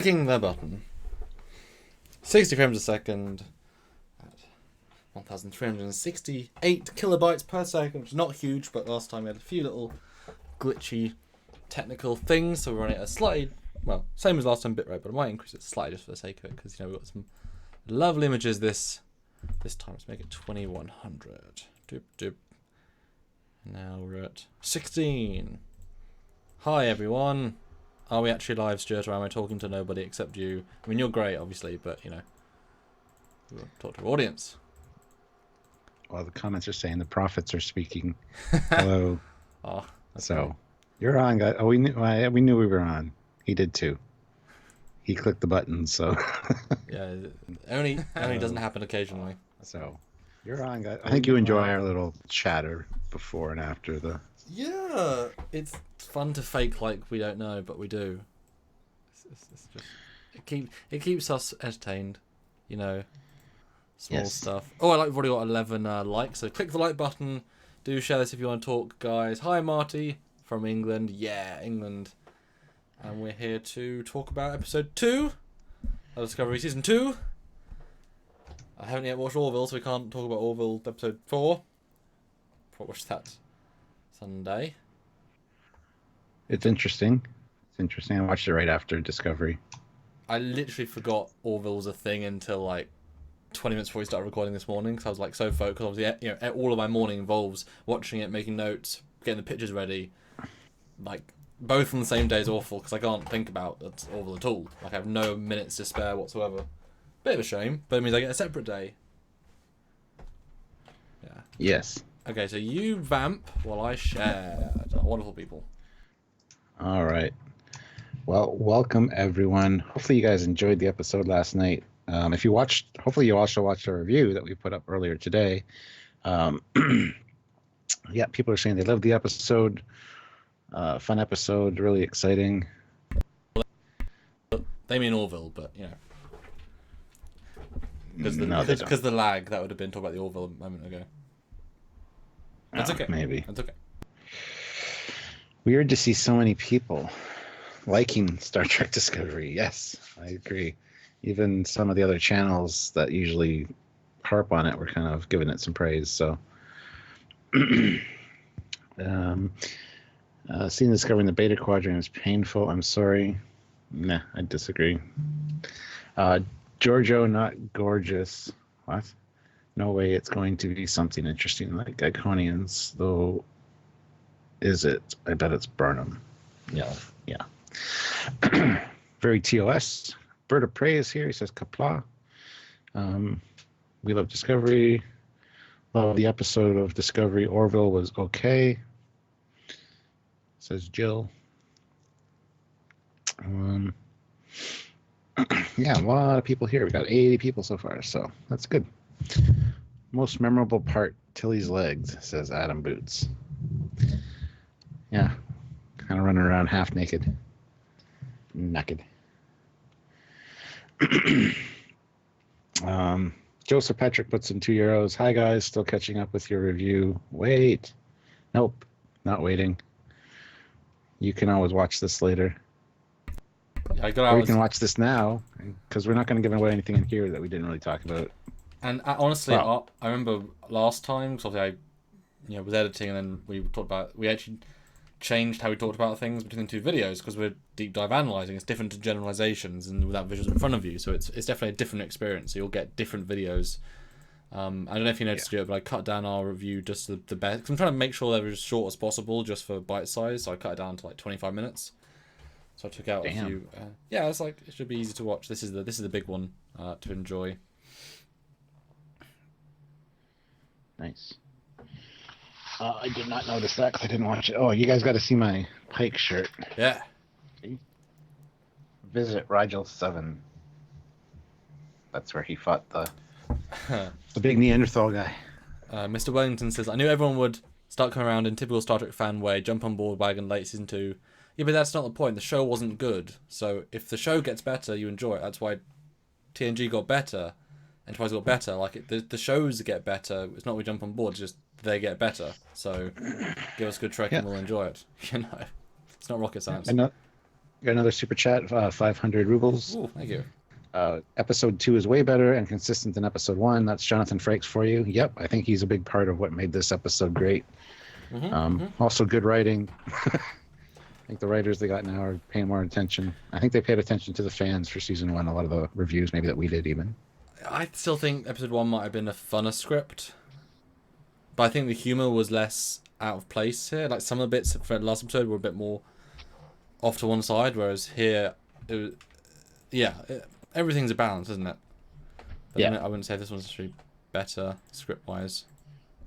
clicking the button. 60 frames a second at 1,368 kilobytes per second, which is not huge, but last time we had a few little glitchy technical things, so we're running it a slightly, well, same as last time bitrate, but I might increase it slightly just for the sake of it, because we've got some lovely images this time. Let's make it 2100. Doop doop. Now we're at 16. Hi everyone. Are we actually live, Stuart, or am I talking to nobody except you? I mean, you're great, obviously, but, we want to talk to our audience. Well, the comments are saying the prophets are speaking. Hello. Oh, so, funny. You're on, guys. Oh, we knew we were on. He did too. He clicked the button, so. Yeah, only doesn't happen occasionally. So, you're on, guys. I think you enjoy our little chatter before and after the... Yeah, it's fun to fake like we don't know, but we do. It's just it keeps us entertained, small Yes. stuff. Oh, we've already got 11 likes, so click the like button. Do share this if you want to talk, guys. Hi, Marty from England. Yeah, England. And we're here to talk about episode 2 of Discovery Season 2. I haven't yet watched Orville, so we can't talk about Orville episode 4. I'll watch that Sunday. It's interesting. I watched it right after Discovery. I literally forgot Orville was a thing until 20 minutes before we started recording this morning, because I was so focused. Obviously, all of my morning involves watching it, making notes, getting the pictures ready. Both on the same day is awful, because I can't think about Orville at all. I have no minutes to spare whatsoever. Bit of a shame, but it means I get a separate day. Yeah. Yes. Okay, so you vamp while I share. Wonderful people. All right. Well, welcome everyone. Hopefully you guys enjoyed the episode last night. If you watched, hopefully you also watched our review that we put up earlier today. Yeah, people are saying they loved the episode. Fun episode, really exciting. They mean Orville, but because the lag, that would have been talking about the Orville a moment ago. That's okay. Maybe. That's okay. Weird to see so many people liking Star Trek Discovery. Yes, I agree. Even some of the other channels that usually harp on it were kind of giving it some praise. So, seeing Discovering the Beta Quadrant is painful. I'm sorry. Nah, I disagree. Giorgio, not gorgeous. What? No way it's going to be something interesting like Iconians, though. Is it? I bet it's Burnham. Yeah. Very TOS. Bird of Prey is here. He says Kapla. We love Discovery. Love the episode of Discovery. Orville was okay. Says Jill. Yeah, a lot of people here. We got 80 people so far, so that's good. Most memorable part, Tilly's legs, says Adam Boots. Yeah, kind of running around half naked. Joseph Patrick puts in €2. Hi guys, still catching up with your review. Wait. Nope, not waiting. You can always watch this later. Or you can watch this now, because we're not going to give away anything in here that we didn't really talk about. And honestly, I remember last time, because obviously I was editing, and then we actually changed how we talked about things between the two videos, because we're deep dive analysing. It's different to generalizations and without visuals in front of you, so it's definitely a different experience. So you'll get different videos. I don't know if you noticed, Stuart, but I cut down our review just to the best. Cause I'm trying to make sure they're as short as possible, just for bite size. So I cut it down to 25 minutes. So I took out a few. It's it should be easy to watch. This is the big one to enjoy. Nice. I did not notice that because I didn't watch it. Oh, you guys got to see my Pike shirt. Yeah. Visit Rigel 7. That's where he fought the big Neanderthal guy. Mr. Wellington says, I knew everyone would start coming around in typical Star Trek fan way, jump on board wagon late season 2. Yeah, but that's not the point. The show wasn't good. So if the show gets better, you enjoy it. That's why TNG got better. Enterprise got better. The shows get better. It's not we jump on board, it's just they get better. So give us good Trek and we'll enjoy it. It's not rocket science. Got another super chat, 500 rubles. Ooh, thank you. Episode 2 is way better and consistent than episode 1. That's Jonathan Frakes for you. Yep, I think he's a big part of what made this episode great. Also, good writing. I think the writers they got now are paying more attention. I think they paid attention to the fans for season 1. A lot of the reviews, maybe that we did even. I still think episode 1 might have been a funner script, but I think the humor was less out of place here. Like some of the bits for the last episode were a bit more off to one side, whereas here, it was, everything's a balance, isn't it? But I wouldn't say this one's actually better script-wise.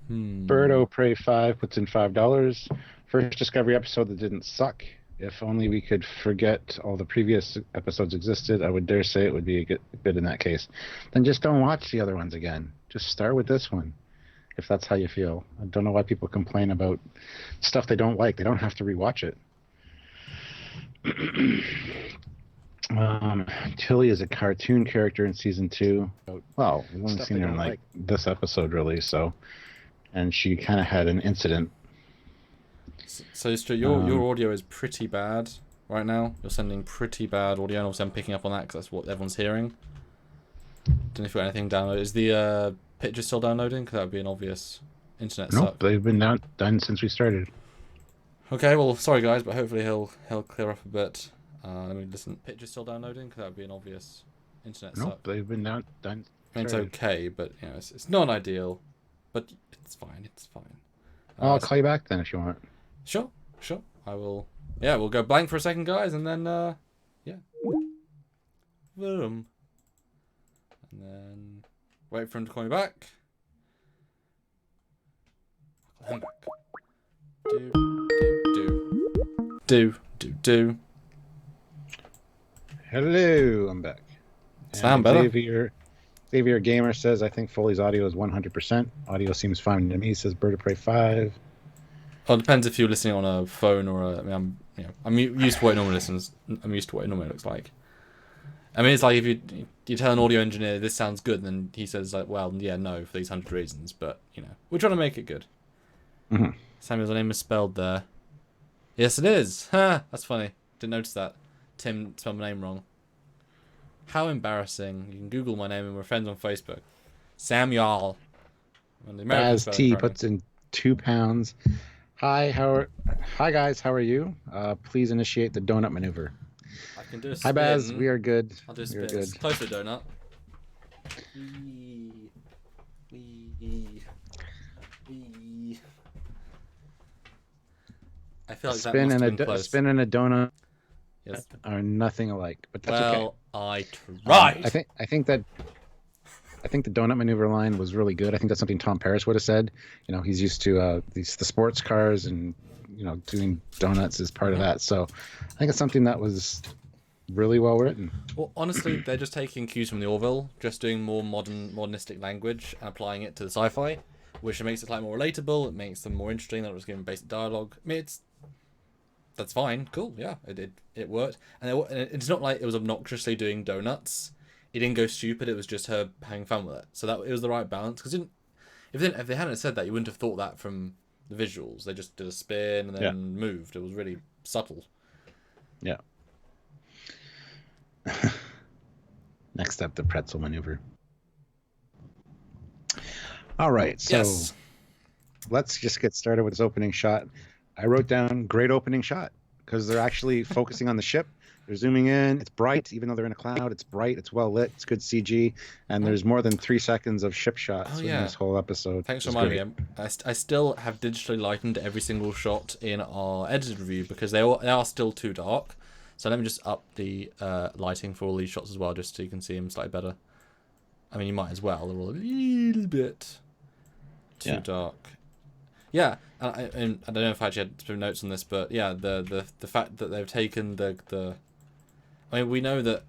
Birdo Prey 5 puts in $5. First Discovery episode that didn't suck. If only we could forget all the previous episodes existed, I would dare say it would be a good in that case. Then just don't watch the other ones again. Just start with this one, if that's how you feel. I don't know why people complain about stuff they don't like. They don't have to rewatch it. Tilly is a cartoon character in season 2. Well, we've only seen her in like this episode really, so, and she kind of had an incident. So your audio is pretty bad right now. You're sending pretty bad audio, and also I'm picking up on that because that's what everyone's hearing. Don't know if you've got anything downloaded. Is the picture still downloading? Because that would be an obvious internet suck. Nope, they've been done since we started. Okay, well, sorry guys, but hopefully he'll clear up a bit. Let me listen. Picture still downloading? Because that would be an obvious internet suck. Nope, they've been done. I mean, it's okay, but you know, it's not ideal, but it's fine. It's fine. I'll call you back then if you want. Sure. I will. Yeah, we'll go blank for a second, guys, and then boom, and then wait for him to call me back. I'll call him back. Do. Hello, I'm back. Sound better. Xavier Gamer says, I think Foley's audio is 100%. Audio seems fine to me, says Bird of Prey 5. Well, it depends if you're listening on a phone or I'm used to what it normally looks like. I mean, it's like if you tell an audio engineer this sounds good, and then he says like, well, yeah, no, for these 100 reasons, but we're trying to make it good. Samuel's name is spelled there. Yes, it is. Ha! That's funny. Didn't notice that. Tim spelled my name wrong. How embarrassing. You can Google my name and we're friends on Facebook. Samuel. Baz T puts in £2. Hi guys, how are you? Please initiate the donut maneuver. I can do a spin. Hi Baz, we are good. I'll do a spin. It's close to a donut. I feel like spin and a donut are nothing alike, but that's okay. I tried. I think the donut maneuver line was really good. I think that's something Tom Paris would have said. He's used to the sports cars, and doing donuts is part of that. So I think it's something that was really well written. Well, honestly, they're just taking cues from the Orville, just doing more modernistic language and applying it to the sci-fi, which makes it slightly more relatable. It makes them more interesting. That was giving basic dialogue. I mean, that's fine, cool, yeah, it worked, and it's not like it was obnoxiously doing donuts. It didn't go stupid. It was just her having fun with it. So that it was the right balance. Because if they hadn't said that, you wouldn't have thought that from the visuals. They just did a spin and then moved. It was really subtle. Yeah. Next up, the pretzel maneuver. All right, so let's just get started with this opening shot. I wrote down great opening shot because they're actually focusing on the ship. They're zooming in. It's bright, even though they're in a cloud. It's bright. It's well lit. It's good CG. And there's more than 3 seconds of ship shots in this whole episode. Thanks for reminding me. I still have digitally lightened every single shot in our edited review because they are still too dark. So let me just up the lighting for all these shots as well, just so you can see them slightly better. I mean, you might as well. They're all a little bit too dark. Yeah, and I don't know if I actually had some notes on this, but yeah, the fact that they've taken the I mean, we know that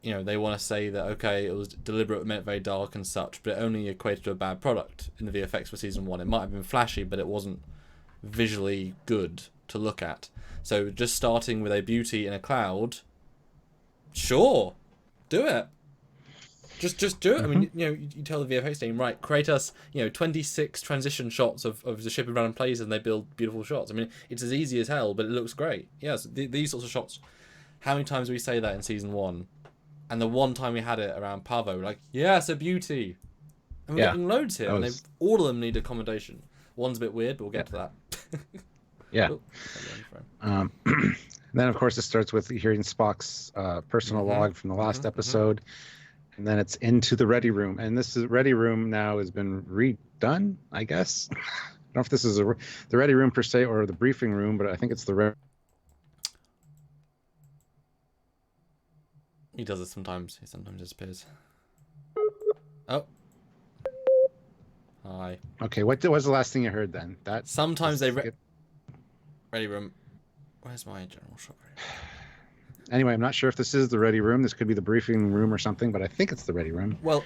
they want to say that okay, it was deliberate, meant very dark and such, but it only equated to a bad product in the VFX for season 1. It might have been flashy, but it wasn't visually good to look at. So just starting with a beauty in a cloud, sure, do it. Just do it. I mean, you tell the VFX team, right, create us, 26 transition shots of the ship in random places, and they build beautiful shots. I mean, it's as easy as hell, but it looks great. Yes, these sorts of shots how many times do we say that in season 1? And the one time we had it around Pavo, we're like, yeah, it's a beauty. And we're getting loads here, and all of them need accommodation. One's a bit weird, but we'll get to that. Yeah. Then, of course, it starts with hearing Spock's personal log from the last episode. And then it's into the ready room. And this is ready room now has been redone, I guess. I don't know if this is the ready room per se or the briefing room, but I think it's the He does it sometimes. He sometimes disappears. Oh. Hi. Okay, what was the last thing you heard then? Sometimes they... Ready room. Where's my general shop? Anyway, I'm not sure if this is the ready room. This could be the briefing room or something, but I think it's the ready room. Well,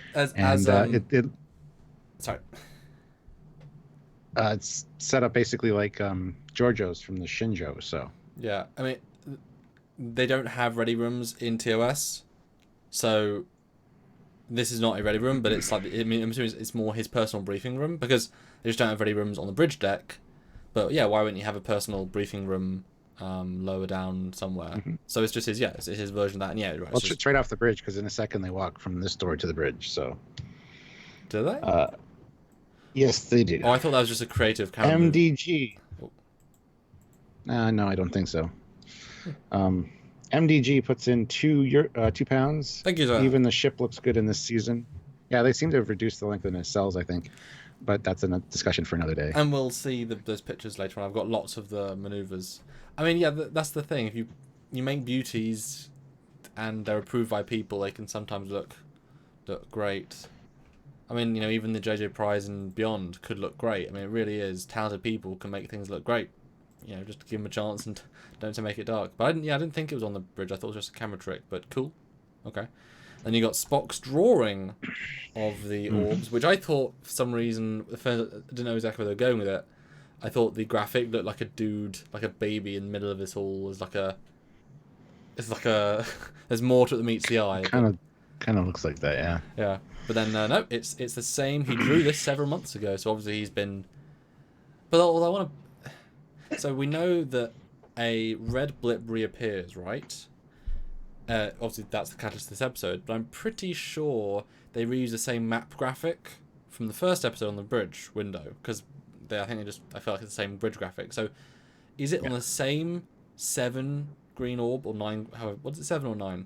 sorry. It's set up basically like Giorgio's from the Shinjo, so... Yeah, I mean, they don't have ready rooms in TOS, so this is not a ready room, but it's like, I mean, I'm assuming it's more his personal briefing room, because they just don't have ready rooms on the bridge deck. But yeah, why wouldn't you have a personal briefing room lower down somewhere? So it's just it's his version of that. And yeah, right. Well, it's right off the bridge, because in a second they walk from this door to the bridge. So, do they? Yes, they do. Oh, I thought that was just a creative camera. MDG. No, I don't think so. MDG puts in 2 pounds. Thank you, sir. Even the ship looks good in this season. Yeah, they seem to have reduced the length of the nacelles, I think. But that's a discussion for another day. And we'll see those pictures later on. I've got lots of the maneuvers. I mean, yeah, that's the thing. If you make beauties and they're approved by people, they can sometimes look great. I mean, even the JJ Prize and beyond could look great. I mean, it really is. Talented people can make things look great. Just give them a chance and don't make it dark. But I didn't think it was on the bridge. I thought it was just a camera trick. But cool. Okay. Then you got Spock's drawing of the orbs, which I thought for some reason, I didn't know exactly where they were going with it. I thought the graphic looked like a dude, like a baby in the middle of this all. It's like a there's more to it than meets the eye. Kind of looks like that, yeah. Yeah, but then no, it's the same. He drew this several months ago, so obviously he's been. But I want to. So we know that a red blip reappears, right? Obviously, that's the catalyst of this episode, but I'm pretty sure they reuse the same map graphic from the first episode on the bridge window, because I feel like it's the same bridge graphic. So, is it on the same 7 green orb or 9? What's it, 7 or 9?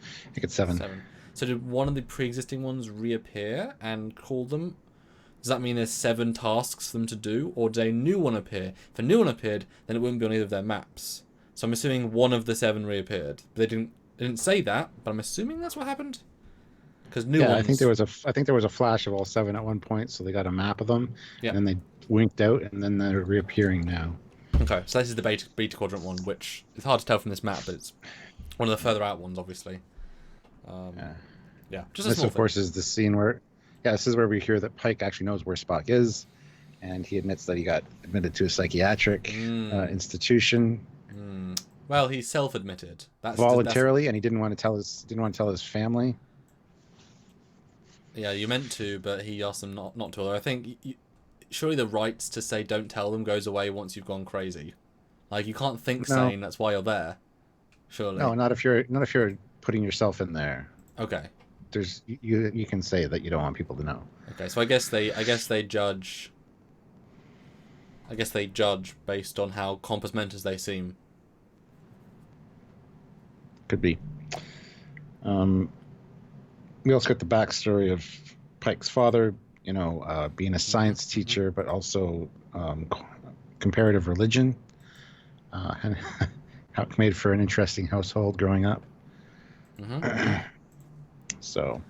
I think it's 7. So, did one of the pre-existing ones reappear and call them? Does that mean there's 7 tasks for them to do, or did a new one appear? If a new one appeared, then it wouldn't be on either of their maps. So I'm assuming one of the 7 reappeared. They didn't say that, but I'm assuming that's what happened. Because ones. I think there was a flash of all 7 at one point, so they got a map of them, yeah. And then they winked out, and then they're reappearing now. Okay, so this is the beta quadrant one, which is hard to tell from this map, but it's one of the further out ones, obviously. Yeah. Just this, of course, is the scene where, this is where we hear that Pike actually knows where Spock is, and he admits that he got admitted to a psychiatric institution. Well, he self-admitted. Voluntarily, and he didn't want to tell his family. Yeah, you meant to, but he asked them not to. Although I think surely the rights to say don't tell them goes away once you've gone crazy. Like you can't think saying that's why you're there. Surely. No, not if you're putting yourself in there. Okay. There's you can say that you don't want people to know. Okay, so I guess they judge. I guess they judge based on how compos mentis they seem. Could be. We also got the backstory of Pike's father, being a science teacher, but also comparative religion. And how it made for an interesting household growing up. So.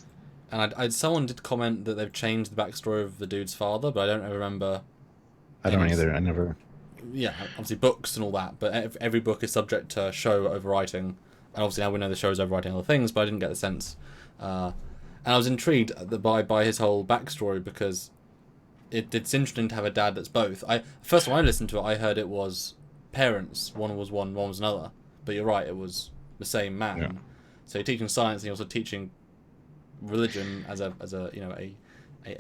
And someone did comment that they've changed the backstory of the dude's father, but I don't remember. I don't either. I never. Yeah, obviously books and all that, but every book is subject to show overwriting. And obviously now we know the show's overwriting other things, but I didn't get the sense. And I was intrigued by his whole backstory because it's interesting to have a dad that's both. First time I listened to it, I heard it was parents. One was one was another. But you're right, it was the same man. Yeah. So you're teaching science and you're also teaching religion as a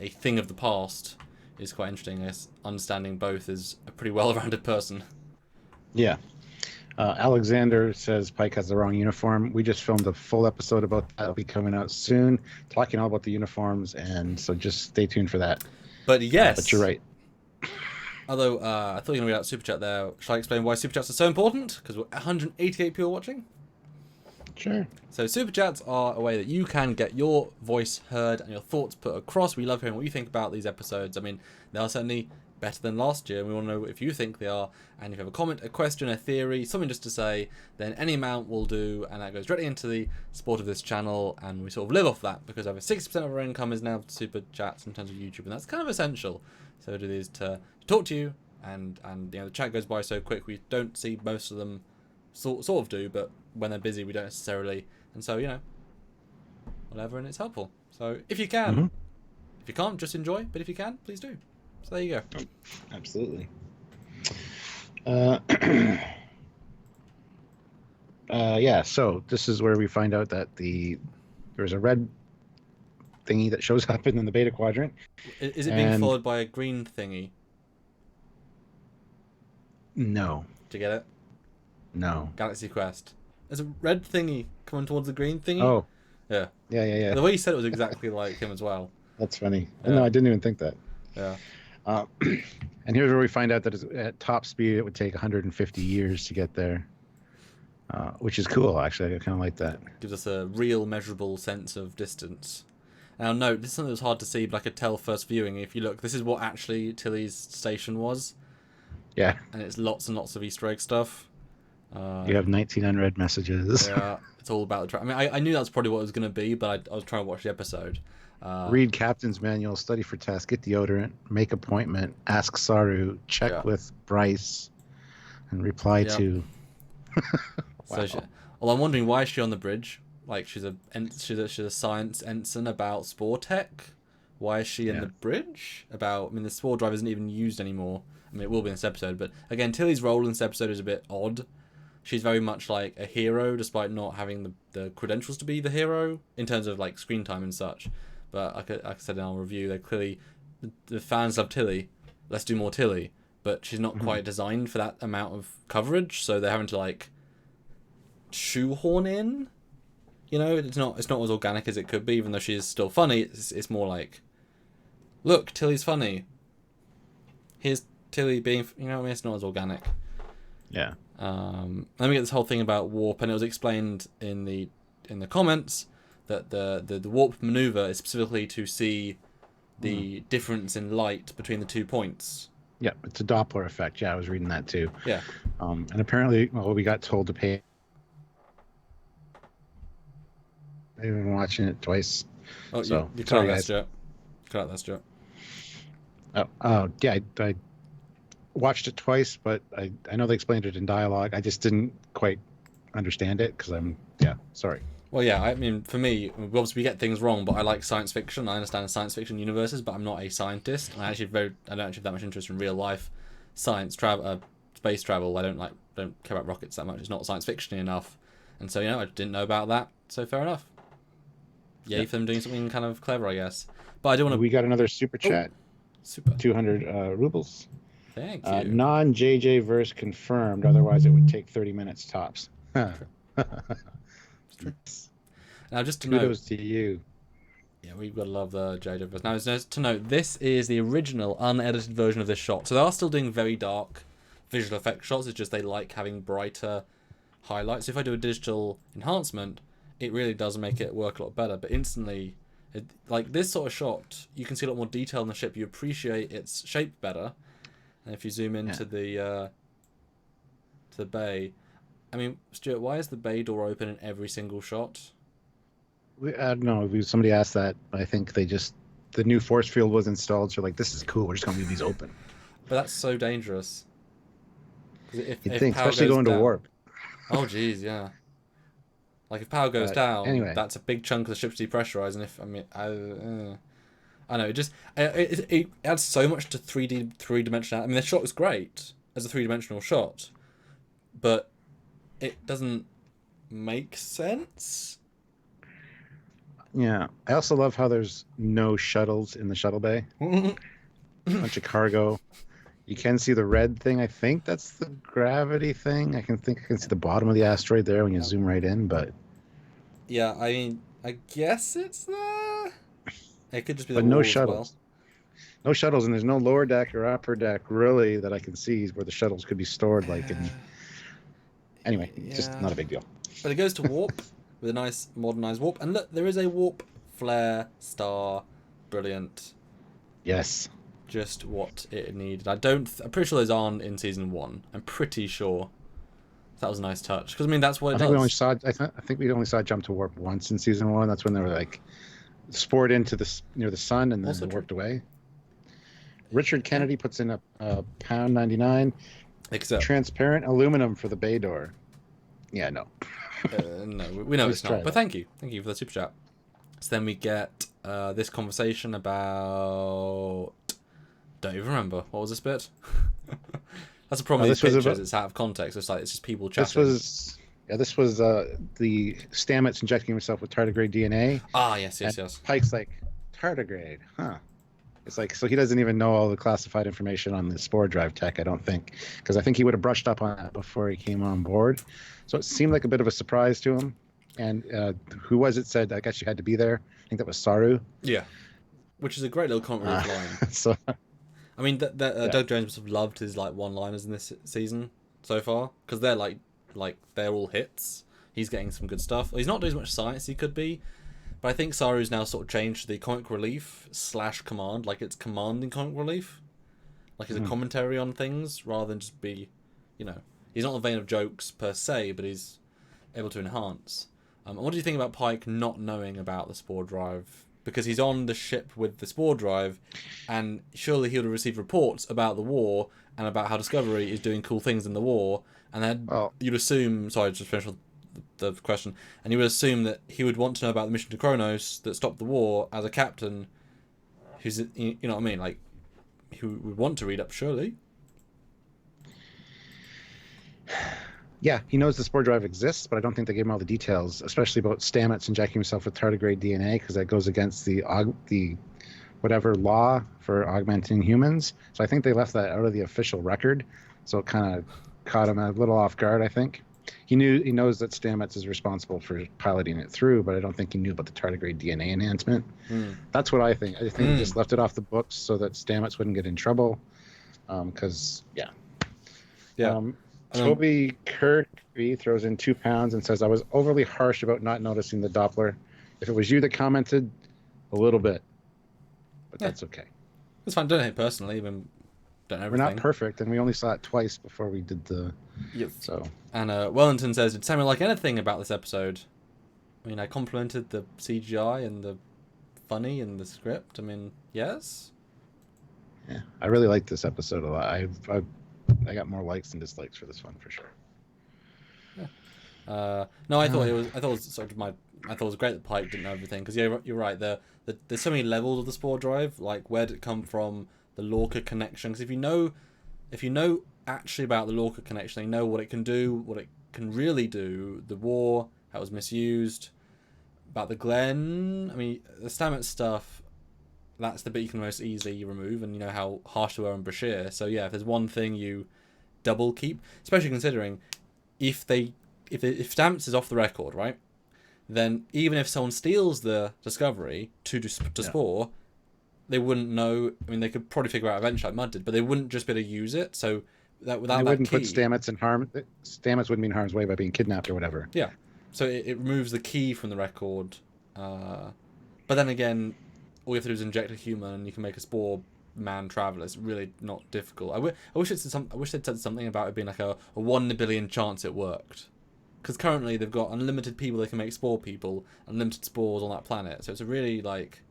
thing of the past is quite interesting. I guess understanding both is a pretty well-rounded person. Yeah. Alexander says Pike has the wrong uniform. We just filmed a full episode about that. It'll be coming out soon, talking all about the uniforms, and so just stay tuned for that. But yes. But you're right. Although, I thought you were going to read out Super Chat there. Shall I explain why Super Chats are so important? Because we're 188 people watching. Sure. So Super Chats are a way that you can get your voice heard and your thoughts put across. We love hearing what you think about these episodes. I mean, they are certainly better than last year, and we want to know if you think they are. And if you have a comment, a question, a theory, something just to say, then any amount will do, and that goes directly into the support of this channel, and we sort of live off that, because over 60% of our income is now Super Chats in terms of YouTube, and that's kind of essential. So it is to talk to you, and you know, the chat goes by so quick, we don't see most of them, sort of do, but when they're busy, we don't necessarily, and so, you know, whatever, and it's helpful. So if you can, if you can't, just enjoy, but if you can, please do. So there you go. Absolutely. Yeah, so this is where we find out that there's a red thingy that shows up in the beta quadrant. Is it being followed by a green thingy? No. Did you get it? No. Galaxy Quest. There's a red thingy coming towards the green thingy. Oh. Yeah. Yeah. The way he said it was exactly like him as well. That's funny. Yeah. No, I didn't even think that. Yeah. And here's where we find out that at top speed it would take 150 years to get there, which is cool. Actually, I kind of like that. Gives us a real measurable sense of distance. Now, note, this is something that was hard to see, but I could tell first viewing. If you look, this is what actually Tilly's station was. Yeah. And it's lots and lots of Easter egg stuff. You have 19 unread messages. Yeah, it's all about the. I mean, I knew that's probably what it was going to be, but I was trying to watch the episode. Read Captain's Manual, study for test, get deodorant, make appointment, ask Saru, check with Bryce, and reply to. Wow. So well, I'm wondering, why is she on the bridge? Like, she's a science ensign about spore tech. Why is she in the bridge? I mean, the spore drive isn't even used anymore. I mean, it will be in this episode, but again, Tilly's role in this episode is a bit odd. She's very much like a hero, despite not having the credentials to be the hero in terms of like screen time and such. But like I said in our review, they clearly, the fans love Tilly. Let's do more Tilly. But she's not quite designed for that amount of coverage, so they're having to like shoehorn in. You know, it's not as organic as it could be, even though she is still funny. It's more like, look, Tilly's funny. Here's Tilly being, you know what I mean? It's not as organic. Yeah. Then we get this whole thing about warp, and it was explained in the comments that the warp maneuver is specifically to see the difference in light between the 2 points. Yeah, it's a Doppler effect. Yeah, I was reading that too. Yeah. And apparently, well, we got told to pay. I've been watching it twice. Oh, so, you cut out that, Stuart. Cut out that, Stuart. Yeah, I watched it twice, but I know they explained it in dialogue. I just didn't quite understand it because sorry. Well, yeah, I mean, for me, obviously we get things wrong, but I like science fiction. I understand science fiction universes, but I'm not a scientist. I don't actually have that much interest in real life science travel, space travel. I don't care about rockets that much. It's not science fiction enough, and so I didn't know about that. So fair enough. Yay for them doing something kind of clever, I guess. But I don't want to. We got another super chat. Super. 200 rubles. Thank you. Non-JJ verse confirmed. Otherwise, it would take 30 minutes tops. True. Now, just to kudos to you. Yeah, we've got to love the JJ verse. Now, just to note, this is the original unedited version of this shot. So they are still doing very dark visual effect shots. It's just they like having brighter highlights. If I do a digital enhancement, it really does make it work a lot better. But instantly, like this sort of shot, you can see a lot more detail in the ship. You appreciate its shape better. And if you zoom into the bay, I mean, Stuart, why is the bay door open in every single shot? I don't know. Somebody asked that. I think the new force field was installed. So like, this is cool. We're just gonna leave these open. But that's so dangerous. You'd think, especially going to warp. Oh, geez, yeah. Like, if power goes down, anyway. That's a big chunk of the ship's depressurized, and I know, it adds so much to three-dimensional. I mean, the shot was great as a three-dimensional shot, but it doesn't make sense. Yeah. I also love how there's no shuttles in the shuttle bay. Bunch of cargo. You can see the red thing. I think that's the gravity thing. I can see the bottom of the asteroid there when you zoom right in, but Yeah, I mean, I guess it's there. It could just be the no wall as well. shuttles. No shuttles, and there's no lower deck or upper deck really that I can see where the shuttles could be stored. Anyway, Yeah. just not a big deal. But it goes to warp with a nice modernized warp, and look, there is a warp flare star, brilliant. Yes. Just what it needed. I'm pretty sure those aren't in season 1. I'm pretty sure. That was a nice touch because I mean that's what it does. I think we only saw it jump to warp once in season 1. That's when they were like spored into near the sun and then they warped away. Richard Kennedy puts in a £1.99. Except transparent aluminum for the bay door. Yeah, no. No, we know it's not. But thank you for the super chat. So then we get this conversation about. Don't even remember what was this bit. That's a problem with these pictures. It's out of context. It's just people chatting. This was the Stamets injecting himself with tardigrade DNA. Ah, yes. Pike's like, tardigrade, huh? It's like, so he doesn't even know all the classified information on the spore drive tech, I don't think, because I think he would have brushed up on that before he came on board. So it seemed like a bit of a surprise to him. And who was it said, I guess you had to be there? I think that was Saru. Yeah, which is a great little comic relief line. So, I mean, Doug Jones must have loved his one-liners in this season so far because they're like they're all hits. He's getting some good stuff. He's not doing as much science as he could be, but I think Saru's now sort of changed to the comic relief / command, like it's commanding comic relief, like it's a commentary on things rather than just be, he's not in the vein of jokes per se, but he's able to enhance. And what do you think about Pike not knowing about the spore drive? Because he's on the ship with the spore drive, and surely he would have received reports about the war and about how Discovery is doing cool things in the war, and then you'd assume. Sorry, just finish with the question. And you would assume that he would want to know about the mission to Kronos that stopped the war as a captain, who's you know what I mean, like who would want to read up surely. Yeah, he knows the spore drive exists, but I don't think they gave him all the details, especially about Stamets injecting himself with tardigrade DNA, because that goes against the whatever law for augmenting humans. So I think they left that out of the official record. So it kind of caught him a little off guard, I think. He knows that Stamets is responsible for piloting it through, but I don't think he knew about the tardigrade DNA enhancement. That's what I think. I think he just left it off the books so that Stamets wouldn't get in trouble. Toby Kirkby throws in £2 and says, I was overly harsh about not noticing the Doppler. If it was you that commented, a little bit. But that's okay. It's fine. Don't hate personally. Even don't everything. We're not perfect, and we only saw it twice before we did the... Yep. So. And Wellington says, did Samuel like anything about this episode? I mean, I complimented the CGI and the funny and the script. I mean, yes? Yeah, I really liked this episode a lot. I got more likes than dislikes for this one for sure. Yeah. No, I thought it was great that Pike didn't know everything because you're right. There's so many levels of the spore drive. Like, where did it come from? The Lorca connection. Because if you know actually about the Lorca connection, they know what it can do, what it can really do. The war, how it was misused. About the Glen. I mean, the Stamets stuff. That's the bit you can most easily remove, and you know how harsh they were on Bashir. So yeah, if there's one thing you double keep, especially considering if Stamets is off the record, right? Then even if someone steals the Discovery to Spore, they wouldn't know. I mean, they could probably figure out eventually, like Mudd did, but they wouldn't just be able to use it. So that without they wouldn't that key, put Stamets in harm. Stamets wouldn't be in harm's way by being kidnapped or whatever. Yeah. So it removes the key from the record. But then again, all you have to do is inject a human, and you can make a spore man traveler. It's really not difficult. I wish they'd said something about it being like a 1 in a billion chance it worked. Because currently they've got unlimited people they can make spore people, unlimited spores on that planet. So it's a really like,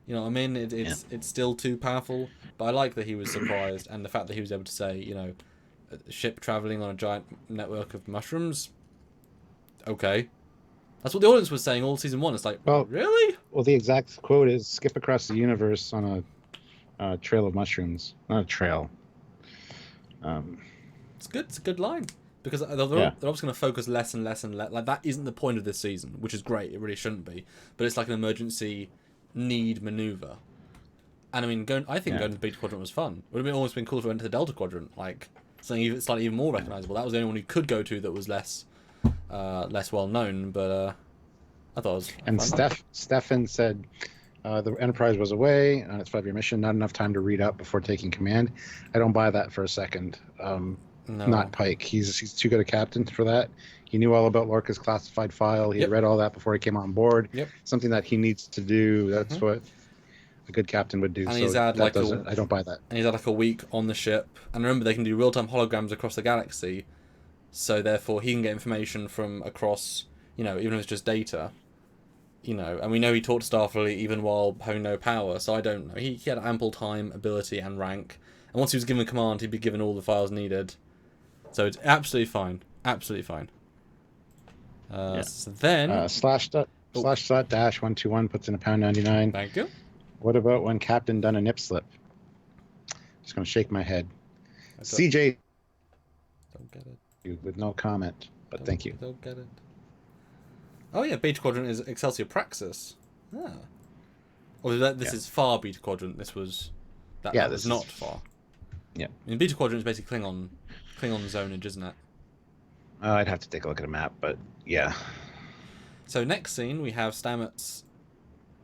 you know what I mean? It's still too powerful. But I like that he was surprised, and the fact that he was able to say, you know, a ship traveling on a giant network of mushrooms. Okay. That's what the audience was saying all season 1. It's like, well, really? Well, the exact quote is, skip across the universe on a trail of mushrooms. Not a trail. It's good. It's a good line. Because they're obviously going to focus less and less and less. Like, that isn't the point of this season, which is great. It really shouldn't be. But it's like an emergency need maneuver. And I mean, I think going to the Beta Quadrant was fun. It would have almost been cool to enter the Delta Quadrant, like something slightly even more recognizable. That was the only one you could go to that was less well known. But I thought it was and fun. Stefan said the Enterprise was away on its 5-year mission, not enough time to read up before taking command. I don't buy that for a second. No. Not Pike. He's too good a captain for that. He knew all about Lorca's classified file. He had read all that before he came on board. Yep. Something that he needs to do. That's what a good captain would do. And so he's had I don't buy that. And he's had like a week on the ship. And remember, they can do real-time holograms across the galaxy. So therefore, he can get information from across, even if it's just data. And we know he talked to Starfleet even while having no power. So I don't know. He had ample time, ability, and rank. And once he was given command, he'd be given all the files needed. So it's absolutely fine. Absolutely fine. So then... /.-121 puts in £1.99. Thank you. What about when Captain done a nip slip? Just going to shake my head. CJ... Don't get it. With no comment, but thank you. Don't get it. Oh yeah, Beta Quadrant is Excelsior Praxis. Ah. Well, this is far Beta Quadrant. This was... That was not far. Yeah. I mean, Beta Quadrant is basically Klingon zonage, isn't it? I'd have to take a look at a map, but yeah. So next scene, we have Stamets.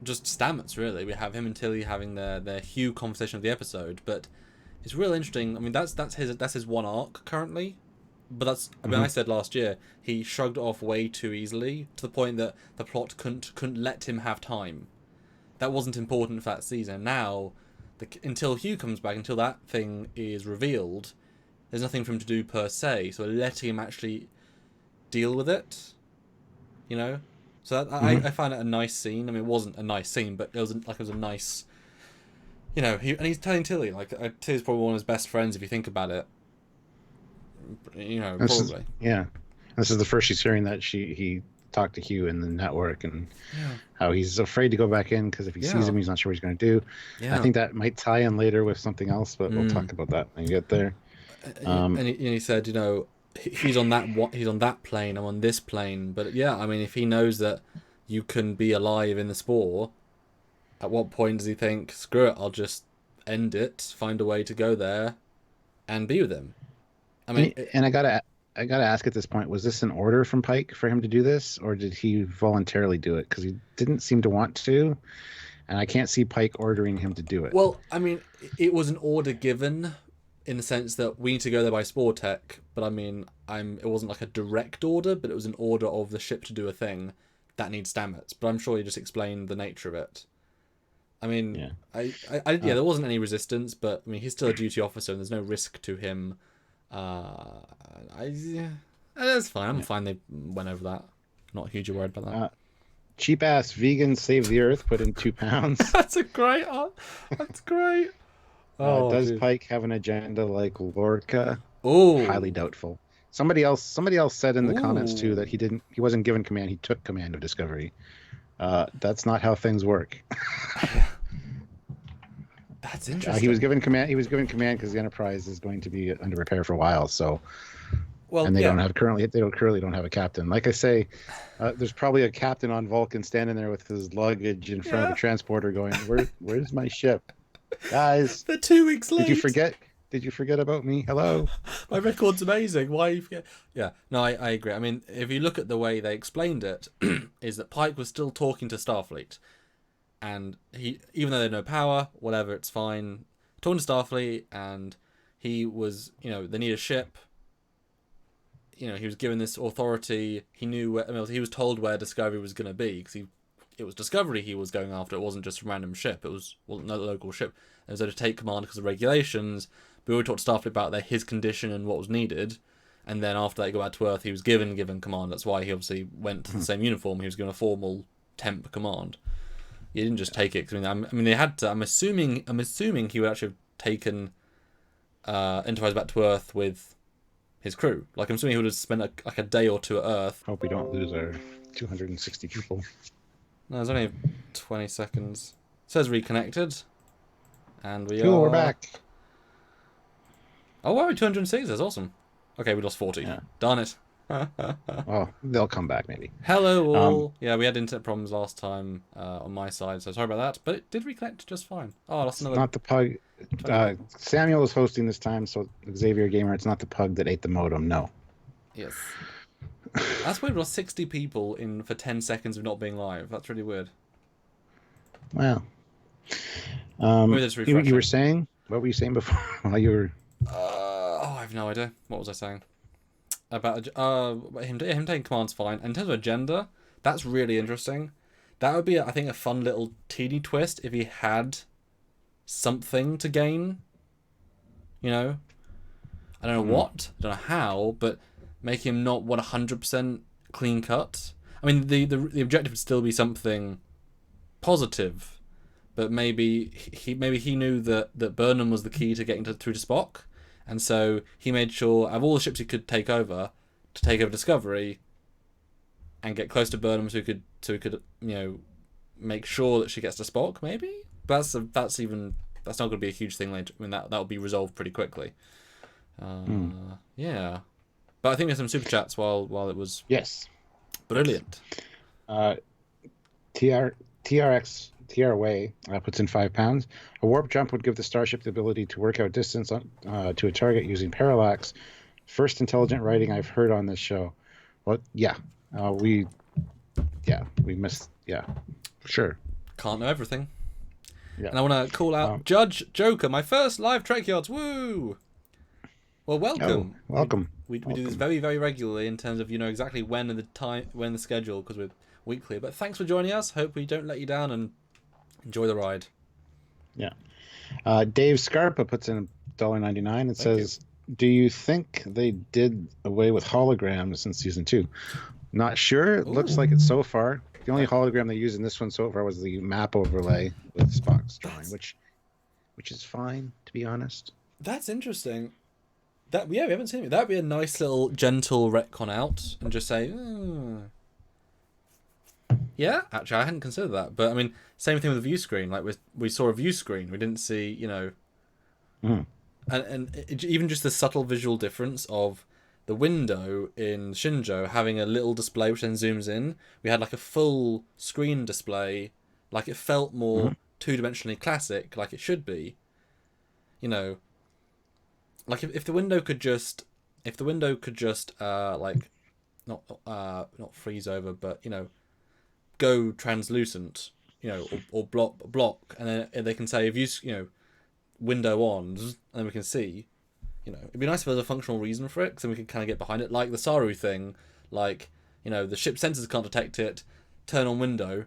Just Stamets, really. We have him and Tilly having their Hugh conversation of the episode, but it's real interesting. I mean, that's his one arc currently, but that's. I mean, I said last year he shrugged it off way too easily to the point that the plot couldn't let him have time. That wasn't important for that season. Now, until Hugh comes back, until that thing is revealed, there's nothing for him to do per se. So letting him actually deal with it, So that, I find it a nice scene. I mean, it wasn't a nice scene, but it was a nice, and he's telling Tilly, Tilly's probably one of his best friends if you think about it. Probably. This is the first she's hearing that he talked to Hugh in the network and how he's afraid to go back in because if he sees him, he's not sure what he's going to do. Yeah. I think that might tie in later with something else, but we'll talk about that when we get there. And he said, he's on that plane, I'm on this plane. But yeah, I mean, if he knows that you can be alive in the spore, at what point does he think, screw it, I'll just end it, find a way to go there and be with him? I mean, and I gotta ask at this point, was this an order from Pike for him to do this, or did he voluntarily do it? Because he didn't seem to want to, and I can't see Pike ordering him to do it. Well, I mean, it was an order given in the sense that we need to go there by Spore Tech, but I mean, it wasn't like a direct order, but it was an order of the ship to do a thing that needs Stamets. But I'm sure he just explained the nature of it. I mean, there wasn't any resistance, but I mean, he's still a duty officer, and there's no risk to him. That's fine. I'm fine. They went over that. Not hugely worried about that. Cheap ass vegan save the earth. Put in £2. That's great. That's great. Does Pike have an agenda like Lorca? Oh, highly doubtful. Somebody else said in the comments too that he wasn't given command. He took command of Discovery. That's not how things work. That's interesting. He was given command because the Enterprise is going to be under repair for a while. So, and they currently don't have a captain. Like I say, there's probably a captain on Vulcan standing there with his luggage in front of the transporter, going, "Where's my ship, guys? They're 2 weeks late. Did you forget about me? Hello." My record's amazing. Why you forget? Yeah, no, I agree. I mean, if you look at the way they explained it, is that Pike was still talking to Starfleet. And he, even though they had no power, whatever, it's fine. Talking to Starfleet, and he was, they need a ship. He was given this authority. He knew he was told where Discovery was going to be because it was Discovery he was going after. It wasn't just a random ship. It was no local ship. And so to take command because of regulations. But we already talked to Starfleet about his condition and what was needed. And then after that, he got back to Earth. He was given command. That's why he obviously went to the same uniform. He was given a formal temp command. He didn't just take it. I mean, they had to. I'm assuming he would actually have taken Enterprise back to Earth with his crew. I'm assuming he would have spent a day or two at Earth. Hope we don't lose our 260 people. No, there's only 20 seconds. It says reconnected, and we're back. Oh wow, 206. That's awesome. Okay, we lost 40. Yeah. Darn it. Well, they'll come back maybe. Hello Um, all. Yeah, we had internet problems last time on my side, so sorry about that. But it did reconnect just fine. Oh, that's it's another not the pug. 20 people. Samuel is hosting this time, so Xavier Gamer. It's not the pug that ate the modem. No. Yes. That's weird. We lost 60 people in for 10 seconds of not being live. That's really weird. Well, Maybe that's you were refreshing. saying, what were you saying before while you were? I have no idea. What was I saying? About him taking command's fine. In terms of agenda, that's really interesting. That would be, I think, a fun little teeny twist if he had something to gain. You know, I don't know what, I don't know how, but make him not 100% clean cut. I mean, the objective would still be something positive, but maybe he knew that Burnham was the key to getting through to Spock, and so he made sure of all the ships he could take over to take over Discovery and get close to Burnham, so he could make sure that she gets to Spock. Maybe that's not going to be a huge thing later. I mean that will be resolved pretty quickly. Yeah, but I think there's some super chats while it was Yes. brilliant. TRX Way puts in £5. A warp jump would give the starship the ability to work out distance to a target using parallax. First intelligent writing I've heard on this show. Well, yeah, we missed. Yeah, sure. Can't know everything. Yeah. And I want to call out Judge Joker, my first live Trekyards. Woo! Well, welcome. Welcome. We do this very, very regularly in terms of exactly when the schedule, because we're weekly. But thanks for joining us. Hope we don't let you down and enjoy the ride. Yeah. Dave Scarpa puts in $1.99 and says, "Do you think they did away with holograms in season 2? Not sure. It looks like it so far. The only hologram they used in this one so far was the map overlay with Spock's drawing, which is fine, to be honest. That's interesting. We haven't seen it. That'd be a nice little gentle retcon out and just say, yeah. Actually, I hadn't considered that. But I mean, same thing with the view screen. Like we saw a view screen, we didn't see, and even just the subtle visual difference of the window in Shinjo having a little display which then zooms in. We had like a full screen display, like it felt more two-dimensionally classic, like it should be. Like if the window could just like not freeze over, but go translucent, or block, and then they can say if window on, and then we can see. It'd be nice if there was a functional reason for it, because then we could kind of get behind it, like the Saru thing. Like the ship sensors can't detect it. Turn on window,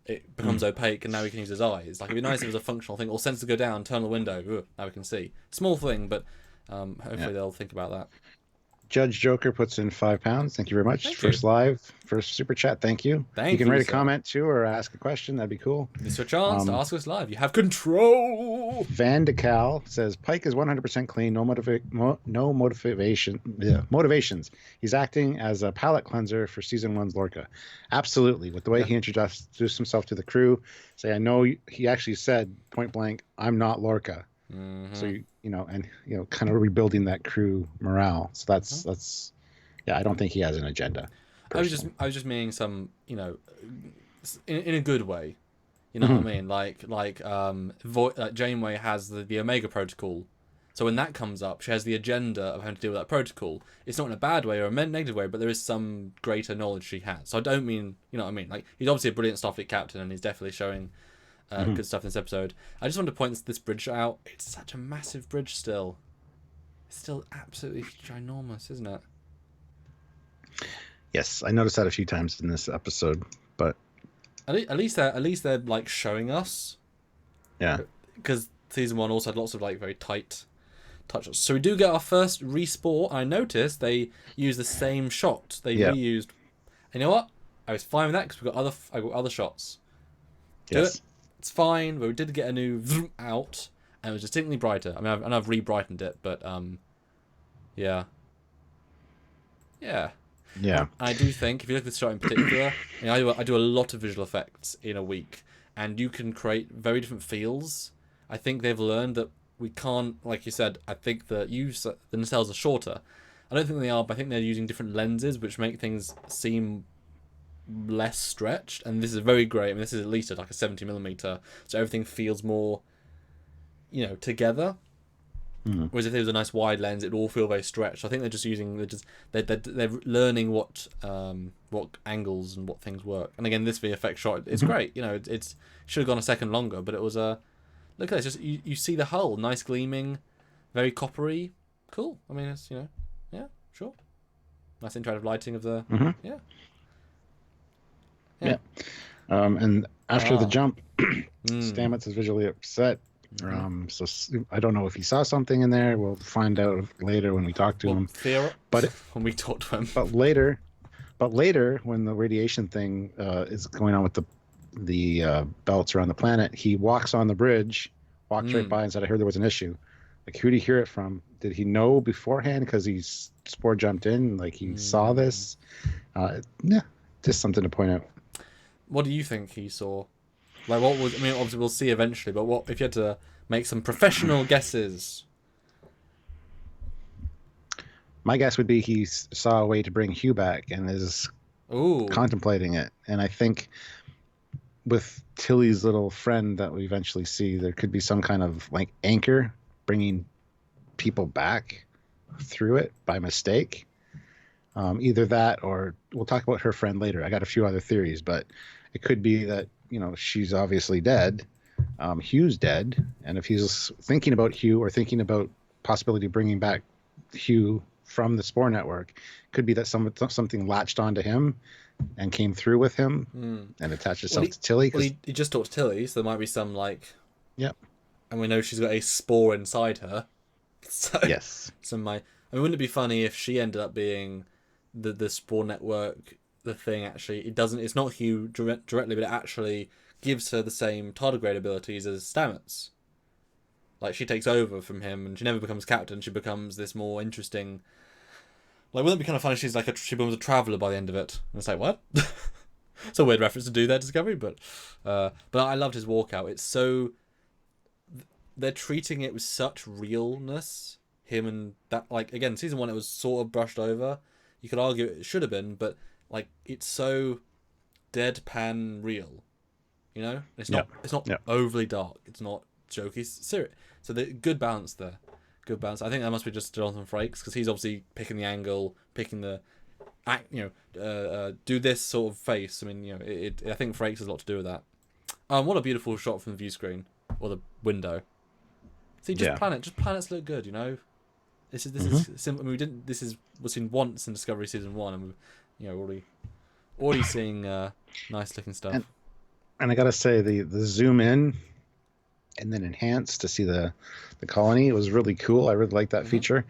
it becomes opaque, and now we can use his eyes. Like it'd be nice if it was a functional thing. Or sensors go down, turn on the window, now we can see. Small thing, but hopefully they'll think about that. Judge Joker puts in £5. Thank you very much. First super chat. Thank you. You can write a comment too, or ask a question. That'd be cool. It's your chance to ask us live. You have control. Van de Cal says Pike is 100% clean. No motivations. He's acting as a palate cleanser for season 1's Lorca. Absolutely. With the way he introduced himself to the crew, I know he actually said point blank, "I'm not Lorca." Mm-hmm. So kind of rebuilding that crew morale. So that's I don't think he has an agenda. Personally. I was just meaning some in a good way. You know what I mean? Like Janeway has the Omega Protocol. So when that comes up, she has the agenda of having to deal with that protocol. It's not in a bad way or a negative way, but there is some greater knowledge she has. So I don't mean, what I mean? Like, he's obviously a brilliant Starfleet captain, and he's definitely showing good stuff in this episode. I just wanted to point this bridge out. It's such a massive bridge still. It's still absolutely ginormous, isn't it? Yes, I noticed that a few times in this episode, but at least they're like showing us. Yeah. Because season 1 also had lots of like very tight touch-ups. So we do get our first respawn. I noticed they use the same shot. They reused. And you know what? I was fine with that because I got other shots. Yes. Do it. It's fine, but we did get a new vroom out, and it was distinctly brighter. I mean, I've re-brightened it, but yeah. I do think if you look at this shot in particular, I do a lot of visual effects in a week, and you can create very different feels. I think they've learned that we can't, like you said. I think that the nacelles are shorter, I don't think they are, but I think they're using different lenses, which make things seem less stretched. And this is very great. I mean, this is at least like a 70mm, so everything feels more, together. Whereas if there was a nice wide lens, it would all feel very stretched. I think they're just using they're learning what angles and what things work. And again, this VFX shot is great. It's should have gone a second longer, but it was a look at this. Just you see the hull, nice gleaming, very coppery, cool. I mean, it's yeah, sure, nice interactive lighting of the yeah. And after the jump, Stamets is visually upset. So I don't know if he saw something in there. We'll find out later when we talk to him. But when we talk to him. But later, when the radiation thing is going on with the belts around the planet, he walks on the bridge, walks right by and said, "I heard there was an issue." Like, who did he hear it from? Did he know beforehand because he's Spore jumped in? Like, he saw this? Yeah, just something to point out. What do you think he saw? Like, what was? I mean, obviously we'll see eventually, but what if you had to make some professional guesses? My guess would be he saw a way to bring Hugh back and is contemplating it. And I think with Tilly's little friend that we eventually see, there could be some kind of like anchor bringing people back through it by mistake. Either that, or we'll talk about her friend later. I got a few other theories, but it could be that, she's obviously dead. Hugh's dead. And if he's thinking about Hugh or thinking about possibility of bringing back Hugh from the Spore network, could be that something latched onto him and came through with him and attached itself to Tilly. Well, he just talked to Tilly, so there might be some Yep. And we know she's got a spore inside her. So, yes. Wouldn't it be funny if she ended up being the Spore network? The thing actually, it's not Hugh directly, but it actually gives her the same tardigrade abilities as Stamets. Like, she takes over from him, and she never becomes captain. She becomes this more interesting. Like, wouldn't it be kind of funny? She becomes a traveler by the end of it. And it's like, what? It's a weird reference to do that Discovery, but I loved his walkout. It's so they're treating it with such realness. Him and that, like, again, season 1 it was sort of brushed over. You could argue it should have been, but like, it's so deadpan real, It's not overly dark. It's not jokey, serious. So the good balance there. Good balance. I think that must be just Jonathan Frakes, because he's obviously picking the angle, picking the act. Do this sort of face. I mean, I think Frakes has a lot to do with that. What a beautiful shot from the view screen or the window. See, planets look good. This is simple. I mean, this was seen once in Discovery season 1, and already seeing nice looking stuff. And I gotta say, the zoom in and then enhance to see the colony was really cool. I really like that feature.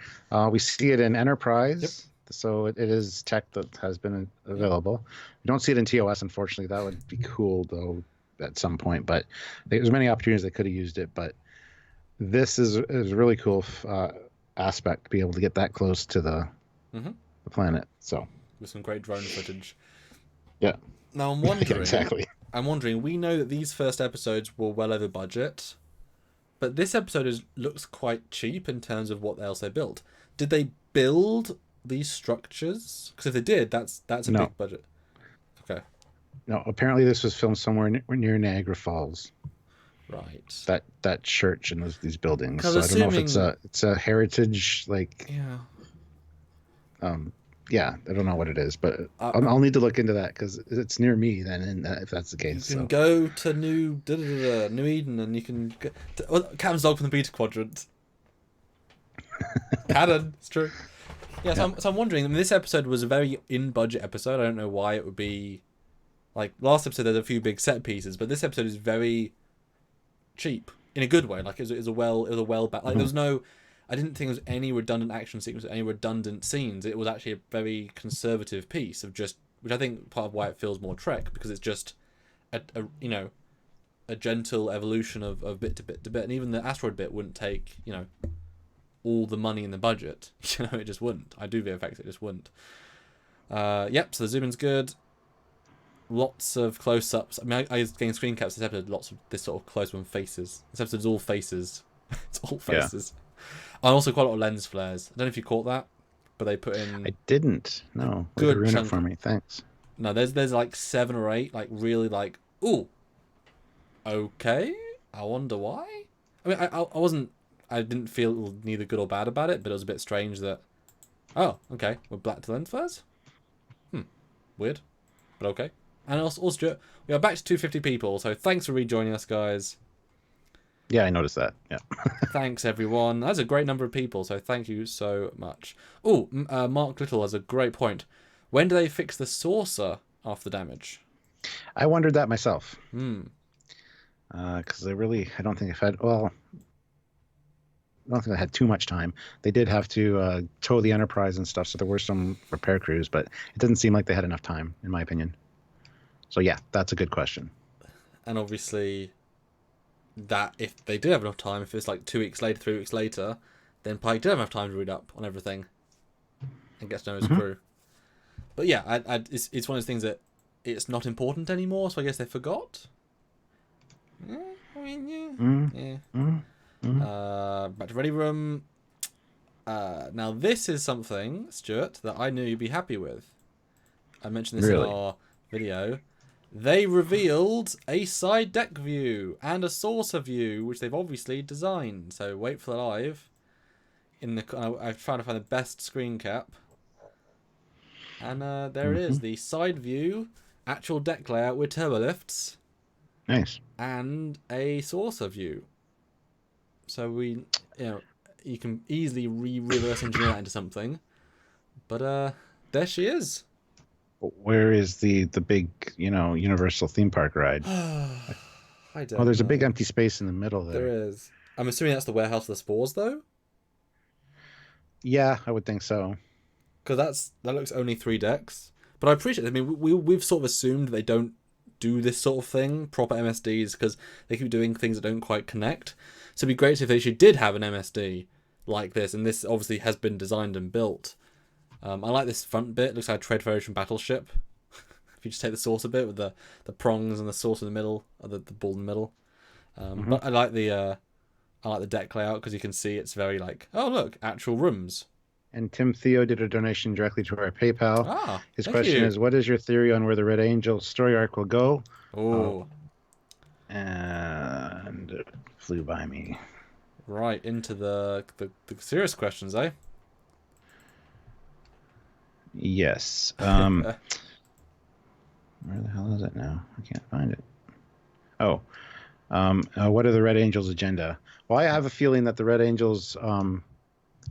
We see it in Enterprise, so it is tech that has been available. We don't see it in TOS, unfortunately. That would be cool though at some point. But there's many opportunities they could have used it. But this is a really cool aspect to be able to get that close to the planet. So with some great drone footage. Yeah. Now I'm wondering. Exactly. I'm wondering. We know that these first episodes were well over budget, but this episode looks quite cheap in terms of what else they built. Did they build these structures? Because if they did, that's a big budget. Okay. No, apparently this was filmed somewhere near Niagara Falls. Right. That church and these buildings. So I don't know if it's a heritage yeah, I don't know what it is, but I'll need to look into that because it's near me then, if that's the case. You can go to New Eden, and you can go Captain's Log from the Beta Quadrant. Canon, it's true. Yeah, so I'm wondering. I mean, this episode was a very in-budget episode. I don't know why it would be like last episode. There's a few big set pieces, but this episode is very cheap in a good way. Like it was a well back. Like there was no. I didn't think there was any redundant action sequence, any redundant scenes. It was actually a very conservative piece of just, which I think part of why it feels more Trek, because it's just a gentle evolution of bit to bit to bit, and even the asteroid bit wouldn't take all the money in the budget. It just wouldn't. I do VFX, it just wouldn't. Yep. So the zoom in's good. Lots of close-ups. I mean, I was getting screen caps this episode. Lots of this sort of close-up faces. This episode's all faces. It's all faces. And also quite a lot of lens flares. I don't know if you caught that. but they put in. I didn't. No, way to good ruin it chunk. for me. Thanks. No, there's like 7 or 8, like really like, ooh, okay. I wonder why. I mean, I didn't feel neither good or bad about it, but it was a bit strange that, oh, okay, we're black to lens flares. Weird, but okay. And also, we are back to 250 people, so thanks for rejoining us, guys. Yeah, I noticed that. Yeah. Thanks, everyone. That's a great number of people, so thank you so much. Oh, Mark Little has a great point. When do they fix the saucer after damage? I wondered that myself. Hmm. Because I don't think I've had, well, I don't think I had too much time. They did have to tow the Enterprise and stuff, so there were some repair crews, but it doesn't seem like they had enough time, in my opinion. So yeah, that's a good question. And obviously, that if they did have enough time, if it's like 2 weeks later, 3 weeks later, then Pike did have enough time to read up on everything and get to know his crew. But yeah, it's one of those things that it's not important anymore, so I guess they forgot. Yeah, I mean, yeah. Back to Ready Room. Now this is something, Stuart, that I knew you'd be happy with. I mentioned this in our video. They revealed a side deck view and a saucer view, which they've obviously designed. So wait for the live. I've tried to find the best screen cap. And there it is, the side view, actual deck layout with turbo lifts. Nice. And a saucer view. So you can easily reverse engineer that into something. But there she is. Where is the big, Universal theme park ride? I don't Oh, there's know. a big empty space in the middle there. There is. I'm assuming that's the warehouse of the spores, though. Yeah, I would think so. Because that looks only 3 decks. But I appreciate it. I mean, we've sort of assumed they don't do this sort of thing, proper MSDs, because they keep doing things that don't quite connect. So it'd be great if they actually did have an MSD like this, and this obviously has been designed and built. I like this front bit. It looks like a Trade Federation battleship. If you just take the saucer bit with the prongs and the saucer in the middle, or the ball in the middle. But I like the deck layout because you can see it's very like, oh look, actual rooms. And Tim Theo did a donation directly to our PayPal. His question is, what is your theory on where the Red Angel story arc will go? Oh. And it flew by me. Right, into the serious questions, eh? Yes. Where the hell is it now? I can't find it. Oh. What are the Red Angels' agenda? Well, I have a feeling that the Red Angels,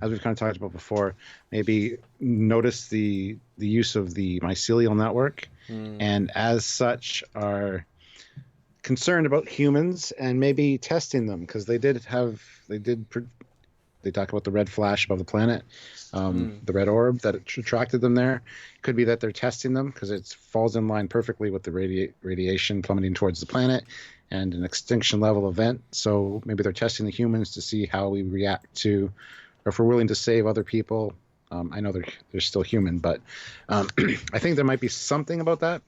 as we've kind of talked about before, maybe notice the use of the mycelial network, and as such are concerned about humans and maybe testing them, because they talk about the red flash above the planet, the red orb that attracted them there. Could be that they're testing them because it falls in line perfectly with the radiation plummeting towards the planet and an extinction level event. So maybe they're testing the humans to see how we react to, or if we're willing to save other people. I know they're still human, but I think there might be something about that.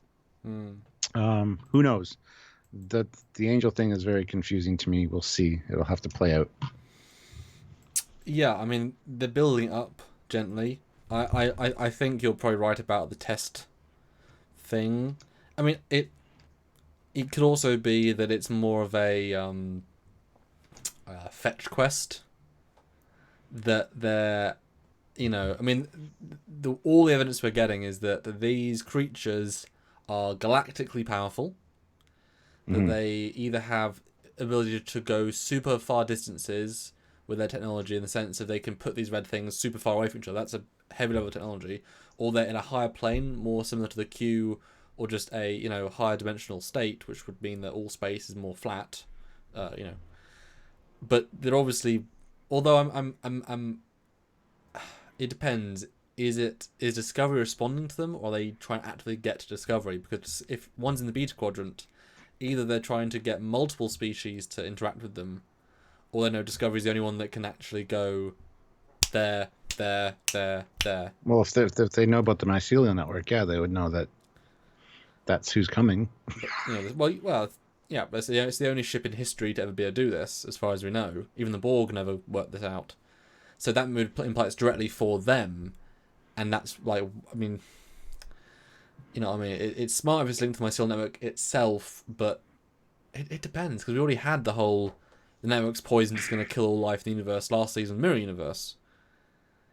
Who knows? The angel thing is very confusing to me. We'll see. It'll have to play out. Yeah, I mean, they're building it up gently. I think you're probably right about the test thing. I mean, it could also be that it's more of a fetch quest. That they're, I mean, all the evidence we're getting is that these creatures are galactically powerful. That they either have ability to go super far distances with their technology, in the sense that they can put these red things super far away from each other. That's a heavy level of technology. Or they're in a higher plane, more similar to the Q, or just a higher dimensional state, which would mean that all space is more flat. But they're obviously, although I'm it depends. Is Discovery responding to them, or are they trying to actively get to Discovery? Because if one's in the beta quadrant, either they're trying to get multiple species to interact with them, or they know Discovery's the only one that can actually go there. Well, if they know about the mycelial network, yeah, they would know that's who's coming. But, yeah, but it's the only ship in history to ever be able to do this, as far as we know. Even the Borg never worked this out. So that would imply it's directly for them. and that's like, I mean, you know what I mean? It's smart if it's linked to my social network itself, but it depends, because we already had the network's poison is going to kill all life in the universe last season, Mirror Universe.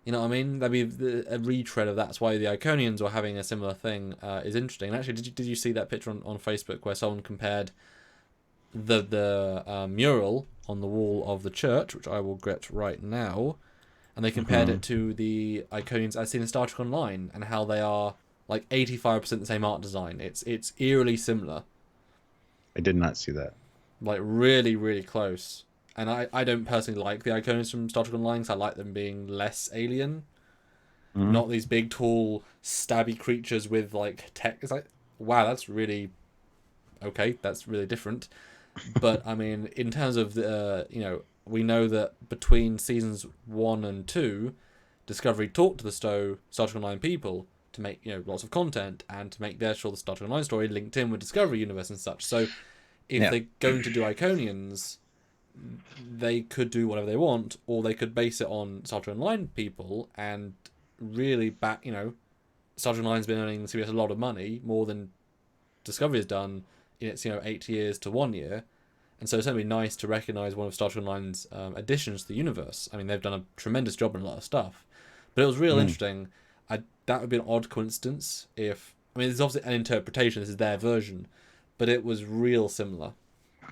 You know what I mean? That'd be a retread of that. That's why the Iconians were having a similar thing is interesting. And actually, did you see that picture on Facebook where someone compared the mural on the wall of the church, which I will get right now, and they compared it to the Iconians as seen in Star Trek Online, and how they are like 85% the same art design. It's eerily similar. I did not see that. Like really, really close. And I don't personally like the Iconians from Star Trek Online, because I like them being less alien. Not these big, tall, stabby creatures with like tech. It's like, wow, that's really okay. That's really different. But I mean, in terms of the, we know that between seasons 1 and 2, Discovery talked to the Star Trek Online people to make lots of content, and to make the Star Trek Online story linked in with Discovery Universe and such. So if they're going to do Iconians, they could do whatever they want, or they could base it on Star Trek Online people and really back. Star Trek Online's been earning CBS a lot of money, more than Discovery has done in its 8 years to 1 year, and so it's going to be nice to recognise one of Star Trek Online's additions to the universe. I mean, they've done a tremendous job in a lot of stuff, but it was real interesting. That would be an odd coincidence if, there's obviously an interpretation. This is their version, but it was real similar.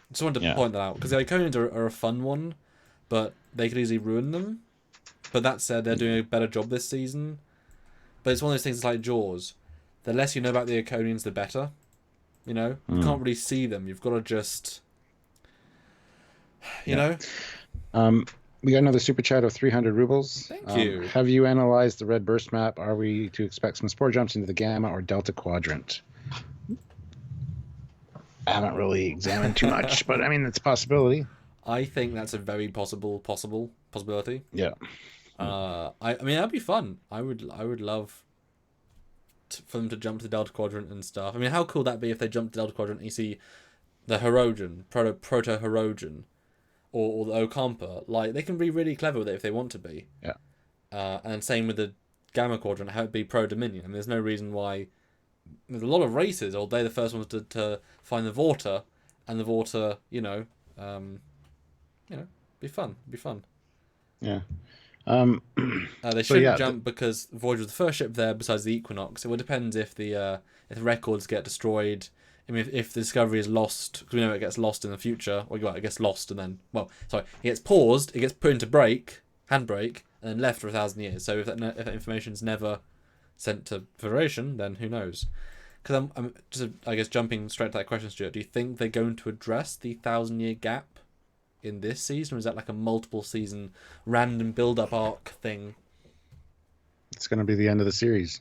Just wanted to point that out, because the Iconians are a fun one, but they could easily ruin them. But that said, they're doing a better job this season. But it's one of those things like Jaws. The less you know about the Iconians, the better. You can't really see them. You've got to just, know. We got another super chat of 300 rubles. Thank you. Have you analyzed the red burst map? Are we to expect some spore jumps into the Gamma or Delta quadrant? I haven't really examined too much, but it's a possibility. I think that's a very possibility. Yeah. That'd be fun. I would love for them to jump to the Delta Quadrant and stuff. How cool would that be if they jumped to the Delta Quadrant and you see the Hirogen, proto-Hirogen, or the Okampa. Like, they can be really clever with it if they want to be. Yeah. And same with the Gamma Quadrant, how it be pro-Dominion. There's no reason why. There's a lot of races, or they're the first ones to find the Vorta, and the Vorta, be fun. Yeah. They shouldn't jump because Voyager was the first ship there besides the Equinox. It would depend if the records get destroyed. If the Discovery is lost, because we know it gets lost in the future, or it gets lost and then, it gets paused, it gets put into handbrake, and then left for 1,000 years. So if that information's never sent to Federation, then who knows? Because I'm just, I guess, jumping straight to that question, Stuart. Do you think they're going to address the 1,000-year gap in this season, or is that like a multiple season random build-up arc thing? It's going to be the end of the series.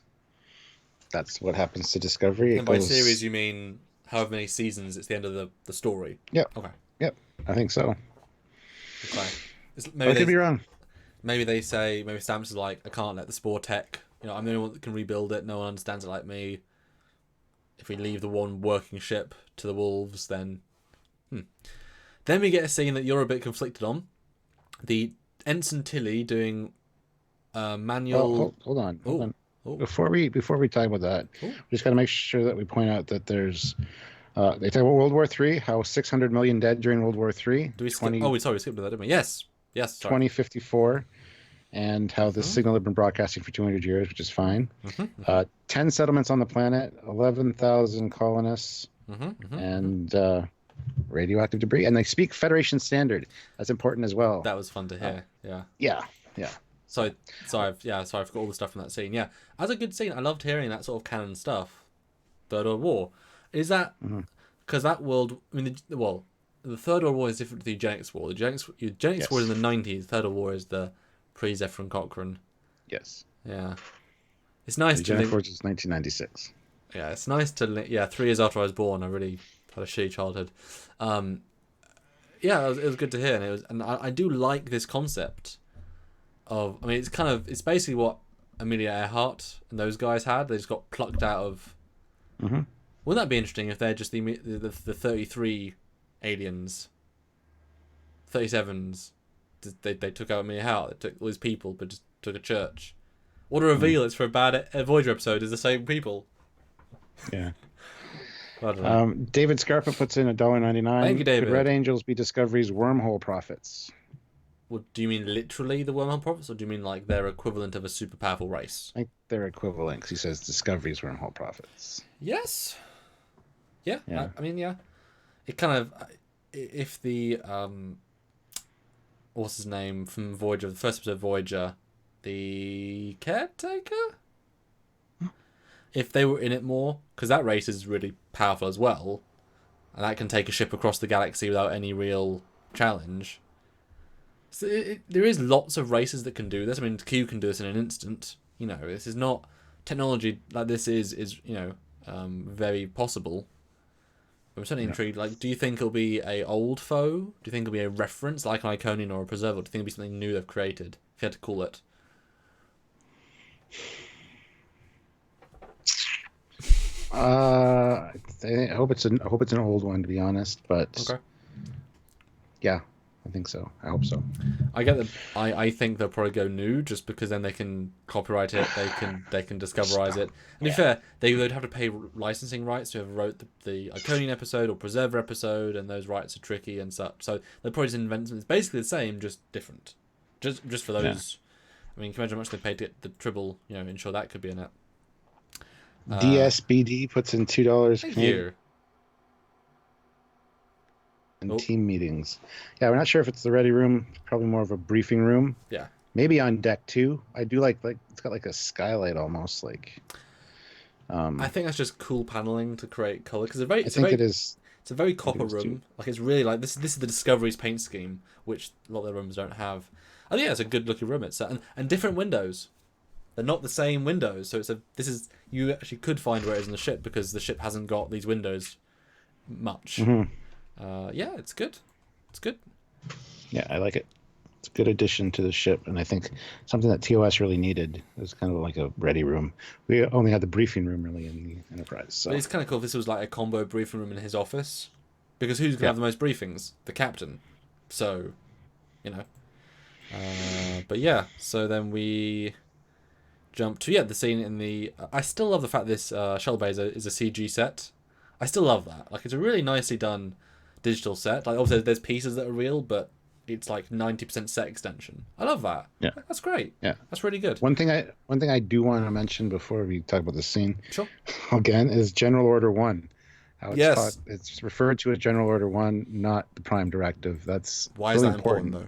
That's what happens to Discovery. And by series, you mean however many seasons? It's the end of the story. Yep. Okay. Yep. I think so. Okay. I could be wrong. Maybe they say, maybe Stamets is like, I can't let the Spore tech. I'm the only one that can rebuild it. No one understands it like me. If we leave the one working ship to the wolves, then Then we get a scene that you're a bit conflicted on. The Ensign Tilly doing manual. Hold on. Before we talk about that, we just got to make sure that we point out that there's. They talk about World War III, how 600 million dead during World War III. Do we skip? We skipped that, didn't we? Yes. Sorry. 2054, and how the signal had been broadcasting for 200 years, which is fine. 10 settlements on the planet, 11,000 colonists, and radioactive debris. And they speak Federation standard. That's important as well. That was fun to hear. Yeah. Sorry, I forgot all the stuff from that scene. Yeah, that's a good scene. I loved hearing that sort of canon stuff. Third World War. Is that because that world? The Third World War is different to the Eugenics War. The Eugenics War is in the 90s. The Third World War is the pre-Zephyr Cochrane. Yes. Yeah. It's nice to link. The Eugenics War is 1996. Yeah, it's nice to link. Yeah, 3 years after I was born, I really had a shitty childhood. It was good to hear, and I do like this concept of. It's basically what Amelia Earhart and those guys had. They just got plucked out of. Wouldn't that be interesting if they're just the 33 aliens, 37s? They took out Amelia Earhart. They took all these people, but just took a church. What a reveal! It's for a bad Voyager episode. Is the same people. Yeah. I don't know. David Scarpa puts in $1.99. Thank you, David. Could Red Angels be Discovery's wormhole prophets? Well, do you mean literally the wormhole prophets, or do you mean like their equivalent of a super powerful race? I think they're equivalent because he says Discovery's wormhole prophets. Yes. Yeah. Yeah. I mean, yeah. It kind of, if the what's his name from Voyager, the first episode of Voyager, the caretaker. If they were in it more, because that race is really powerful as well, and that can take a ship across the galaxy without any real challenge. So there is lots of races that can do this. I mean, Q can do this in an instant. You know, this is not technology like this is very possible. But I'm certainly intrigued. Like, do you think it'll be a old foe? Do you think it'll be a reference like an Iconian or a Preserver? Or do you think it'll be something new they've created? If you had to call it. I hope it's an old one, to be honest. But Okay. Yeah, I think so. I hope so. I get that. I think they'll probably go new just because then they can copyright it. They can discoverize it. And to be fair, they would have to pay licensing rights to whoever wrote the Iconian episode or Preserver episode, and those rights are tricky and such. So they'll probably just invent something. It's basically the same, just different. Just for those. Yeah. I mean, can you imagine how much they paid to get the Tribble? You know, ensure that could be in it. DSBD puts in $2 Here. And team meetings. Yeah, we're not sure if it's the ready room. Probably more of a briefing room. Yeah. Maybe on deck too. I do like it's got like a skylight almost like. I think that's just cool paneling to create color because it is. It's a very copper room. Like it's really like this is the Discovery's paint scheme, which a lot of the rooms don't have. And yeah, it's a good looking room. It's and different windows. They're not the same windows, so you actually could find where it is in the ship because the ship hasn't got these windows much. Mm-hmm. Yeah, it's good. It's good. Yeah, I like it. It's a good addition to the ship, and I think something that TOS really needed is kind of like a ready room. We only had the briefing room really in the Enterprise. So but it's kind of cool if this was like a combo briefing room in his office, because who's gonna have the most briefings? The captain. So, you know. But yeah, so then we jump to the scene in the. I still love the fact this shuttle bay is a CG set. I still love that. Like it's a really nicely done digital set. Like obviously there's pieces that are real, but it's like 90% set extension. I love that. Yeah, that's great. Yeah, that's really good. One thing I do want to mention before we talk about the scene, sure, again, is General Order 1. How it's it's referred to as General Order 1, not the Prime Directive. That's why really is that important though?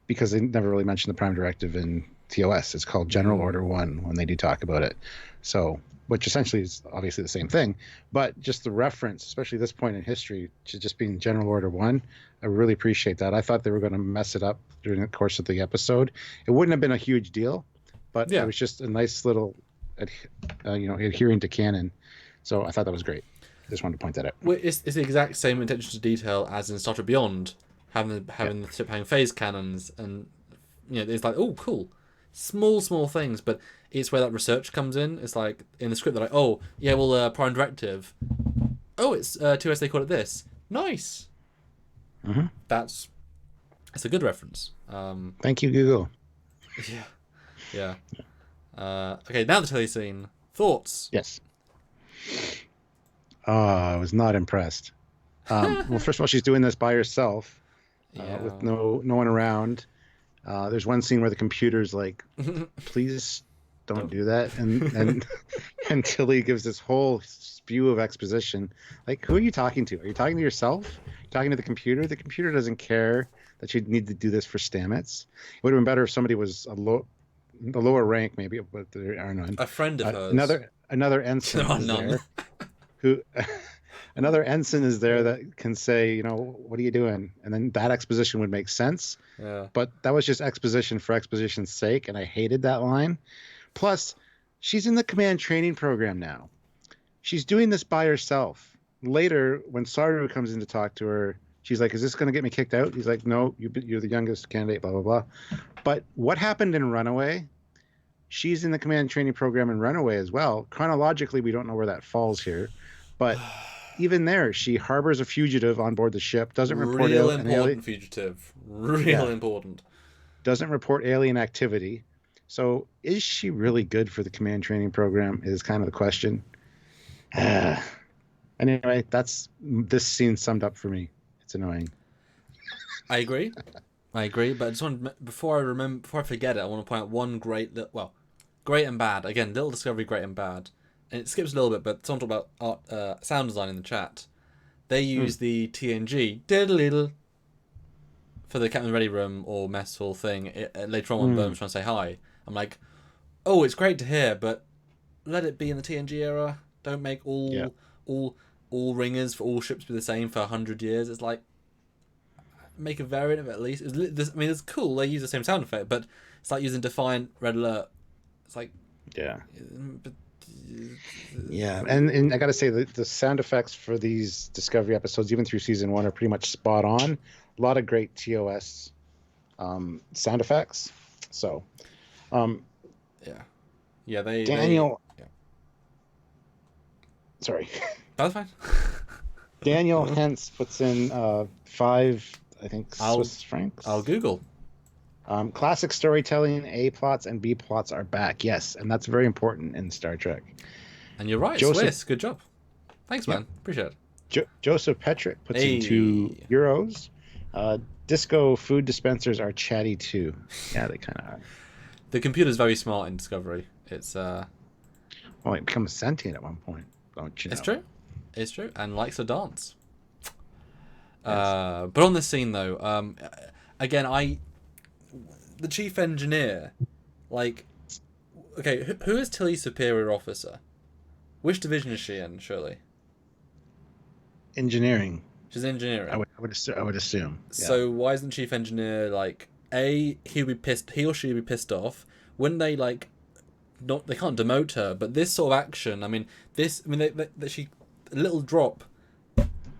Because they never really mentioned the Prime Directive in TOS. It's called General Order 1 when they do talk about it. So, which essentially is obviously the same thing, but just the reference, especially this point in history, to just being General Order 1, I really appreciate that. I thought they were going to mess it up during the course of the episode. It wouldn't have been a huge deal, but it was just a nice little, adhering to canon. So I thought that was great. Just wanted to point that out. Well, it's the exact same attention to detail as in Star Trek Beyond, having the ship having phase cannons, and it's like, oh, cool. Small things, but it's where that research comes in. It's like in the script they're like, oh yeah, well, Prime Directive. Oh, it's 2S. They call it this. Nice. Mm-hmm. It's a good reference. Thank you, Google. Yeah. Okay, now the tele scene. Thoughts? Yes. I was not impressed. Well, first of all, she's doing this by herself, with no one around. There's one scene where the computer's like, please don't do that. And Tilly gives this whole spew of exposition. Like, who are you talking to? Are you talking to yourself? You're talking to the computer? The computer doesn't care that you need to do this for Stamets. It would have been better if somebody was a lower rank, maybe, but there are none. A friend of hers. Another ensign is there. Another ensign is there that can say, what are you doing? And then that exposition would make sense. Yeah. But that was just exposition for exposition's sake, and I hated that line. Plus, she's in the command training program now. She's doing this by herself. Later, when Saru comes in to talk to her, she's like, is this going to get me kicked out? He's like, no, you're the youngest candidate, blah, blah, blah. But what happened in Runaway? She's in the command training program in Runaway as well. Chronologically, we don't know where that falls here. But even there, she harbors a fugitive on board the ship, doesn't report important fugitive. Real important. Doesn't report alien activity. So is she really good for the command training program? Is kind of the question. Uh, anyway, that's this scene summed up for me. It's annoying. I agree. But I just want before I forget it, I want to point out one great and bad. Again, little discovery, great and bad, and it skips a little bit. But someone talked about sound design in the chat. They use the TNG diddle for the Captain Ready Room or mess hall thing later on when Burnham's trying to say hi. I'm like, oh, it's great to hear, but let it be in the TNG era. Don't make all ringers for all ships be the same for 100 years. It's like, make a variant of it at least. It's cool. They use the same sound effect, but it's like using Defiant, Red Alert. It's like, Yeah. But, Yeah, and I got to say the sound effects for these Discovery episodes, even through season 1, are pretty much spot on. A lot of great TOS sound effects. So, Daniel. Sorry. That's fine. Daniel Hens puts in 5, I think, Swiss francs. I'll Google. Classic storytelling, A plots and B plots are back. Yes, and that's very important in Star Trek. And you're right, Swiss. Good job. Thanks, man. Appreciate it. Joseph Petrick puts in €2. Disco food dispensers are chatty too. Yeah, they kind of are. The computer's very smart in Discovery. It's well, it becomes sentient at one point, don't you know? It's true. It's true, and likes to dance. Yes. But on this scene though, again, the chief engineer, like, okay, who is Tilly's superior officer? Which division is she in? Surely. Engineering. She's engineering. I would assume. Yeah. So why isn't chief engineer like he or she would be pissed off? Wouldn't they like? Not, they can't demote her, but this sort of action. I mean, a little drop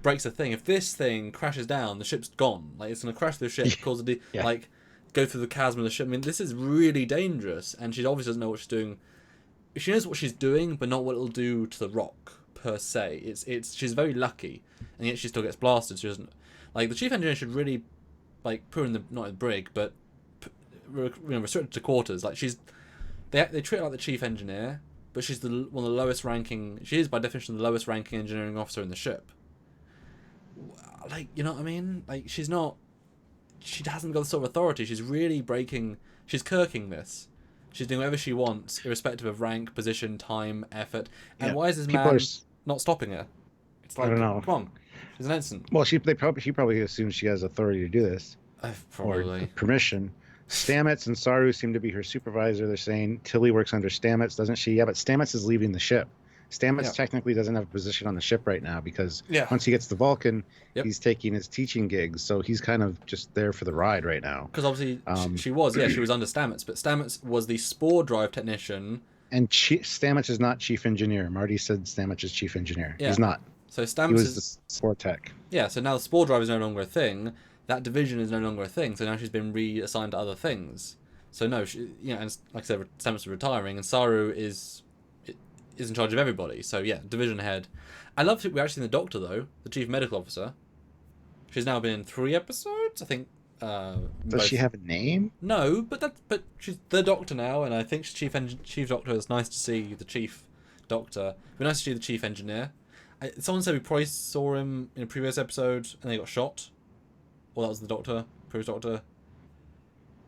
breaks a thing. If this thing crashes down, the ship's gone. Like, it's gonna crash through the ship, cause like go through the chasm of the ship. I mean, this is really dangerous, and she obviously doesn't know what she's doing. She knows what she's doing, but not what it'll do to the rock per se. She's very lucky, and yet she still gets blasted. She doesn't like the chief engineer should really like put her in the not in the brig, but restricted to quarters. Like they treat her like the chief engineer, but she's one of the lowest ranking. She is by definition the lowest ranking engineering officer in the ship. Like, you know what I mean? Like, she hasn't got the sort of authority. She's really she's kirking this. She's doing whatever she wants, irrespective of rank, position, time, effort. And why is this man not stopping her? It's like, I don't know. Come on, she's an ensign. Well, she probably assumes she has authority to do this, probably or permission. Stamets and Saru seem to be her supervisor. They're saying Tilly works under Stamets, doesn't she? Yeah, but Stamets is leaving the ship. Stamets technically doesn't have a position on the ship right now because once he gets to Vulcan, he's taking his teaching gigs. So he's kind of just there for the ride right now. Because obviously she was under Stamets, but Stamets was the spore drive technician. And Stamets is not chief engineer. Marty said Stamets is chief engineer. Yeah. He's not. So Stamets was the spore tech. Yeah, so now the spore drive is no longer a thing. That division is no longer a thing. So now she's been reassigned to other things. So no, and like I said, Stamets is retiring, and Saru is in charge of everybody. So yeah, division head. I love we're actually in the Doctor though, the chief medical officer. She's now been in 3 episodes, I think. Does she have a name? No, but she's the Doctor now, and I think she's chief Doctor. It's nice to see the chief Doctor. It'd be nice to see the chief engineer. Someone said we probably saw him in a previous episode, and they got shot. Or that was the Doctor, previous Doctor.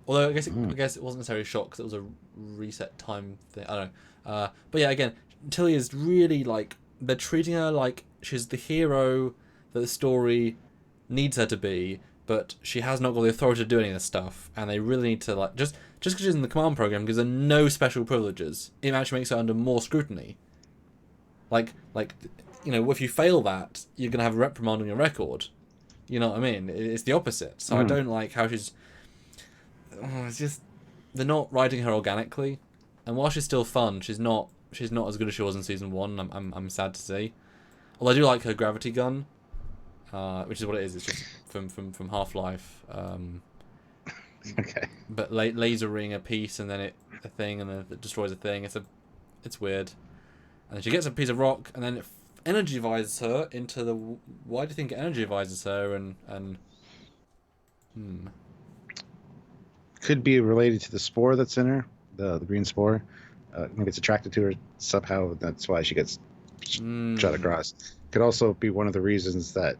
Although I guess it wasn't necessarily a shot because it was a reset time thing. I don't know. But yeah, again, Tilly is really like, they're treating her like she's the hero that the story needs her to be, but she has not got the authority to do any of this stuff, and they really need to like just because she's in the command program gives her no special privileges. It actually makes her under more scrutiny. Like if you fail that, you're gonna have a reprimand on your record. You know what I mean? It's the opposite. So I don't like how she's. It's just they're not writing her organically, and while she's still fun, she's not as good as she was in season 1. I'm sad to see. Although I do like her gravity gun, which is what it is. It's just from Half-Life. Okay. But lasering a piece and then it destroys a thing. It's weird. And then she gets a piece of rock and then it energy vises her into the. Why do you think it energy vises her and? Could be related to the spore that's in her. the green spore, gets attracted to her somehow. That's why she gets shot across. Could also be one of the reasons that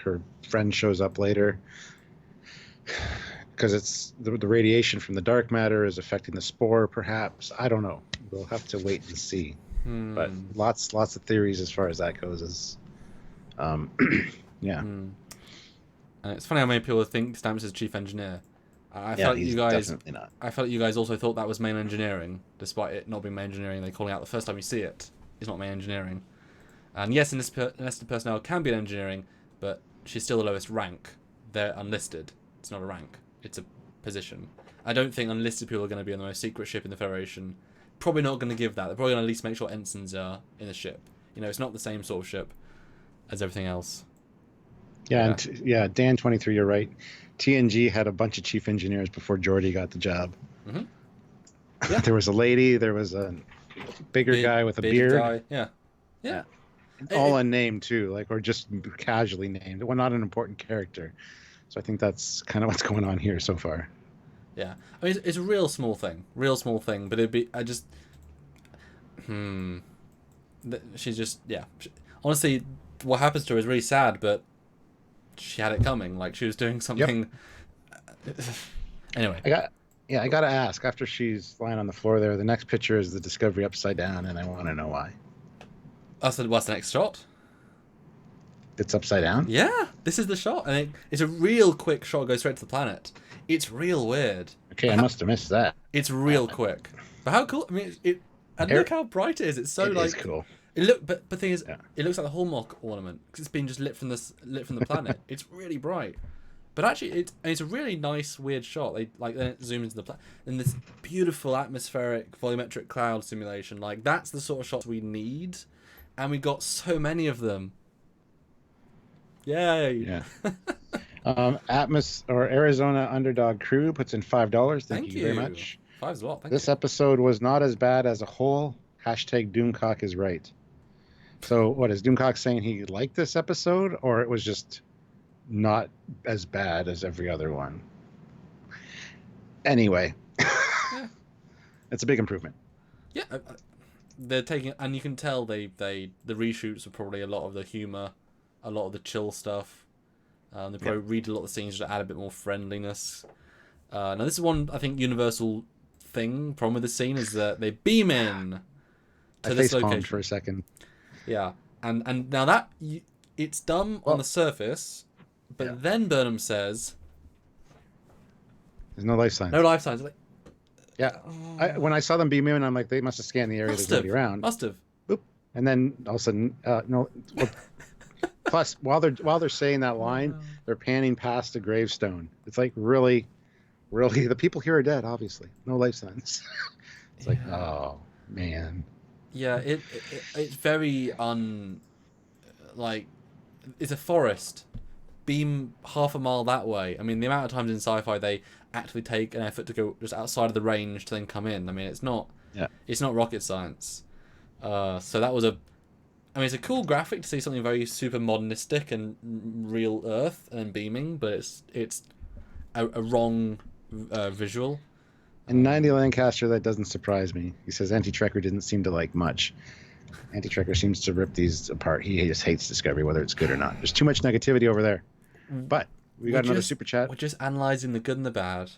her friend shows up later, because it's the radiation from the dark matter is affecting the spore. Perhaps, I don't know. We'll have to wait and see. But lots of theories as far as that goes. Is yeah. And it's funny how many people think Stamets is chief engineer. I felt he's you guys definitely not. I felt you guys also thought that was main engineering, despite it not being main engineering. They call it out the first time you see it. It's not main engineering. And yes, enlisted personnel can be in engineering, but she's still the lowest rank. They're unlisted. It's not a rank. It's a position. I don't think unlisted people are going to be on the most secret ship in the Federation. Probably not going to give that. They're probably going to at least make sure ensigns are in the ship. You know, it's not the same sort of ship as everything else. Yeah, and Dan 23, you're right. TNG had a bunch of chief engineers before Geordi got the job. Mm-hmm. Yeah. There was a lady. There was a big guy with a beard. Guy. Yeah. All unnamed too, or just casually named. Well, not an important character. So I think that's kind of what's going on here so far. Yeah, I mean it's a real small thing, but it'd be she's just honestly, what happens to her is really sad, but she had it coming. Like she was doing something. Yep. Anyway, I gotta ask. After she's lying on the floor there, the next picture is the Discovery upside down, and I want to know why. What's the next shot? It's upside down? Yeah, this is the shot, and it's a real quick shot. It goes straight to the planet. It's real weird. Okay, I must have missed that. It's real quick. But how cool! I mean, look how bright it is. It's so it is cool. But the thing is, it looks like the hallmark ornament because it's been just lit from the planet. It's really bright. But actually, it's a really nice, weird shot. Then it zooms into the planet, and this beautiful atmospheric volumetric cloud simulation. Like that's the sort of shots we need, and we got so many of them. Yay! Yeah. Arizona Underdog Crew puts in $5. Thank you very much. $5 a lot. This episode was not as bad as a whole. #Doomcock is right. So what is Doomcock saying? He liked this episode, or it was just not as bad as every other one? Anyway, it's a big improvement. Yeah, they're taking, and you can tell the reshoots are probably a lot of the humor, a lot of the chill stuff. They probably read a lot of the scenes to add a bit more friendliness. Now this is one I think universal problem with the scene is that they beam in to this location for a second. Yeah, and now it's done on the surface, but then Burnham says, "There's no life signs." No life signs. Like, when I saw them beam in, I'm like, they must have scanned the area there's nobody around. Must have. Boop. And then all of a sudden, no. Well, plus, while they're saying that line, they're panning past a gravestone. It's like really, the people here are dead. Obviously, no life signs. It's like, oh man. Yeah, it's very it's a forest. Beam half a mile that way. I mean, the amount of times in sci-fi they actually take an effort to go just outside of the range to then come in. I mean, it's not rocket science. So that was it's a cool graphic to see something very super modernistic and real Earth and beaming, but it's a wrong visual. And 90 Lancaster, that doesn't surprise me. He says Anti-Trekker didn't seem to like much. Anti-Trekker seems to rip these apart. He just hates Discovery, whether it's good or not. There's too much negativity over there. But we got another super chat. We're just analysing the good and the bad,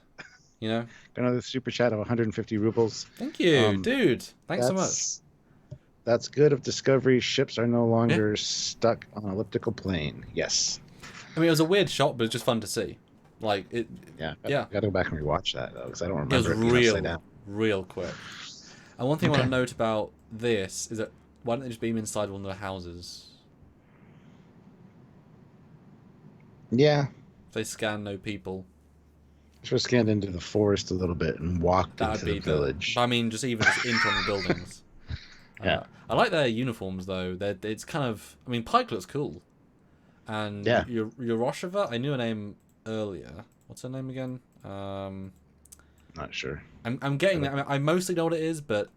you know? Got another super chat of 150 rubles. Thank you, dude. Thanks so much. That's good if Discovery ships are no longer stuck on an elliptical plane. Yes. I mean, it was a weird shot, but it's just fun to see. Like it. Yeah. Got to go back and rewatch that though, because I don't remember. It was real quick. And one thing I want to note about this is that why don't they just beam inside one of the houses? Yeah. If they scan no people. Should have scanned into the forest a little bit and walked into the village. I mean, just into the buildings. Yeah. I like their uniforms though. It's kind of. I mean, Pike looks cool. And Yoroshova, I knew her name earlier. What's her name again? Not sure. I'm getting that. I mostly know what it is, but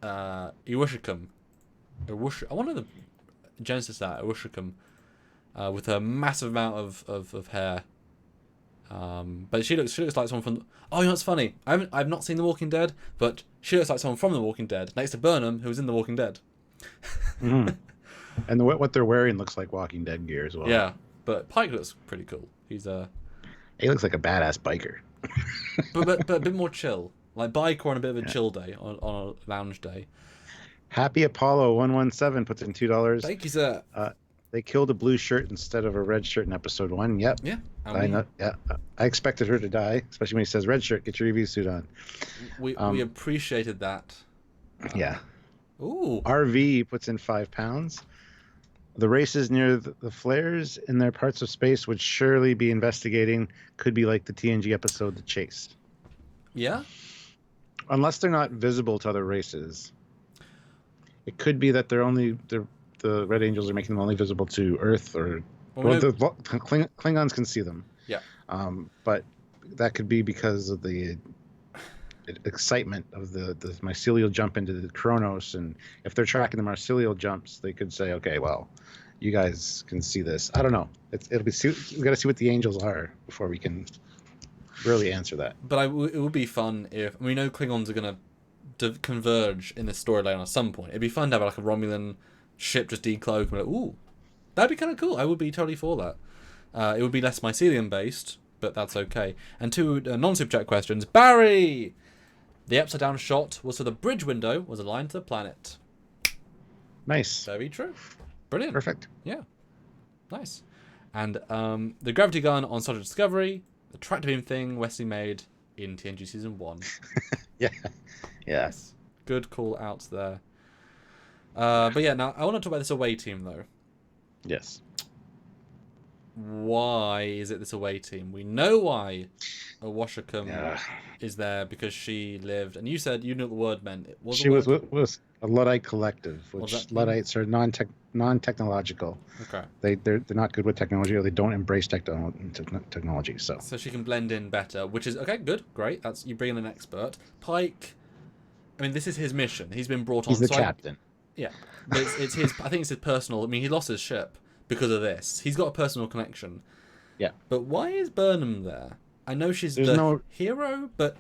Iwashikum. I wonder the genesis of that Iwashikum, with a massive amount of hair. But she looks like someone from. Oh, you know what's funny? I've not seen The Walking Dead, but she looks like someone from The Walking Dead next to Burnham, who's in The Walking Dead. Mm. And what they're wearing looks like Walking Dead gear as well. Yeah, but Pike looks pretty cool. He looks like a badass biker. but a bit more chill, like biker on a bit of a chill day, on a lounge day. Happy Apollo 117 puts in $2. Thank you, sir. They killed a blue shirt instead of a red shirt in episode 1. Yep. Yeah. I know. Yeah. I expected her to die, especially when he says red shirt. Get your EV suit on. We appreciated that. Yeah. Ooh. RV puts in £5. The races near the flares in their parts of space would surely be investigating. Could be like the TNG episode The Chase. Yeah. Unless they're not visible to other races. It could be that the Red Angels are making them only visible to Earth, or the Klingons can see them. Yeah. But that could be because of the excitement of the mycelial jump into the Kronos, and if they're tracking the mycelial jumps, they could say, okay, well, you guys can see this. I don't know. We got to see what the Angels are before we can really answer that. But it would be fun if we know Klingons are gonna converge in this storyline at some point. It'd be fun to have like a Romulan ship just decloak and like, ooh, that'd be kind of cool. I would be totally for that. It would be less mycelium based, but that's okay. And two non-super chat questions. Barry, the upside down shot was so the bridge window was aligned to the planet. Nice. Very true. Brilliant. Perfect. Yeah. Nice. And the gravity gun on Star Trek Discovery, the tractor beam thing Wesley made in TNG season 1. Yeah. Yeah. Nice. Good call outs there. But yeah, now I want to talk about this away team though. Yes. Why is it this away team? We know why Washington is there, because she lived, and you said you knew what the word meant. She was a Luddite collective, which Luddites are non-technological. Okay. They're not good with technology, or they don't embrace technology. So she can blend in better, which is okay. Good, great. That's you bring in an expert. Pike. I mean, this is his mission. He's been brought on. He's the captain. Yeah, but it's his. I think it's his personal. I mean, he lost his ship because of this. He's got a personal connection. Yeah. But why is Burnham there? I know she's the hero, but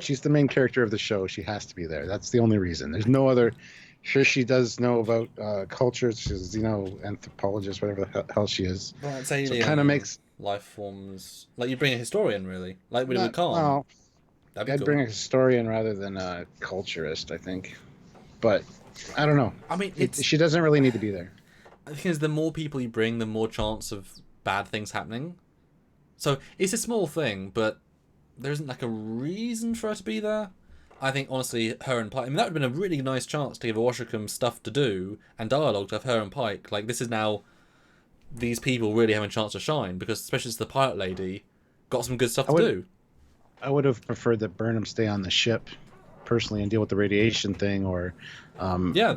she's the main character of the show. She has to be there. That's the only reason. There's no other. Sure, she does know about cultures. She's, anthropologist, whatever the hell she is. Well, it's alien, so it kind of makes life forms. Like you bring a historian, really, like we do with Khan. Well, I'd cool. Bring a historian rather than a culturist, I think. But I don't know. I mean, she doesn't really need to be there. I think the more people you bring, the more chance of bad things happening. So it's a small thing, but there isn't like a reason for her to be there. I think honestly, her and Pike. I mean, that would have been a really nice chance to give Washington stuff to do and dialogue to have her and Pike. Like this is now these people really having a chance to shine, because especially as the pilot lady got some good stuff to do. I would have preferred that Burnham stay on the ship personally and deal with the radiation thing, or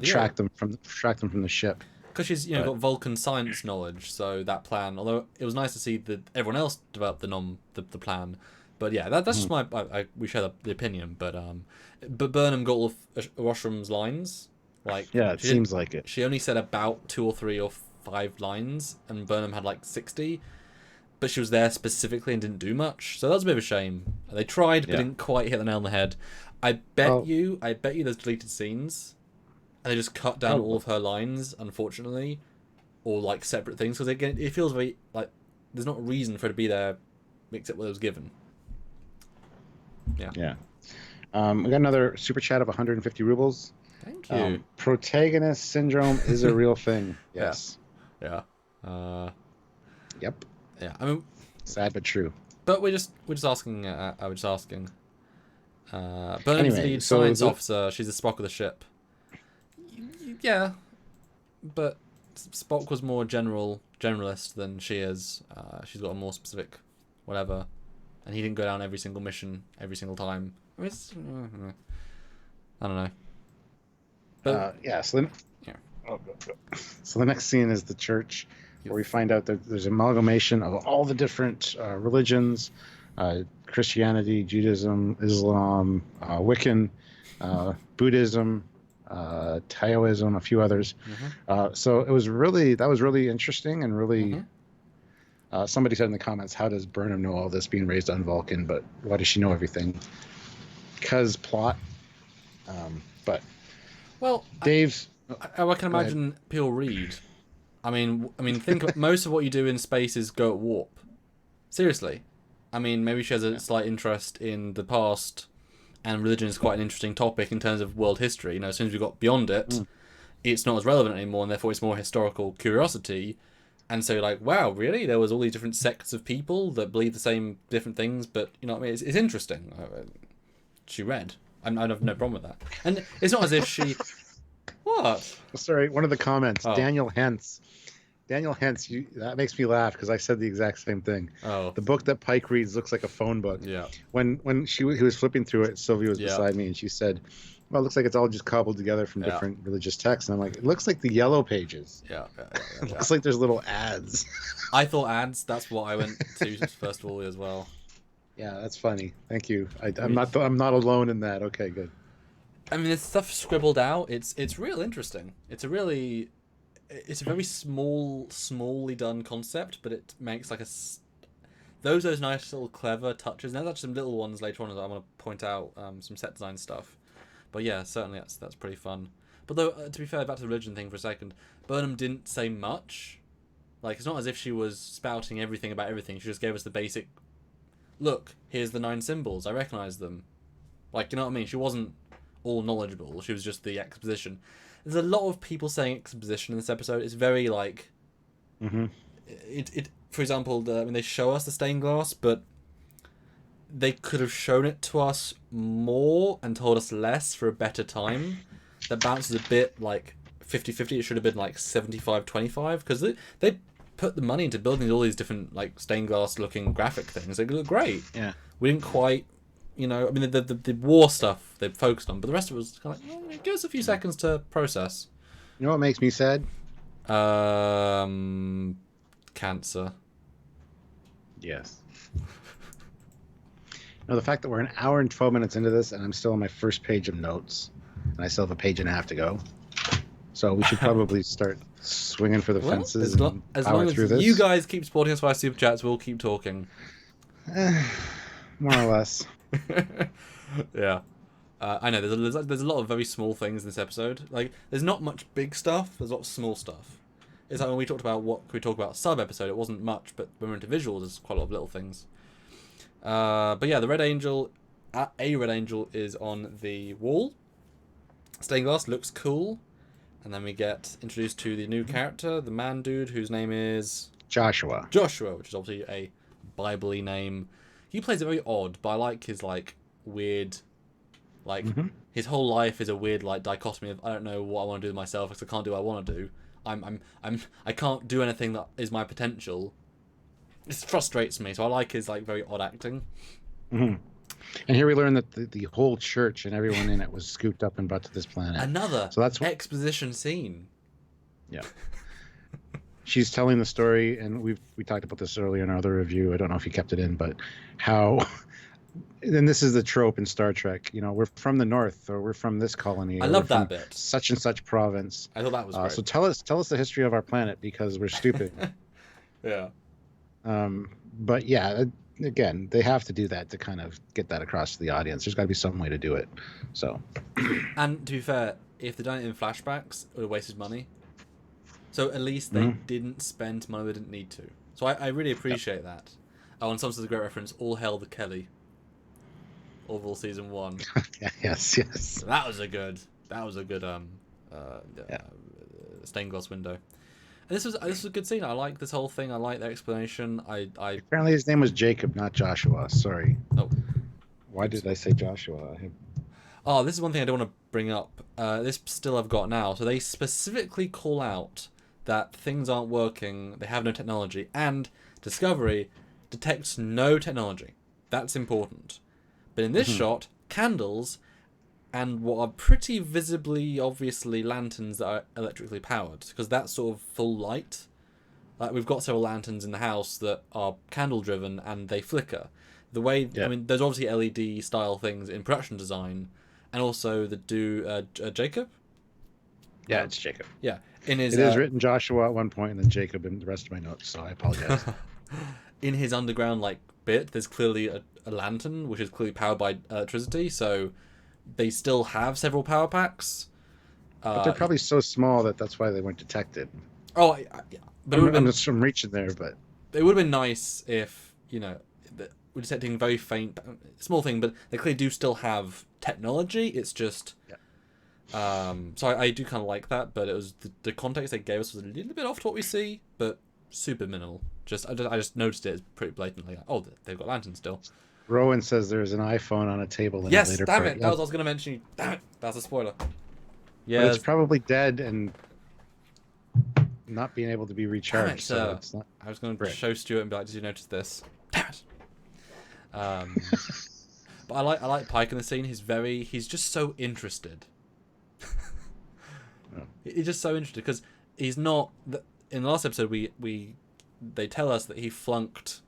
track them from the ship. Because she's got Vulcan science knowledge, so that plan. Although it was nice to see that everyone else developed the plan, but yeah, that's just my. We share the opinion, but Burnham got all of Washrom's lines. Like it seems like it. She only said about 2 or 3 or 5 lines, and Burnham had like 60. But she was there specifically and didn't do much, so that was a bit of a shame. They tried, but didn't quite hit the nail on the head. I bet you there's deleted scenes, and they just cut down all of her lines, unfortunately, or like separate things, because again, it feels very like there's not a reason for her to be there, except what it was given. Yeah. Yeah. We got another super chat of 150 rubles. Thank you. Protagonist syndrome is a real thing. Yes. Yeah. Yep. Yeah. I mean, sad but true. But we're just asking. I was just asking. Burnham's lead science officer. She's the Spock of the ship. Yeah, but Spock was more generalist than she is. She's got a more specific, whatever, and he didn't go down every single mission every single time. I mean, I don't know. But So the next scene is the church, where we find out that there's an amalgamation of all the different religions, Christianity, Judaism, Islam, Wiccan, Buddhism, Taoism, a few others. So that was really interesting and really Somebody said in the comments, how does Burnham know all this being raised on Vulcan, but why does she know everything? Because plot. But Well, Dave's... I can imagine people read. I mean, think most of what you do in space is go at warp. Seriously. I mean, maybe she has a slight interest in the past, and religion is quite an interesting topic in terms of world history. You know, as soon as we got beyond it, it's not as relevant anymore, and therefore it's more historical curiosity. And so you're like, wow, really? There was all these different sects of people that believe the same different things, but you know what I mean? It's interesting. She read. I have no problem with that. And it's not as if she... What? Sorry, one of the comments, Oh. Daniel Hentz. That makes me laugh because I said the exact same thing. Oh. The book that Pike reads looks like a phone book. Yeah. When he was flipping through it, Sylvia was beside me, and she said, well, it looks like it's all just cobbled together from different religious texts. And I'm like, it looks like the yellow pages. Yeah. It looks like there's little ads. I thought ads. That's what I went to first of all as well. Yeah, that's funny. Thank you. I'm not alone in that. Okay, good. I mean, there's stuff scribbled out. It's real interesting. It's a very smally done concept, but it makes like those nice little clever touches. Now there's some little ones later on that I want to point out, some set design stuff. But yeah, certainly that's pretty fun. But though, to be fair, back to the religion thing for a second, Burnham didn't say much. Like, it's not as if she was spouting everything about everything. She just gave us the basic, look, here's the 9 symbols, I recognize them. Like, you know what I mean? She wasn't all knowledgeable. She was just the exposition. There's a lot of people saying exposition in this episode. It's very like, it. For example, they show us the stained glass, but they could have shown it to us more and told us less for a better time. That bounces a bit like 50-50. It should have been like 75-25 because they put the money into building all these different like stained glass looking graphic things. They look great. Yeah. We didn't quite. You know, I mean, the war stuff they focused on, but the rest of it was kind of like, give us a few seconds to process. You know what makes me sad? Cancer. Yes. No, the fact that we're an hour and 12 minutes into this, and I'm still on my first page of notes, and I still have a page and a half to go. So we should probably start swinging for the fences as and long power as through this. you guys keep supporting us via super chats, we'll keep talking. More or less. Yeah. I know there's a lot of very small things in this episode. Like, there's not much big stuff. There's a lot of small stuff. It's like when we talked about sub episode, it wasn't much, but when we're into visuals, there's quite a lot of little things. But yeah, the Red Angel, a Red Angel is on the wall. Stained glass looks cool, and then we get introduced to the new character, the man dude, whose name is Joshua, which is obviously a Bible-y name. He plays it very odd, but I like his like weird, like his whole life is a weird like dichotomy of I don't know what I want to do with myself because I can't do what I want to do. I can't do anything that is my potential. It frustrates me, so I like his like very odd acting. And here we learn that the whole church and everyone in it was scooped up and brought to this planet. Another exposition scene. Yeah. She's telling the story, and we talked about this earlier in our other review. I don't know if you kept it in, but how, and this is the trope in Star Trek. You know, we're from the north, or we're from this colony. I love that bit. Such and such province. I thought that was great. So tell us the history of our planet because we're stupid. Yeah. But yeah, again, they have to do that to kind of get that across to the audience. There's got to be some way to do it. So. And to be fair, if they done it in flashbacks, it would have wasted money. So at least they didn't spend money they didn't need to. So I really appreciate that. Oh, and someone says a great reference, All Hail the Kelly. Orville season 1. Yes. So that was a good stained glass window. And this was a good scene. I like this whole thing. I like their explanation. I apparently his name was Jacob, not Joshua. Sorry. Oh. Why did I say Joshua? Oh, this is one thing I don't want to bring up. This still I've got now. So they specifically call out that things aren't working, they have no technology, and Discovery detects no technology. That's important. But in this shot, candles and what are pretty visibly, obviously, lanterns that are electrically powered, because that's sort of full light. Like, we've got several lanterns in the house that are candle-driven, and they flicker. The way, I mean, there's obviously LED-style things in production design, and also Jacob? Yeah, it's Jacob. Yeah. It is written Joshua at one point and then Jacob in the rest of my notes, so I apologize. in his underground like bit, there's clearly a lantern which is clearly powered by electricity. So they still have several power packs. But they're probably so small that's why they weren't detected. Yeah. But I'm reaching there, but it would have been nice if we're detecting very faint, small thing, but they clearly do still have technology. It's just, so I do kind of like that, but it was the context they gave us was a little bit off to what we see, but super minimal. I just noticed it as pretty blatantly. Like, they've got lanterns still. Rowan says there's an iPhone on a table in a later damn part. it! That was what I was going to mention. Damn it! That's a spoiler. Yeah, but it's probably dead and not being able to be recharged. So it's not. I was going to show Stuart and be like, "Did you notice this?" Damn it! But I like Pike in the scene. He's just so interested. He's just so interested because he's not. In the last episode, they tell us that he flunked.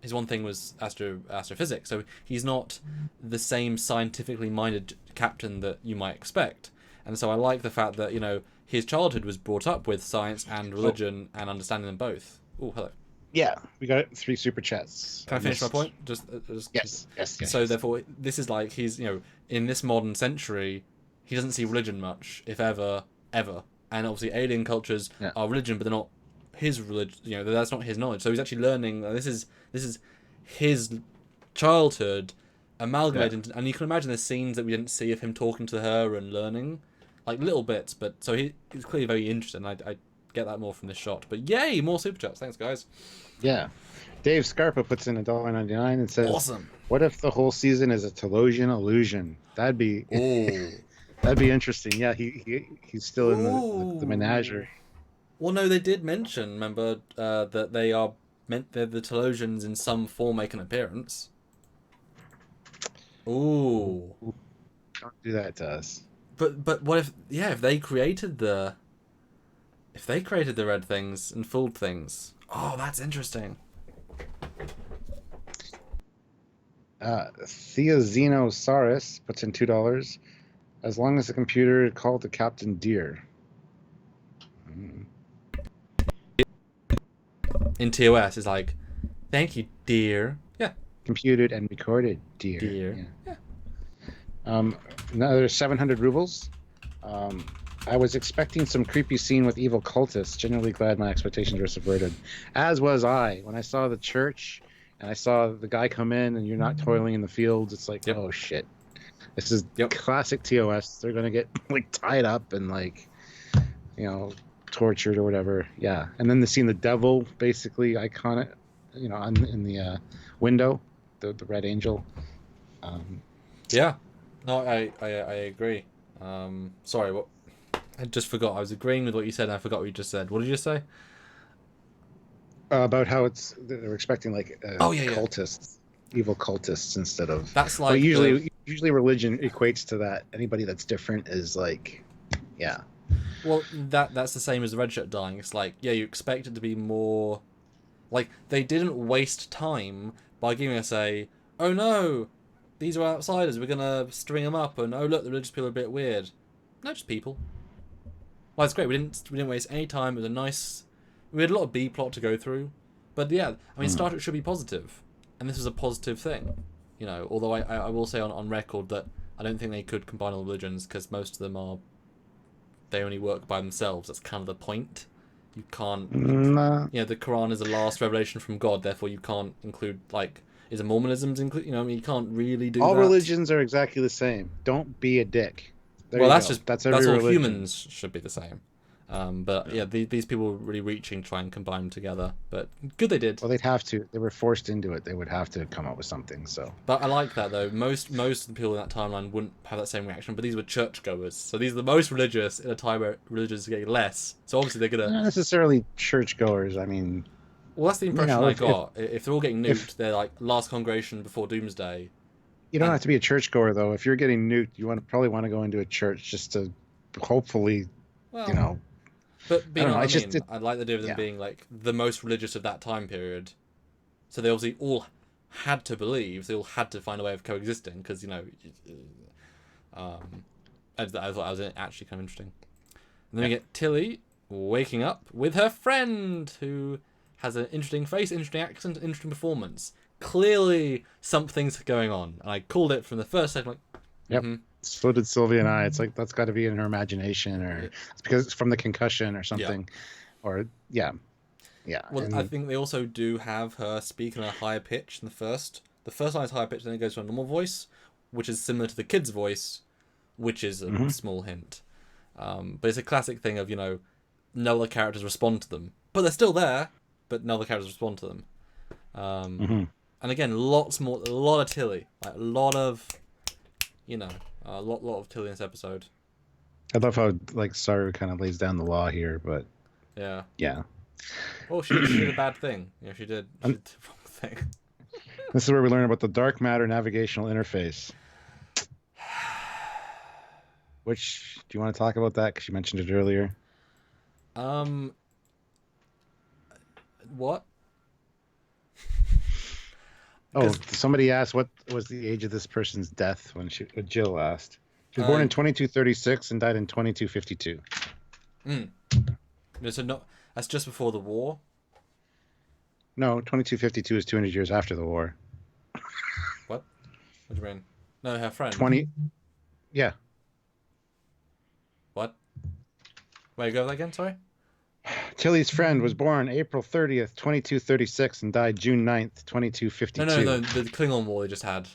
His one thing was astrophysics, so he's not the same scientifically minded captain that you might expect. And so I like the fact that his childhood was brought up with science and religion and understanding them both. Oh, hello. Yeah, we got 3 super chats. Can I finish my point? Yes. So therefore, this is like he's in this modern century, he doesn't see religion much, if ever. And obviously, alien cultures are religion, but they're not his religion. That's not his knowledge. So he's actually learning. This is his childhood amalgamated, and you can imagine the scenes that we didn't see of him talking to her and learning, like little bits. But so he's clearly very interested. And I get that more from this shot. But yay, more super chats. Thanks, guys. Yeah. Dave Scarpa puts in $1.99 and says, "Awesome. What if the whole season is a Telosian illusion? That'd be that'd be interesting." Yeah, he's still in the menagerie. Well, no, they did mention. Remember that they're the Telosians in some form make an appearance. Ooh. Don't do that to us. But what if they created the red things and fooled things? Oh, that's interesting. Theozenosaurus puts in $2. As long as the computer called the Captain Deer. In TOS, it's like, thank you, dear. Yeah. Computed and recorded, dear. Dear. Yeah. Another 700 rubles. I was expecting some creepy scene with evil cultists. Genuinely glad my expectations were subverted. As was I. When I saw the church and I saw the guy come in and you're not toiling in the fields, it's like, oh shit. This is classic TOS. They're going to get like tied up and like, tortured or whatever. Yeah. And then seeing the devil basically iconic, in the window, the red angel. Yeah. No, I agree. Sorry, what? I just forgot. I was agreeing with what you said, and I forgot what you just said. What did you say? About how they're expecting like cultists, evil cultists instead of. That's like usually religion equates to that. Anybody that's different is like, yeah. Well, that's the same as the red shirt dying. It's like, you expect it to be more, like they didn't waste time by giving us oh no, these are outsiders. We're gonna string them up, and oh look, the religious people are a bit weird. No, just people. Well, it's great. We didn't waste any time. It was a nice. We had a lot of B plot to go through, but yeah, I mean, Star Trek should be positive, and this is a positive thing, Although I will say on record that I don't think they could combine all religions because most of them they only work by themselves. That's kind of the point. You can't. The Quran is the last revelation from God. Therefore, you can't include is a Mormonism's include. You can't really do. All religions are exactly the same. Don't be a dick. That's all religion. Humans should be the same. But these people were really reaching, try and combine them together. But good they did. Well, they'd have to. They were forced into it. They would have to come up with something. So. But I like that though. Most of the people in that timeline wouldn't have that same reaction. But these were churchgoers, so these are the most religious in a time where religions are getting less. So obviously they're gonna. Not necessarily churchgoers. I mean. Well, that's the impression I got. If they're all getting nuked, they're like last congregation before Doomsday. You don't have to be a churchgoer though. If you're getting nuked, you probably want to go into a church just to, hopefully, But you know what I mean. I like the idea of them being like the most religious of that time period. So they obviously all had to believe. They all had to find a way of coexisting because I thought that was actually kind of interesting. And then we get Tilly waking up with her friend who has an interesting face, interesting accent, interesting performance. Clearly, something's going on. And I called it from the first second. Like, Yep. So did Sylvia and I. It's like that's got to be in her imagination, or it's because it's from the concussion or something, or yeah. Well, I think they also do have her speak in a higher pitch than the first. The first line is higher pitch, then it goes to a normal voice, which is similar to the kid's voice, which is a small hint. But it's a classic thing of, no other characters respond to them. But they're still there, but no other characters respond to them. And again, a lot of Tilly. Like, a lot of, a lot of Tilly in this episode. I love how, like, Saru kind of lays down the law here, but... Yeah. Well, she did a bad thing. She did the wrong thing. This is where we learn about the dark matter navigational interface. Which, do you want to talk about that? Because you mentioned it earlier. What? Oh, somebody asked what was the age of this person's death when Jill asked. She was born in 2236 and died in 2252. So that's just before the war? No, 2252 is 200 years after the war. What? What do you mean? No, her friend. Yeah. What? Wait, go that again, sorry? Tilly's friend was born April 30th, 2236 and died June 9th, 2252. No, the Klingon War they just had.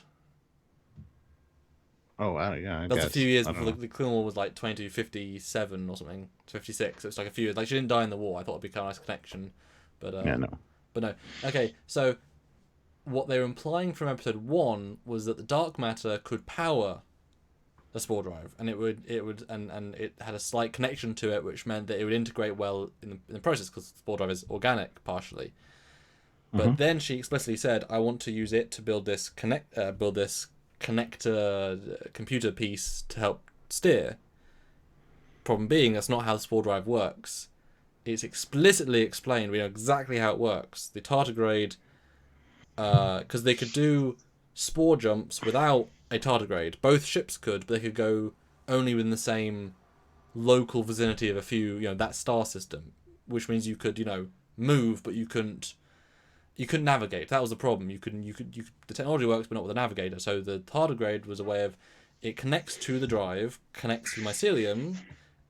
Oh, yeah, That's a few years before the Klingon War was like 2257 or something, 56. So it's like a few years. Like, she didn't die in the war. I thought it'd be kind of a nice connection. But, no. But no. Okay, so what they were implying from episode 1 was that the dark matter could power the spore drive, and it had a slight connection to it, which meant that it would integrate well in the process, because the spore drive is organic partially. But then she explicitly said, "I want to use it to build this connector computer piece to help steer." Problem being, that's not how the spore drive works. It's explicitly explained. We know exactly how it works. The tardigrade, because they could do spore jumps without a tardigrade. Both ships could, but they could go only within the same local vicinity of a few, that star system, which means you could, move, but you couldn't navigate. That was the problem. The technology works, but not with a navigator. So the tardigrade was a way of, it connects to the drive, connects to mycelium,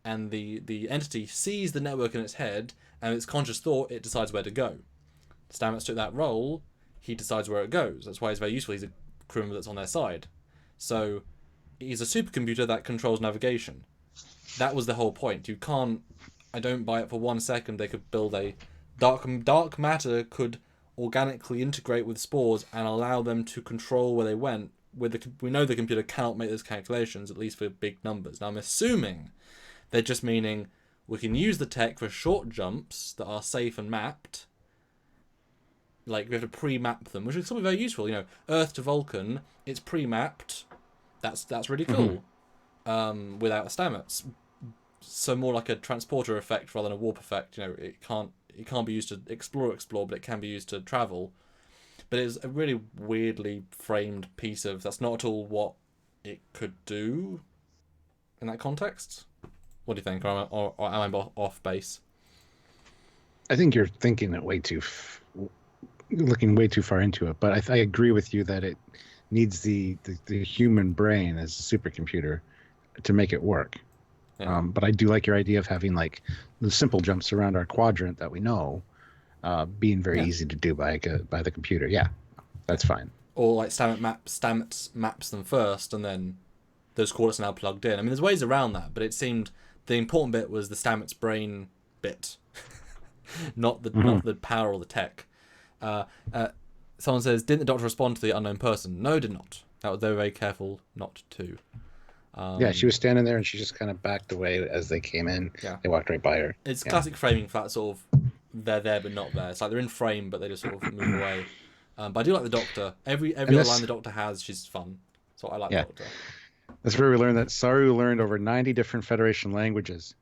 and the entity sees the network in its head, and its conscious thought, it decides where to go. Stamets took that role, he decides where it goes. That's why it's very useful. He's a crew member that's on their side. So he's a supercomputer that controls navigation. That was the whole point. I don't buy it for 1 second they could build a dark matter could organically integrate with spores and allow them to control where they went. We know the computer cannot make those calculations, at least for big numbers. Now I'm assuming they're just meaning we can use the tech for short jumps that are safe and mapped. Like, we have to pre-map them, which is something very useful. Earth to Vulcan, it's pre-mapped. That's really cool. Without a Stamets. So more like a transporter effect rather than a warp effect. It can't be used to explore, but it can be used to travel. But it's a really weirdly framed piece of, that's not at all what it could do in that context. What do you think? Or am I off base? I think you're thinking it looking way too far into it, but I agree with you that it needs the human brain as a supercomputer to make it work. Yeah. But I do like your idea of having like the simple jumps around our quadrant that we know being very easy to do by the computer. Yeah, that's fine. Or like Stamets maps them first, and then those coordinates are now plugged in. I mean, there's ways around that, but it seemed the important bit was the Stamets brain bit, not the power or the tech. Someone says, didn't the doctor respond to the unknown person? No, did not. They were very careful not to. Yeah, she was standing there and she just kind of backed away as they came in. Yeah. They walked right by her. It's classic framing for that sort of, they're there but not there. It's like they're in frame but they just sort of move away. But I do like the Doctor. Every other line the Doctor has, she's fun. So I like the Doctor. That's where we learned that Saru learned over 90 different Federation languages.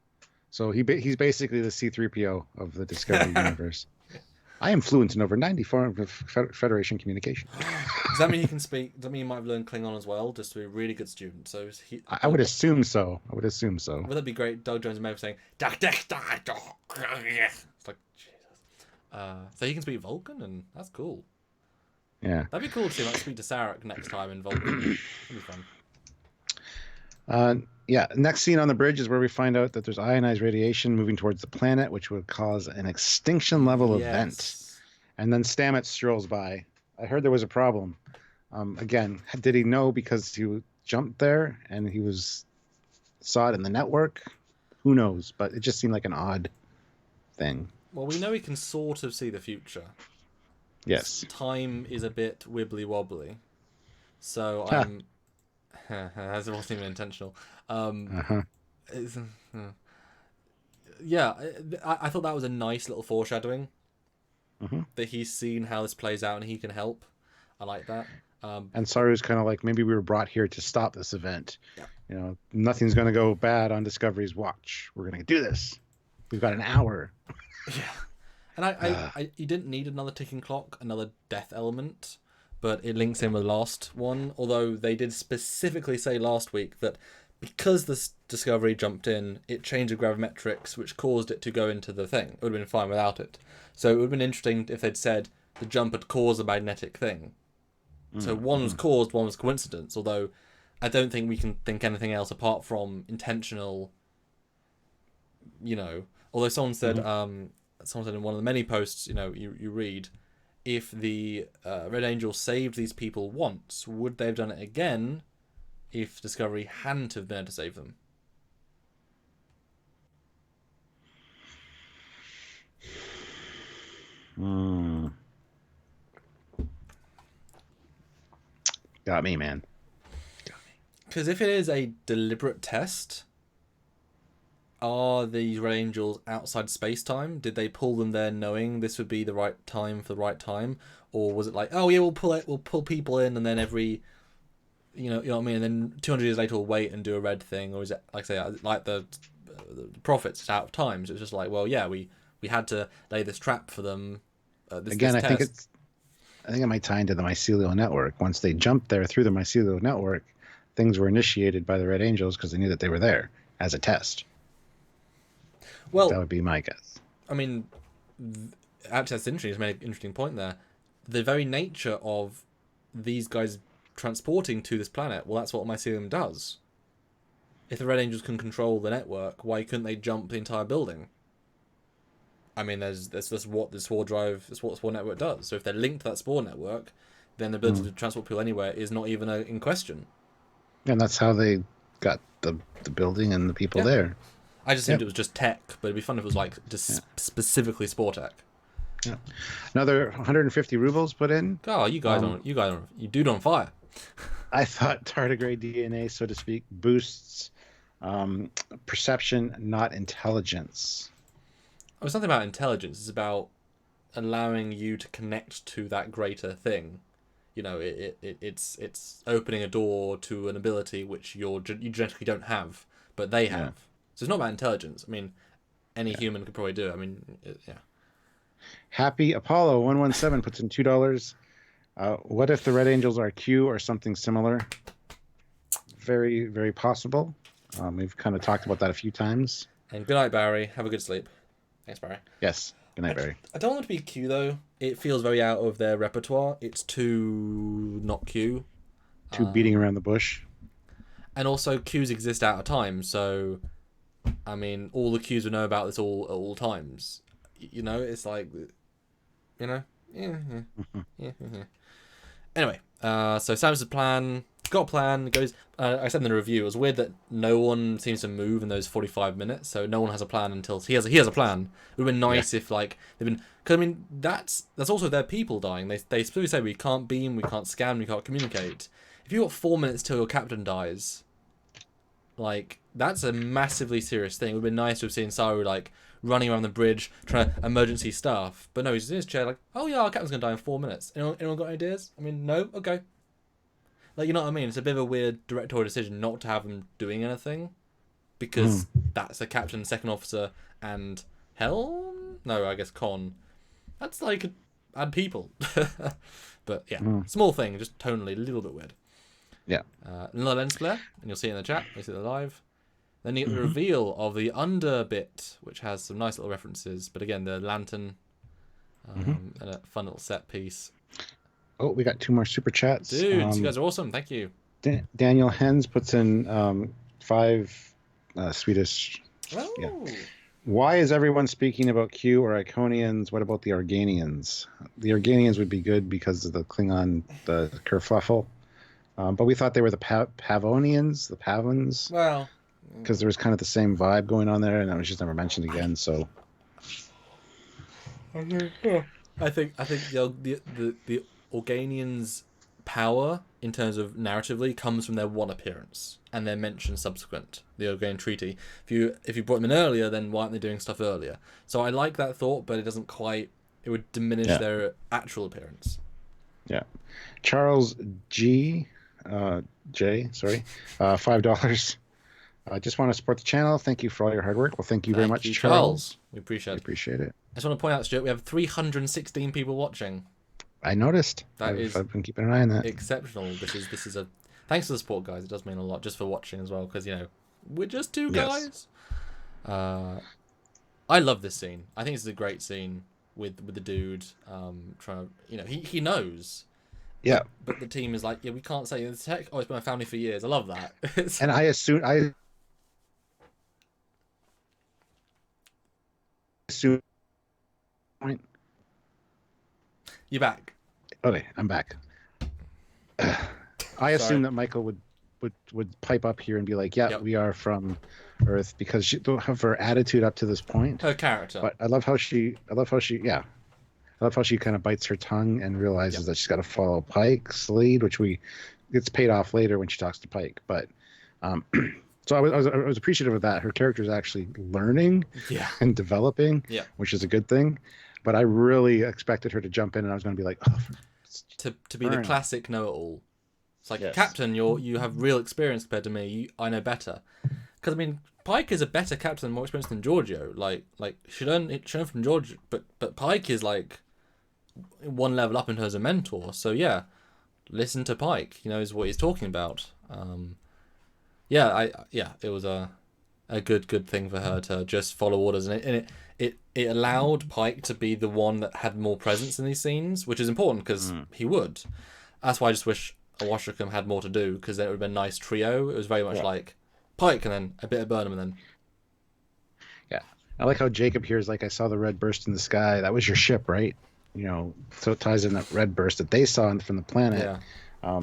So he's basically the C-3PO of the Discovery universe. I am fluent in over 90 forms of Federation communication. Does that mean he can speak? Does that mean he might have learned Klingon as well, just to be a really good student? So I would assume so. Would that be great? Doug Jones may have saying, "Duck, duck, duck, duck." It's like, Jesus. So he can speak Vulcan, and that's cool. Yeah. That'd be cool to see him speak to Sarek next time in Vulcan. That'd be fun. Yeah, next scene on the bridge is where we find out that there's ionized radiation moving towards the planet, which would cause an extinction level event. And then Stamets strolls by. I heard there was a problem. Again, did he know because he jumped there and he saw it in the network? Who knows? But it just seemed like an odd thing. Well, we know he can sort of see the future. Yes. Time is a bit wibbly wobbly. So I'm... That wasn't even intentional. Yeah, I thought that was a nice little foreshadowing. That he's seen how this plays out and he can help. I like that. And Saru's kind of like, maybe we were brought here to stop this event. Yeah. You know, nothing's going to go bad on Discovery's watch. We're going to do this. We've got an hour. Yeah. And I you didn't need another ticking clock, another death element, but it links in with the last one. Although they did specifically say last week that because the Discovery jumped in, it changed the gravimetrics, which caused it to go into the thing. It would have been fine without it. So it would have been interesting if they'd said the jump had caused a magnetic thing. So one was caused, one was coincidence. Although I don't think we can think anything else apart from intentional. You know, although someone said in one of the many posts, you know, you read, if the Red Angel saved these people once, would they have done it again if Discovery hadn't have been able to save them? Got me, man. Got me. Because if it is a deliberate test, are these Red Angels outside space-time? Did they pull them there knowing this would be the right time for the right time? Or was it like, oh yeah, we'll pull people in and then every... You know what I mean? And then 200 years later we'll wait and do a red thing? Or is it, like I say, like the Prophets, it's out of time. So it's just like, well, yeah, we had to lay this trap for them. I think it might tie into the mycelial network. Once they jumped there through the mycelial network, things were initiated by the Red Angels because they knew that they were there as a test. Well, that would be my guess. I mean, actually, that's interesting. It's made an interesting point there. The very nature of these guys transporting to this planet, well, that's what mycelium does. If the Red Angels can control the network, why couldn't they jump the entire building? I mean, there's what the spore drive, that's what the spore network does. So if they're linked to that spore network, then the ability to transport people anywhere is not even in question. And that's how they got the building and the people there. I just assumed it was just tech, but it'd be fun if it was like just specifically spore tech. Yeah. Another 150 rubles put in. Oh, you dude on fire. I thought tardigrade DNA, so to speak, boosts perception, not intelligence. Oh, it's nothing about intelligence. It's about allowing you to connect to that greater thing. You know, it's opening a door to an ability which you genetically don't have, but they have. So it's not about intelligence. I mean, any human could probably do it. I mean, Happy Apollo 117 puts in $2. What if the Red Angels are Q or something similar? Very, very possible. We've kind of talked about that a few times. And good night, Barry. Have a good sleep. Thanks, Barry. Yes. Good night, Barry. I don't want it to be Q, though. It feels very out of their repertoire. It's too not Q. Too beating around the bush. And also, Qs exist out of time, so... I mean, all the Qs would know about this all at all times. You know, it's like... You know? Yeah. Anyway, so Stamets' plan... Got a plan. Goes. I said in the review, it was weird that no one seems to move in those 45 minutes. So no one has a plan until he has a plan. It would have been nice if like they've been. Because I mean that's also their people dying. They specifically say we can't beam, we can't scan, we can't communicate. If you got 4 minutes till your captain dies, like that's a massively serious thing. It would have been nice to have seen Saru like running around the bridge trying to emergency stuff. But no, he's in his chair like, oh yeah, our captain's gonna die in 4 minutes. Anyone got ideas? I mean, no. Okay. Like, you know what I mean? It's a bit of a weird directorial decision not to have him doing anything. Because that's the captain, second officer, and Helm? No, I guess Con. That's like, add people. But yeah, small thing, just tonally a little bit weird. Yeah. Another lens flare, and you'll see it in the chat, you'll see it live. Then you get the reveal of the under bit, which has some nice little references. But again, the lantern, And a fun little set piece. Oh, we got 2 more super chats. Dudes, you guys are awesome. Thank you. Daniel Hens puts in 5 Swedish. Oh. Yeah. Why is everyone speaking about Q or Iconians? What about the Organians? The Organians would be good because of the Klingon, the kerfuffle. But we thought they were the Pavonians, the Pavans. Well, because there was kind of the same vibe going on there, and it was just never mentioned again. So I think the Organians' power in terms of narratively comes from their one appearance and their mention subsequent, the Organian Treaty. If you brought them in earlier, then why aren't they doing stuff earlier? So I like that thought, but it doesn't quite. It would diminish their actual appearance. Yeah, Charles J, sorry, $5. I just want to support the channel. Thank you for all your hard work. Well, thank you very much, Charles. We appreciate it. Appreciate it. I just want to point out, Stuart, we have 316 people watching. I noticed. I've been keeping an eye on that. Exceptional. This is a thanks for the support, guys. It does mean a lot just for watching as well, because we're just 2 guys. I love this scene. I think this is a great scene with the dude trying to he knows. Yeah. But the team is like, we can't say the tech. Oh, it's been my family for years. I love that. And I assume You're back. Okay, I'm back. I assume that Michael would pipe up here and be like, "Yeah, we are from Earth," because she don't have her attitude up to this point. Her character. But I love how she kind of bites her tongue and realizes that she's got to follow Pike's lead, which gets paid off later when she talks to Pike. But so I was appreciative of that. Her character is actually learning and developing, which is a good thing. But I really expected her to jump in, and I was going to be like, "Oh." To be the classic know-it-all. It's like, Captain, you have real experience compared to me. I know better. Because Pike is a better captain and more experienced than Giorgio. Like she learned from Giorgio, but Pike is like one level up in her as a mentor. So listen to Pike. He knows what he's talking about. It was a good thing for her to just follow orders, and it allowed Pike to be the one that had more presence in these scenes, which is important because he would. That's why I just wish Washington had more to do, because then it would have been a nice trio. It was very much like Pike and then a bit of Burnham and then. Yeah, I like how Jacob here is like, I saw the red burst in the sky. That was your ship, right? So it ties in that red burst that they saw from the planet. Yeah.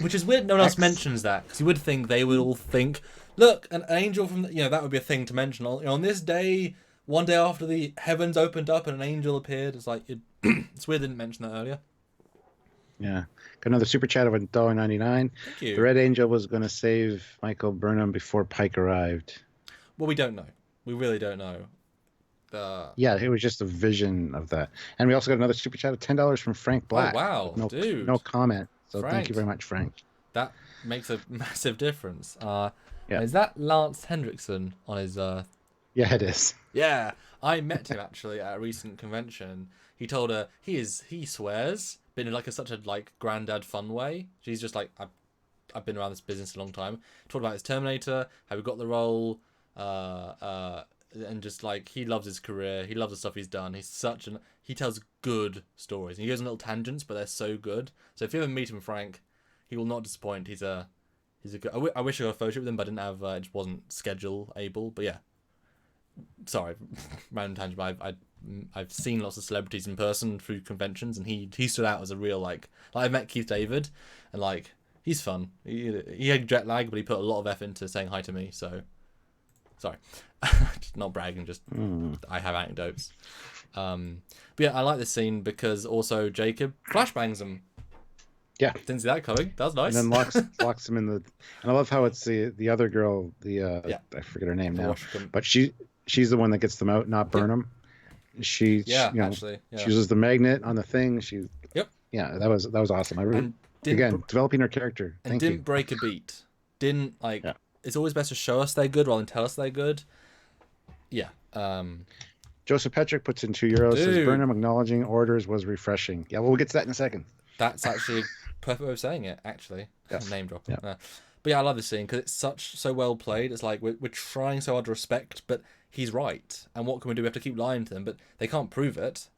Which is weird. No one else mentions that, because you would think they would all think, look, an angel from that would be a thing to mention. On this day, one day after the heavens opened up and an angel appeared. It's like it's weird they didn't mention that earlier. Yeah. Got another super chat of $1.99. Thank you. The Red Angel was going to save Michael Burnham before Pike arrived. Well, we don't know. We really don't know. Yeah, it was just a vision of that. And we also got another super chat of $10 from Frank Black. Oh, wow. Dude. No comment. So Frank, thank you very much, Frank. That makes a massive difference. Is that Lance Hendrickson on his... Yeah, it is. Yeah. I met him, actually, at a recent convention. He told her he swears, but in such a granddad fun way. She's just like, I've been around this business a long time. Talked about his Terminator, how he got the role, and just he loves his career. He loves the stuff he's done. He tells good stories. And he goes on little tangents, but they're so good. So if you ever meet him, Frank, he will not disappoint. He's a good. I wish I got a photo with him, but I didn't have. It just wasn't schedule able. But yeah, sorry, random tangent. But I've seen lots of celebrities in person through conventions, and he stood out as a real I met Keith David, and he's fun. He had jet lag, but he put a lot of effort into saying hi to me. So sorry, just not bragging. Just I have anecdotes. But yeah, I like this scene because also Jacob flashbangs him. Yeah, didn't see that coming. That was nice. And then locks him in the. And I love how it's the other girl. I forget her name now, but she's the one that gets them out, not Burnham. She uses the magnet on the thing. That was awesome. Developing her character. And didn't break a beat. Didn't It's always best to show us they're good rather than tell us they're good. Yeah. Joseph Petrick puts in €2. Says Burnham acknowledging orders was refreshing. Yeah, well, we'll get to that in a second. That's actually a perfect way of saying it. Actually, name drop. Yeah. But yeah, I love this scene because it's so well played. It's like we're trying so hard to respect, but he's right. And what can we do? We have to keep lying to them, but they can't prove it.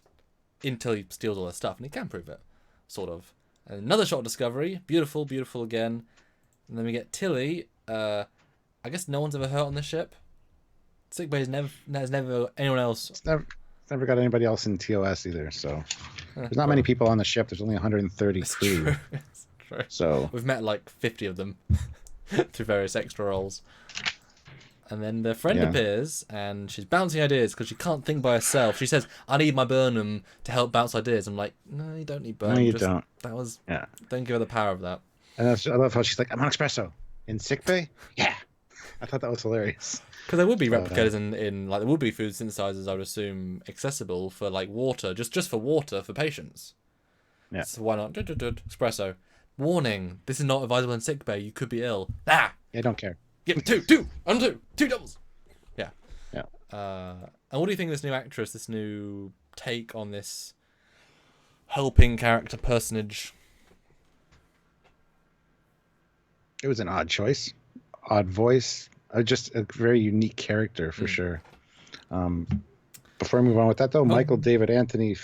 until he steals all their stuff, and he can prove it, sort of. And another shot of discovery, beautiful, beautiful again. And then we get Tilly. I guess no one's ever hurt on this ship. Sickbay has never anyone else. It's never got anybody else in TOS either. So there's not many people on the ship. There's only 130 crew. True. It's true. So we've met like 50 of them through various extra roles. And then their friend appears, and she's bouncing ideas because she can't think by herself. She says, "I need my Burnham to help bounce ideas." I'm like, no, you don't need Burnham. No, you don't. That was Don't give her the power of that. And I love how she's like, "I'm on espresso in sickbay." Yeah, I thought that was hilarious. Because there would be replicators in like there would be food synthesizers, I would assume, accessible for like water, just for water for patients. Yeah. So why not? Espresso. Warning: this is not advisable in sickbay. You could be ill. Ah. I don't care. Give me two doubles. Yeah. Yeah. And what do you think of this new actress? This new take on this helping character personage? It was an odd choice, odd voice. Just a very unique character for sure. Before I move on with that though, Michael David Anthony,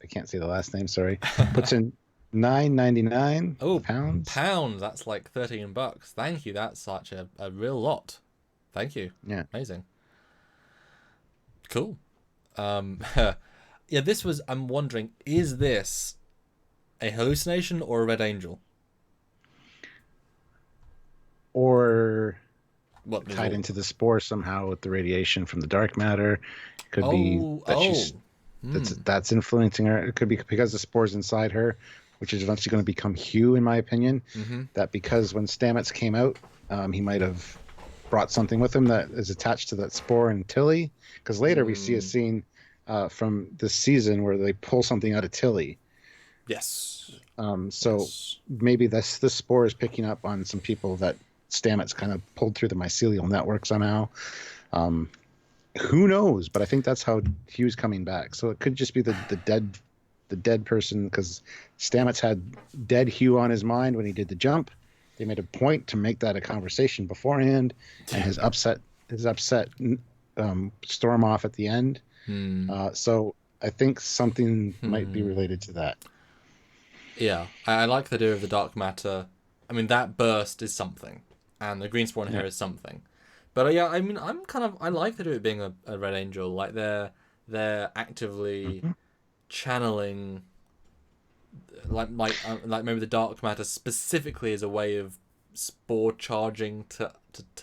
I can't say the last name, sorry, puts in $9.99 pounds. That's like $13. Thank you. That's such a real lot. Thank you. Yeah. Amazing. Cool. This was, I'm wondering, is this a hallucination or a red angel? Or tied into the spore somehow with the radiation from the dark matter. It could be that that's influencing her. It could be because the spore's inside her, which is eventually going to become Hugh, in my opinion. That because when Stamets came out, he might have brought something with him that is attached to that spore in Tilly. Because later we see a scene from this season where they pull something out of Tilly. Yes. So maybe this spore is picking up on some people that Stamets kind of pulled through the mycelial network somehow. Who knows? But I think that's how Hugh's coming back. So it could just be the dead person, because Stamets had dead Hugh on his mind when he did the jump. They made a point to make that a conversation beforehand, and his upset storm off at the end. So I think something might be related to that. Yeah, I like the idea of the dark matter. I mean, that burst is something, and the green spawn here is something. But I mean, I like the idea of it being a red angel. Like they're actively channeling, like maybe the dark matter specifically as a way of spore charging to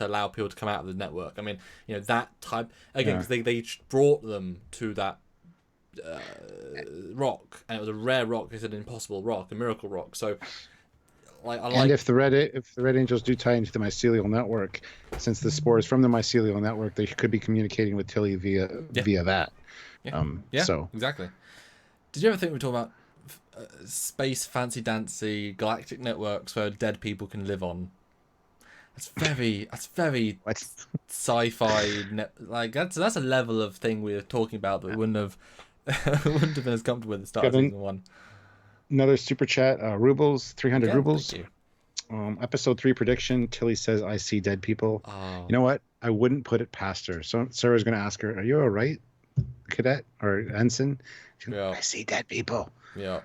allow people to come out of the network. I mean, that type again, because they brought them to that rock, and it was a rare rock. It's an impossible rock, a miracle rock. So, and if the red angels do tie into the mycelial network, since the spore is from the mycelial network, they could be communicating with Tilly via that. So exactly. Did you ever think we were talking about space fancy dancy galactic networks where dead people can live on? That's very sci-fi. That's a level of thing we were talking about that we wouldn't have been as comfortable with at the start of season 1. Another super chat, rubles, 300 rubles. Thank you. Episode 3 prediction. Tilly says, "I see dead people." Oh. You know what? I wouldn't put it past her. So Sarah's going to ask her, "Are you all right, cadet or ensign?" I see dead people. Yeah.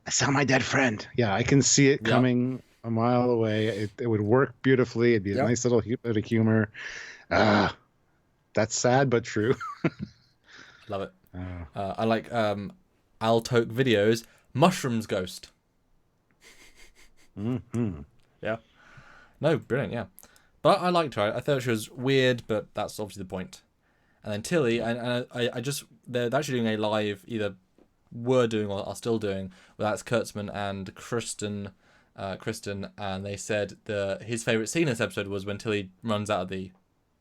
I saw my dead friend. Yeah, I can see it coming a mile away. It would work beautifully. It'd be a nice little bit of humor. That's sad but true. Love it. I like Altoke videos. Mushrooms ghost. Yeah. No, brilliant. Yeah, but I liked her. I thought she was weird, but that's obviously the point. And then Tilly, and they're actually doing a live, either were doing or are still doing. Well, that's Kurtzman and Kristen, and they said his favorite scene in this episode was when Tilly runs out of the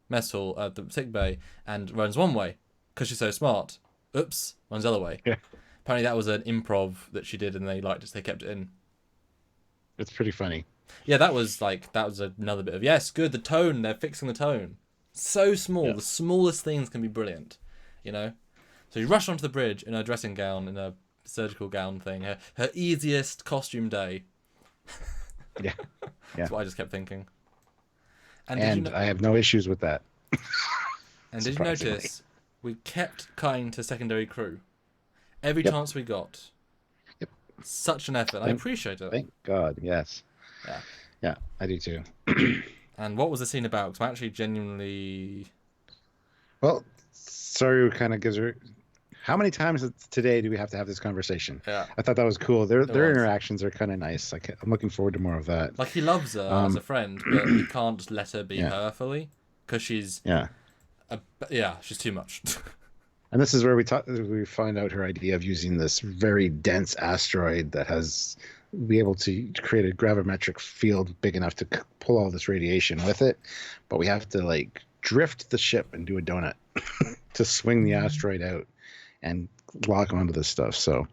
mess hall at the sick bay and runs one way because she's so smart. Oops, runs the other way. Yeah. Apparently that was an improv that she did, and they kept it in. It's pretty funny. Yeah, that was another bit of yes, good. The tone, they're fixing the tone. So small, the smallest things can be brilliant, So you rush onto the bridge in a dressing gown, in a surgical gown thing. Her easiest costume day. Yeah. That's what I just kept thinking. And I have no issues with that. And did you notice we kept cutting to secondary crew? Every Yep. chance we got. Yep. Such an effort. I appreciate it. Thank God. Yes. Yeah. Yeah, I do too. And what was the scene about? Because I'm actually genuinely... Well, Saru kind of gives her. How many times today do we have to have this conversation? Yeah. I thought that was cool. Their was. interactions are kind of nice. Like I'm looking forward to more of that. Like, he loves her as a friend, but he can't just let her be her fully. Because she's... Yeah. She's too much. And this is where we find out her idea of using this very dense asteroid that has be able to create a gravimetric field big enough to pull all this radiation with it, but we have to like drift the ship and do a donut to swing the asteroid out and lock onto this stuff. So,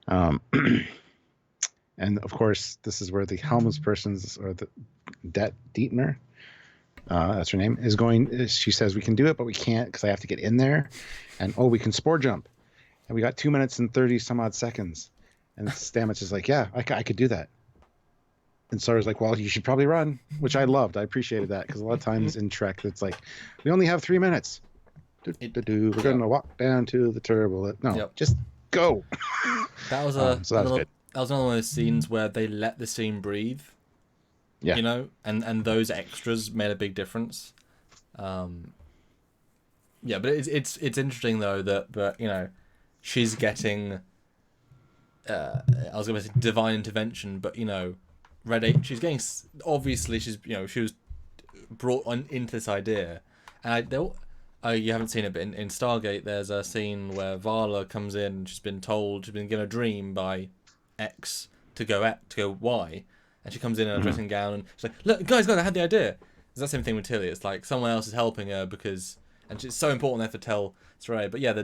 and of course, this is where the helmsperson's or the Dietmar. That's her name, is going. She says we can do it, but we can't because I have to get in there. And we can spore jump. And we got 2 minutes and 30 some odd seconds. And Stamets is like, yeah, I could do that. And Saru's like, well, you should probably run, which I loved. I appreciated that because a lot of times in Trek, it's like, we only have 3 minutes. We're going to walk down to the turbo. No, just go. That was so that was good. That was another one of those scenes where they let the scene breathe. Yeah. You know, and those extras made a big difference. Yeah, but it's interesting though that you know, she's getting. I was going to say divine intervention, but you know, she's getting, obviously she was brought into this idea, and you haven't seen it, but in Stargate there's a scene where Vala comes in. She's been given a dream by X to go Y. And she comes in a dressing gown and she's like, look, guys, I had the idea. It's that same thing with Tilly. It's like someone else is helping her and it's so important they have to tell Saray. But yeah,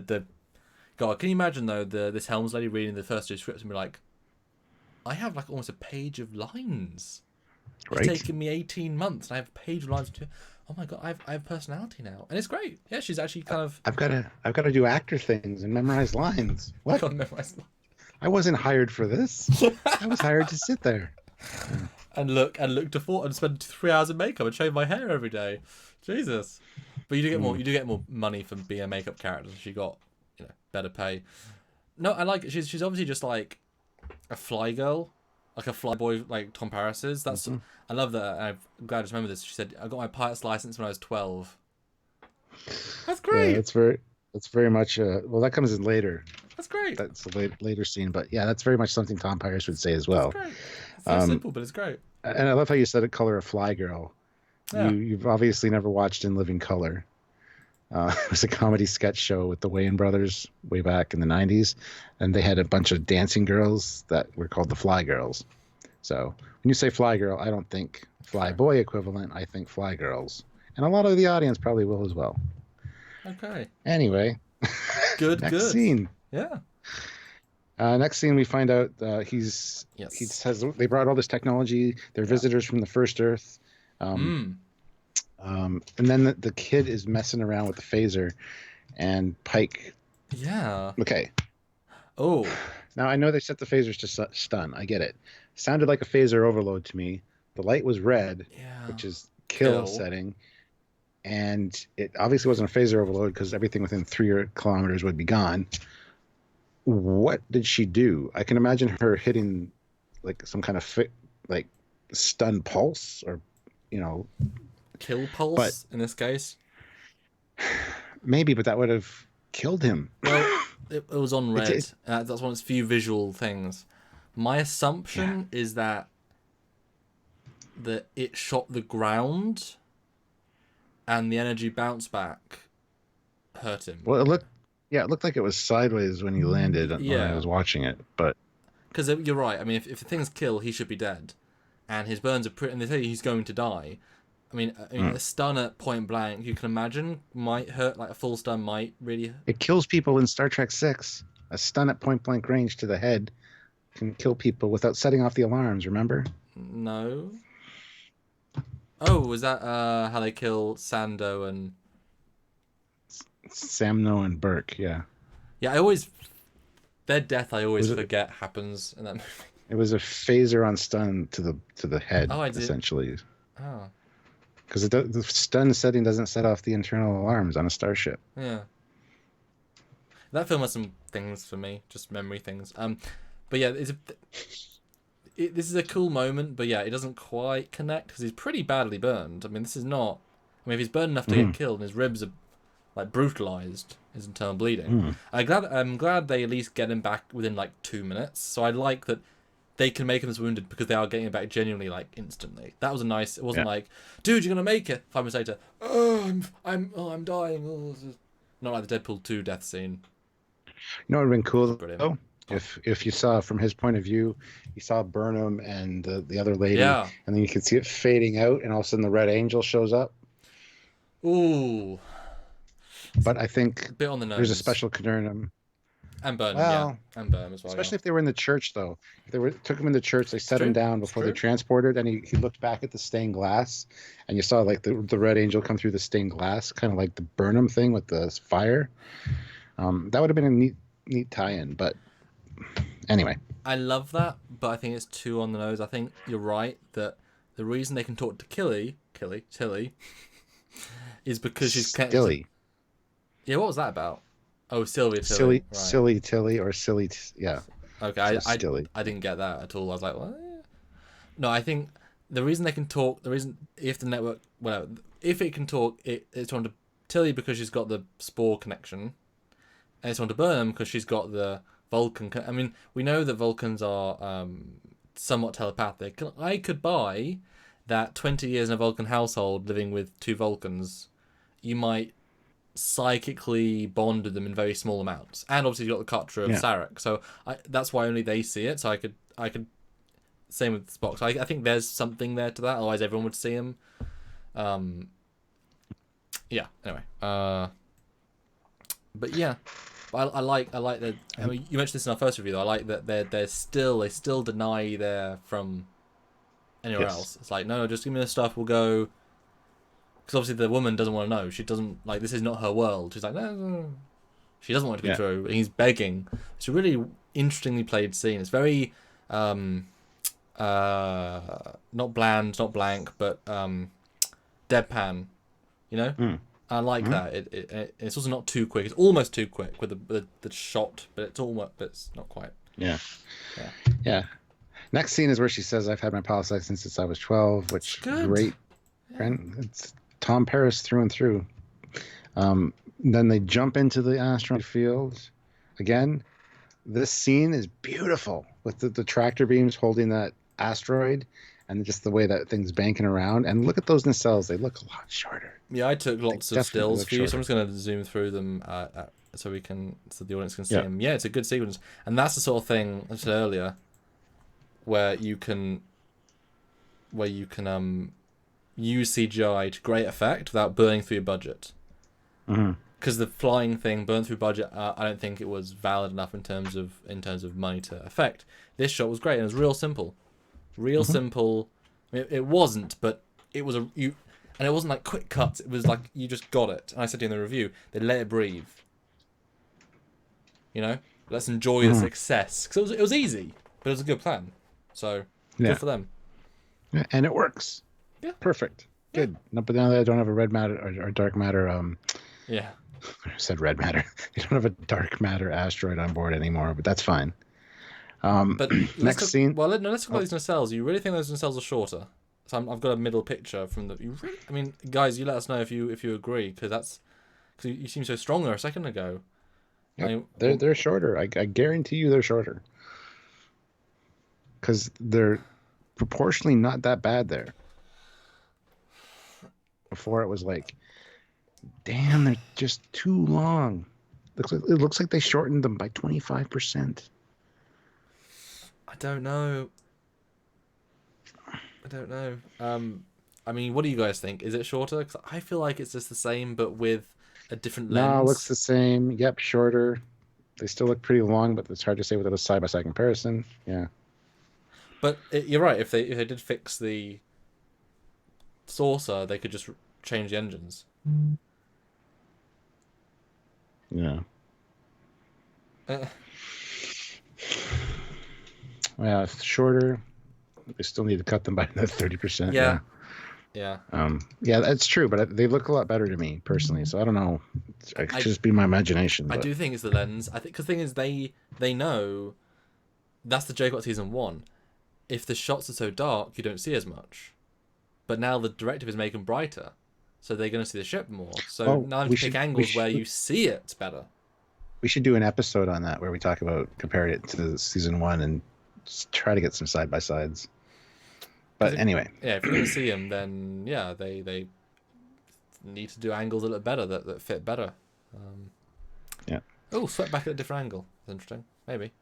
God, can you imagine though, this Helms lady reading the first 2 scripts and be like, I have like almost a page of lines. It's taken me 18 months and I have a page of lines. Oh my God, I have personality now. And it's great. Yeah, she's actually kind of... I've got to do actor things and memorize lines. What? Memorize lines. I wasn't hired for this. I was hired to sit there. And look to fort and spend 3 hours in makeup and shave my hair every day. Jesus. But you do get more. You do get more money for being a makeup character. She got, better pay. No, I like it. She's obviously just like a fly girl, like a fly boy, like Tom Paris is. That's I love that. I'm glad I just remember this. She said, "I got my pilot's license when I was 12." That's great. Yeah, it's very much. Well, that comes in later. That's great. That's a later scene, but yeah, that's very much something Tom Paris would say as well. That's great. It's so simple, but it's great. And I love how you said it, color of Fly Girl. Yeah. You've obviously never watched In Living Color. It was a comedy sketch show with the Wayans brothers way back in the 90s, and they had a bunch of dancing girls that were called the Fly Girls. So when you say Fly Girl, I don't think Fly Boy equivalent. I think Fly Girls, and a lot of the audience probably will as well. Okay. Anyway, next scene. Yeah. Next scene, we find out he says they brought all this technology. They're visitors from the first Earth. And then the kid is messing around with the phaser, and Pike. Yeah. Okay. Oh. Now I know they set the phasers to stun. I get it. Sounded like a phaser overload to me. The light was red, which is kill setting, and it obviously wasn't a phaser overload because everything within 3 kilometers would be gone. What did she do? I can imagine her hitting like some kind of like stun pulse or, kill pulse in this case. Maybe, but that would have killed him. Well, it was on red. That's one of its few visual things. My assumption is that it shot the ground and the energy bounce back hurt him. Well, it looked like it was sideways when he landed when I was watching it, but because you're right. I mean, if the things kill, he should be dead, and his burns are pretty. And they say he's going to die. I mean, a stun at point blank, you can imagine, might hurt. Like a full stun might really. It kills people in Star Trek 6. A stun at point blank range to the head can kill people without setting off the alarms. Remember? No. Oh, was that how they kill Sando and Samno and Burke? Yeah. Yeah, their death I always forget happens in that movie. It was a phaser on stun to the head. Oh, I did. Essentially. Oh. Because the stun setting doesn't set off the internal alarms on a starship. Yeah. That film has some things for me, just memory things. But yeah, this is a cool moment, but yeah, it doesn't quite connect because he's pretty badly burned. I mean, this is not. I mean, if he's burned enough to get killed and his ribs are like brutalized, his internal bleeding. I'm glad they at least get him back within like 2 minutes. So I like that they can make him as wounded because they are getting him back genuinely like instantly. That was a nice. It wasn't like, dude, you're gonna make it. 5 minutes later, I'm dying. Oh, this is... Not like the Deadpool 2 death scene. You know what would have been cool Brilliant. though? If you saw from his point of view, you saw Burnham and the other lady, and then you could see it fading out, and all of a sudden the Red Angel shows up. Ooh. But I think a bit on the nose. There's a special Burnham. And Burnham, and Burnham as well. Especially if they were in the church, though. If they took him in the church, they set him down before they transported, and he looked back at the stained glass, and you saw like the Red Angel come through the stained glass, kind of like the Burnham thing with the fire. That would have been a neat tie-in, but anyway. I love that, but I think it's too on the nose. I think you're right that the reason they can talk to Tilly, is because she's Tilly. Yeah, what was that about? Oh, Sylvia Tilly. Silly Tilly or silly, yeah. Okay, I didn't get that at all. I was like, what? No, I think the reason they can talk, if the network, well, if it can talk, it's on to Tilly because she's got the Spore connection, and it's on to Burnham because she's got the Vulcan. I mean, we know that Vulcans are somewhat telepathic. I could buy that 20 years in a Vulcan household living with 2 Vulcans, you might psychically bond with them in very small amounts, and obviously you got the Katra of Sarek, so that's why only they see it. So I could same with Spock. So I think there's something there to that. Otherwise, everyone would see him. Yeah. Anyway. But yeah, I like that. I mean, you mentioned this in our first review, though. I like that they still deny they're from anywhere else. It's like, no, just give me the stuff. We'll go. Because obviously the woman doesn't want to know. She doesn't, like, this is not her world. She's like, no. She doesn't want it to be true. And he's begging. It's a really interestingly played scene. It's very, not bland, not blank, but deadpan, you know? I like that. It's also not too quick. It's almost too quick with the shot, but it's not quite. Yeah. Next scene is where she says, I've had my pilot's license since I was 12, which great. Yeah. It's Tom Paris through and through. Then they jump into the asteroid field. Again, this scene is beautiful with the tractor beams holding that asteroid and just the way that thing's banking around. And look at those nacelles. They look a lot shorter. Yeah, I took lots of stills for you, so I'm just going to zoom through them so the audience can see them. Yeah, it's a good sequence. And that's the sort of thing I said earlier where you can use CGI to great effect without burning through your budget. Because the flying thing burned through budget. I don't think it was valid enough in terms of money to effect. This shot was great and it was real simple, simple. I mean, it wasn't, but it was and it wasn't like quick cuts. It was like you just got it. And I said in the review, they let it breathe. You know, let's enjoy the success because it was easy, but it was a good plan. So good for them. Yeah, and it works. Yeah. Perfect. Good. No, but now that I don't have a red matter or dark matter. I said red matter. You don't have a dark matter asteroid on board anymore, but that's fine. But next scene. Well, let's talk about these nacelles. You really think those nacelles are shorter? So I've got a middle picture from the. I mean, guys, you let us know if you agree, because you seem so strong there a second ago. Yep. I mean, they're shorter. I guarantee you they're shorter. Because they're proportionally not that bad there. Before it was like, damn, they're just too long. It looks like they shortened them by 25%. I don't know. I mean, what do you guys think? Is it shorter? Because I feel like it's just the same, but with a different lens. No, it looks the same. Yep, shorter. They still look pretty long, but it's hard to say without a side-by-side comparison. Yeah. But you're right. If they did fix the saucer, they could just change the engines. Yeah. Well, it's shorter. They still need to cut them by another 30%. Yeah. Yeah. Yeah, that's true, but they look a lot better to me personally. So I don't know. It could I just be my imagination. I But do think it's the lens. I think because the thing is they know that's the joke about season 1. If the shots are so dark, you don't see as much. But now the directive is making brighter, so they're going to see the ship more. So well, now I have to pick angles where you see it better. we should do an episode on that where we talk about comparing it to season 1 and try to get some side by sides. But anyway, if you're going to see them, then yeah, they need to do angles that look better, that fit better. Yeah. Oh, swept back at a different angle. That's interesting. Maybe.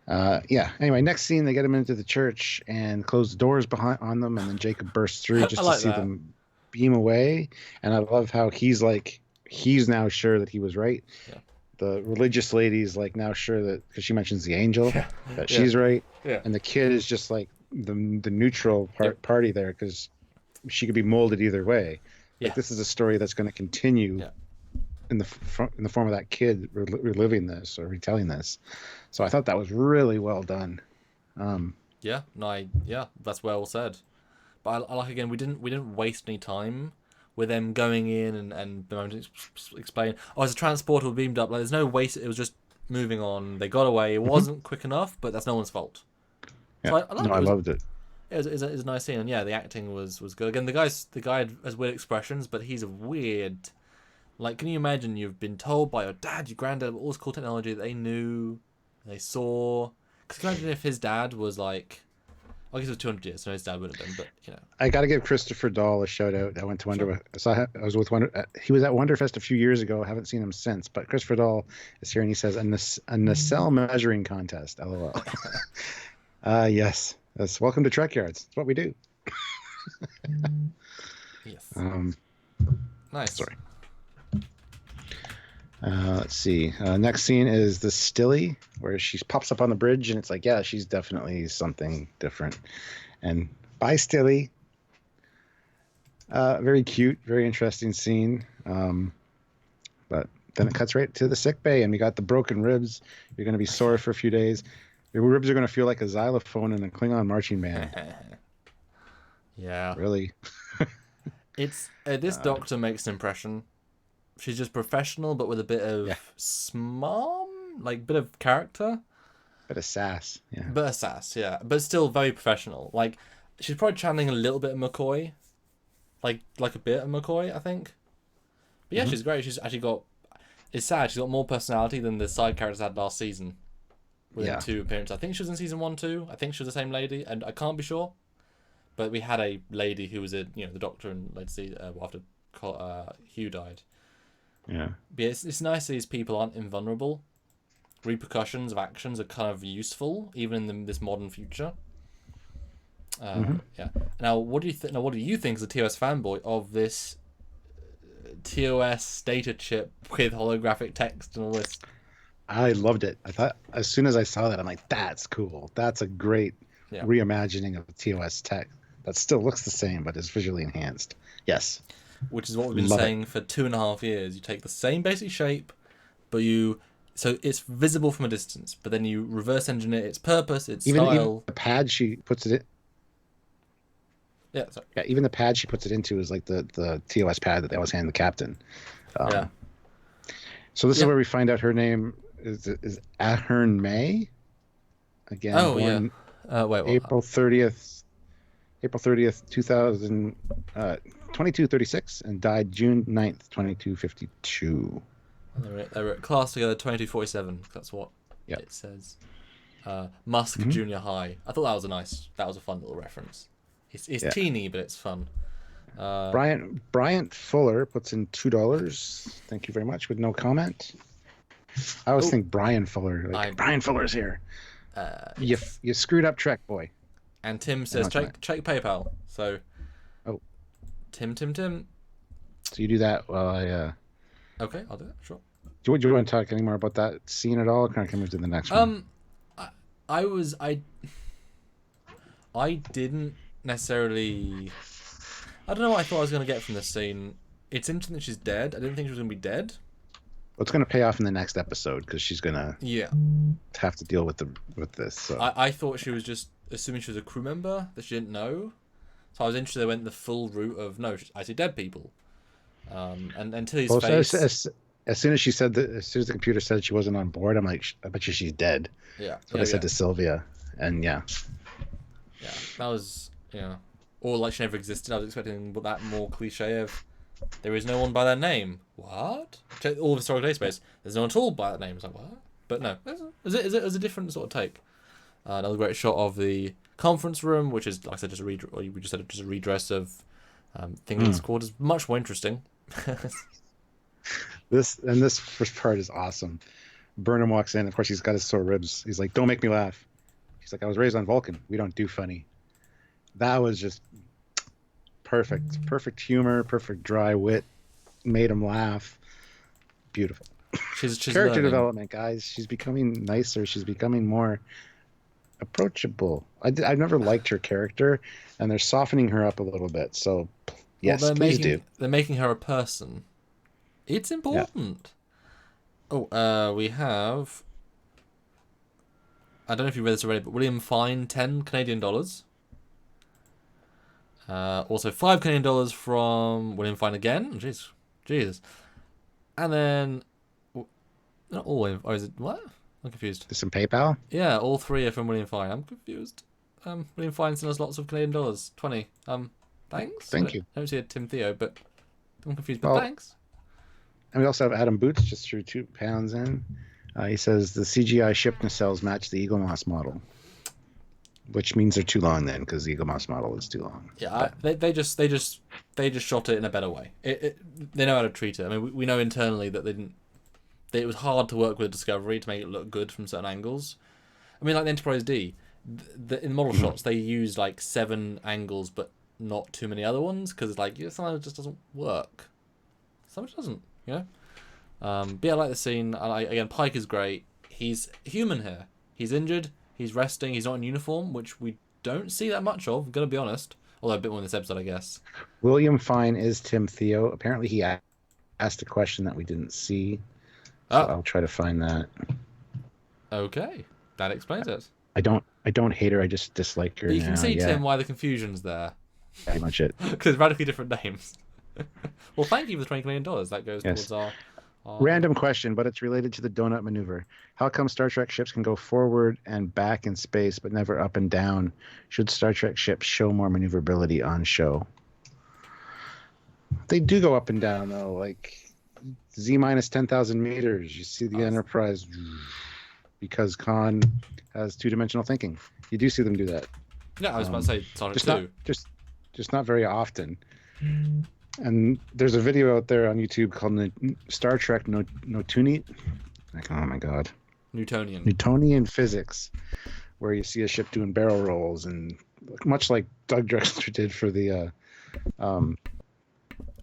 Yeah. Anyway, next scene, they get him into the church and close the doors behind on them, and then Jacob bursts through just like to see that. them beam away. And I love how he's now sure that he was right. Yeah. The religious lady's like now sure that because she mentions the angel that Yeah. she's right. Yeah. And the kid is just like the neutral party there because she could be molded either way. Yeah. Like this is a story that's going to continue. Yeah. In the form of that kid reliving this or retelling this, so I thought that was really well done. That's well said. But I like again, we didn't waste any time with them going in and explain. Oh, as a transporter beamed up. Like there's no waste. It was just moving on. They got away. It wasn't quick enough, but that's no one's fault. Yeah. So I loved it. It was a nice scene, and yeah, the acting was good. Again, the guy has weird expressions, but he's a weird. Like, can you imagine you've been told by your dad, your granddad, all this cool technology that they knew, they saw? Because can you imagine if his dad was like, I guess it was 200 years, so his dad wouldn't have been, but you know. I got to give Christopher Dahl a shout out. I went to Wonder. Sure. I was with Wonder. He was at Wonderfest a few years ago. I haven't seen him since. But Christopher Dahl is here, and he says a nacelle measuring contest. LOL. Yes. Welcome to Trekyards. That's what we do. Yes. Nice. Sorry. Let's see. Next scene is the Stilly, where she pops up on the bridge, and it's like, yeah, she's definitely something different. And bye, Stilly. Very cute, very interesting scene. But then it cuts right to the sick bay, and we got the broken ribs. You're going to be sore for a few days. Your ribs are going to feel like a xylophone in a Klingon marching band. Yeah. Really? It's this doctor makes an impression. She's just professional, but with a bit of smarm, like bit of character, bit of sass, yeah. Bit of sass, yeah, but still very professional. Like she's probably channeling a little bit of McCoy, like a bit of McCoy, I think. But yeah, she's great. She's actually got. It's sad. She's got more personality than the side characters had last season. Within 2 appearances, I think she was in season 1 too. I think she was the same lady, and I can't be sure. But we had a lady who was the doctor, and let's see, after Hugh died. Yeah. But it's nice these people aren't invulnerable. Repercussions of actions are kind of useful, even in this modern future. Yeah. Now, what do you think? Now, what do you think as a TOS fanboy of this TOS data chip with holographic text and all this? I loved it. I thought as soon as I saw that, I'm like, that's cool. That's a great reimagining of TOS tech that still looks the same, but is visually enhanced. Yes. Which is what we've been saying for 2.5 years. You take the same basic shape, but so it's visible from a distance, but then you reverse engineer its purpose, its style. Even the pad she puts it in. Yeah, sorry. Yeah, even the pad she puts it into is like the TOS pad that they always hand the captain. So this is where we find out her name is Ahern May. Again, born April 30th, 2236, and died June 9th, 2252. They were at class together, 2247. That's what it says. Musk Junior High. I thought that was a fun little reference. It's teeny, but it's fun. Bryant Fuller puts in $2. Thank you very much, with no comment. I always think Brian Fuller. Brian Fuller's here. You screwed up, Trek boy. And Tim says check PayPal. So. Tim. So you do that while I. Okay, I'll do that. Sure. Do you want to talk any more about that scene at all? Or can I move to the next one? I didn't necessarily. I don't know what I thought I was going to get from this scene. It's interesting that she's dead. I didn't think she was going to be dead. Well, it's going to pay off in the next episode because she's going to have to deal with this. So. I thought she was just assuming she was a crew member that she didn't know. So I was interested they went the full route of, no, I see dead people. And until his Well, face... as soon as she said that, as soon as the computer said she wasn't on board, I'm like, I bet you she's dead. Yeah. That's what I said to Sylvia. And yeah. Yeah, that was, or like she never existed. I was expecting that more cliche of, there is no one by that name. What? Check all the historical database. There's no one at all by that name. It's like, what? But no, it was a different sort of take. Another great shot of the conference room, which is, like I said, just a redress of Thing's quarters. Much more interesting. This first part is awesome. Burnham walks in. Of course, he's got his sore ribs. He's like, "Don't make me laugh." He's like, "I was raised on Vulcan. We don't do funny." That was just perfect. Perfect humor, perfect dry wit. Made him laugh. Beautiful. She's Character learning. development, guys. She's becoming nicer. She's becoming more approachable. I've never liked her character, and they're softening her up a little bit. So, yes, please do. They're making her a person. It's important. Yeah. Oh, we have... I don't know if you read this already, but William Fine, $10 Canadian. Also, $5 Canadian from William Fine again. Jesus. And then... Not all William... Oh, is it... What? I'm confused. There's some PayPal? Yeah, all three are from William Fine. I'm confused. William Fine sent us lots of Canadian dollars. 20. Thanks? Thank you. I don't see a Tim Theo, but I'm confused, but thanks. And we also have Adam Boots just threw £2 in. He says the CGI ship nacelles match the Eagle Moss model, which means they're too long then, because the Eagle Moss model is too long. Yeah, they just shot it in a better way. They know how to treat it. I mean, we know internally that it was hard to work with Discovery to make it look good from certain angles. I mean, like the Enterprise D, in the model shots they use like 7 angles, but not too many other ones, because like sometimes it just doesn't work. Sometimes it doesn't. But yeah, I like the scene. Again, Pike is great. He's human here. He's injured. He's resting. He's not in uniform, which we don't see that much of. I'm gonna be honest. Although a bit more in this episode, I guess. William Fine is Tim Theo. Apparently, he asked a question that we didn't see. So I'll try to find that. Okay, that explains it. I don't hate her. I just dislike her. But you can see, Tim, why the confusion's there. Pretty much it. Because it's radically different names. Well, thank you for the $20 million. That goes towards our... Random question, but it's related to the donut maneuver. How come Star Trek ships can go forward and back in space, but never up and down? Should Star Trek ships show more maneuverability on show? They do go up and down, though. Like Z minus 10,000 meters. You see the Enterprise, because Khan has two-dimensional thinking. You do see them do that. Yeah, I was about to say Sonic 2. Just not very often. And there's a video out there on YouTube called Star Trek Newtonian. Like, oh my god, Newtonian physics, where you see a ship doing barrel rolls, and much like Doug Drexler did for the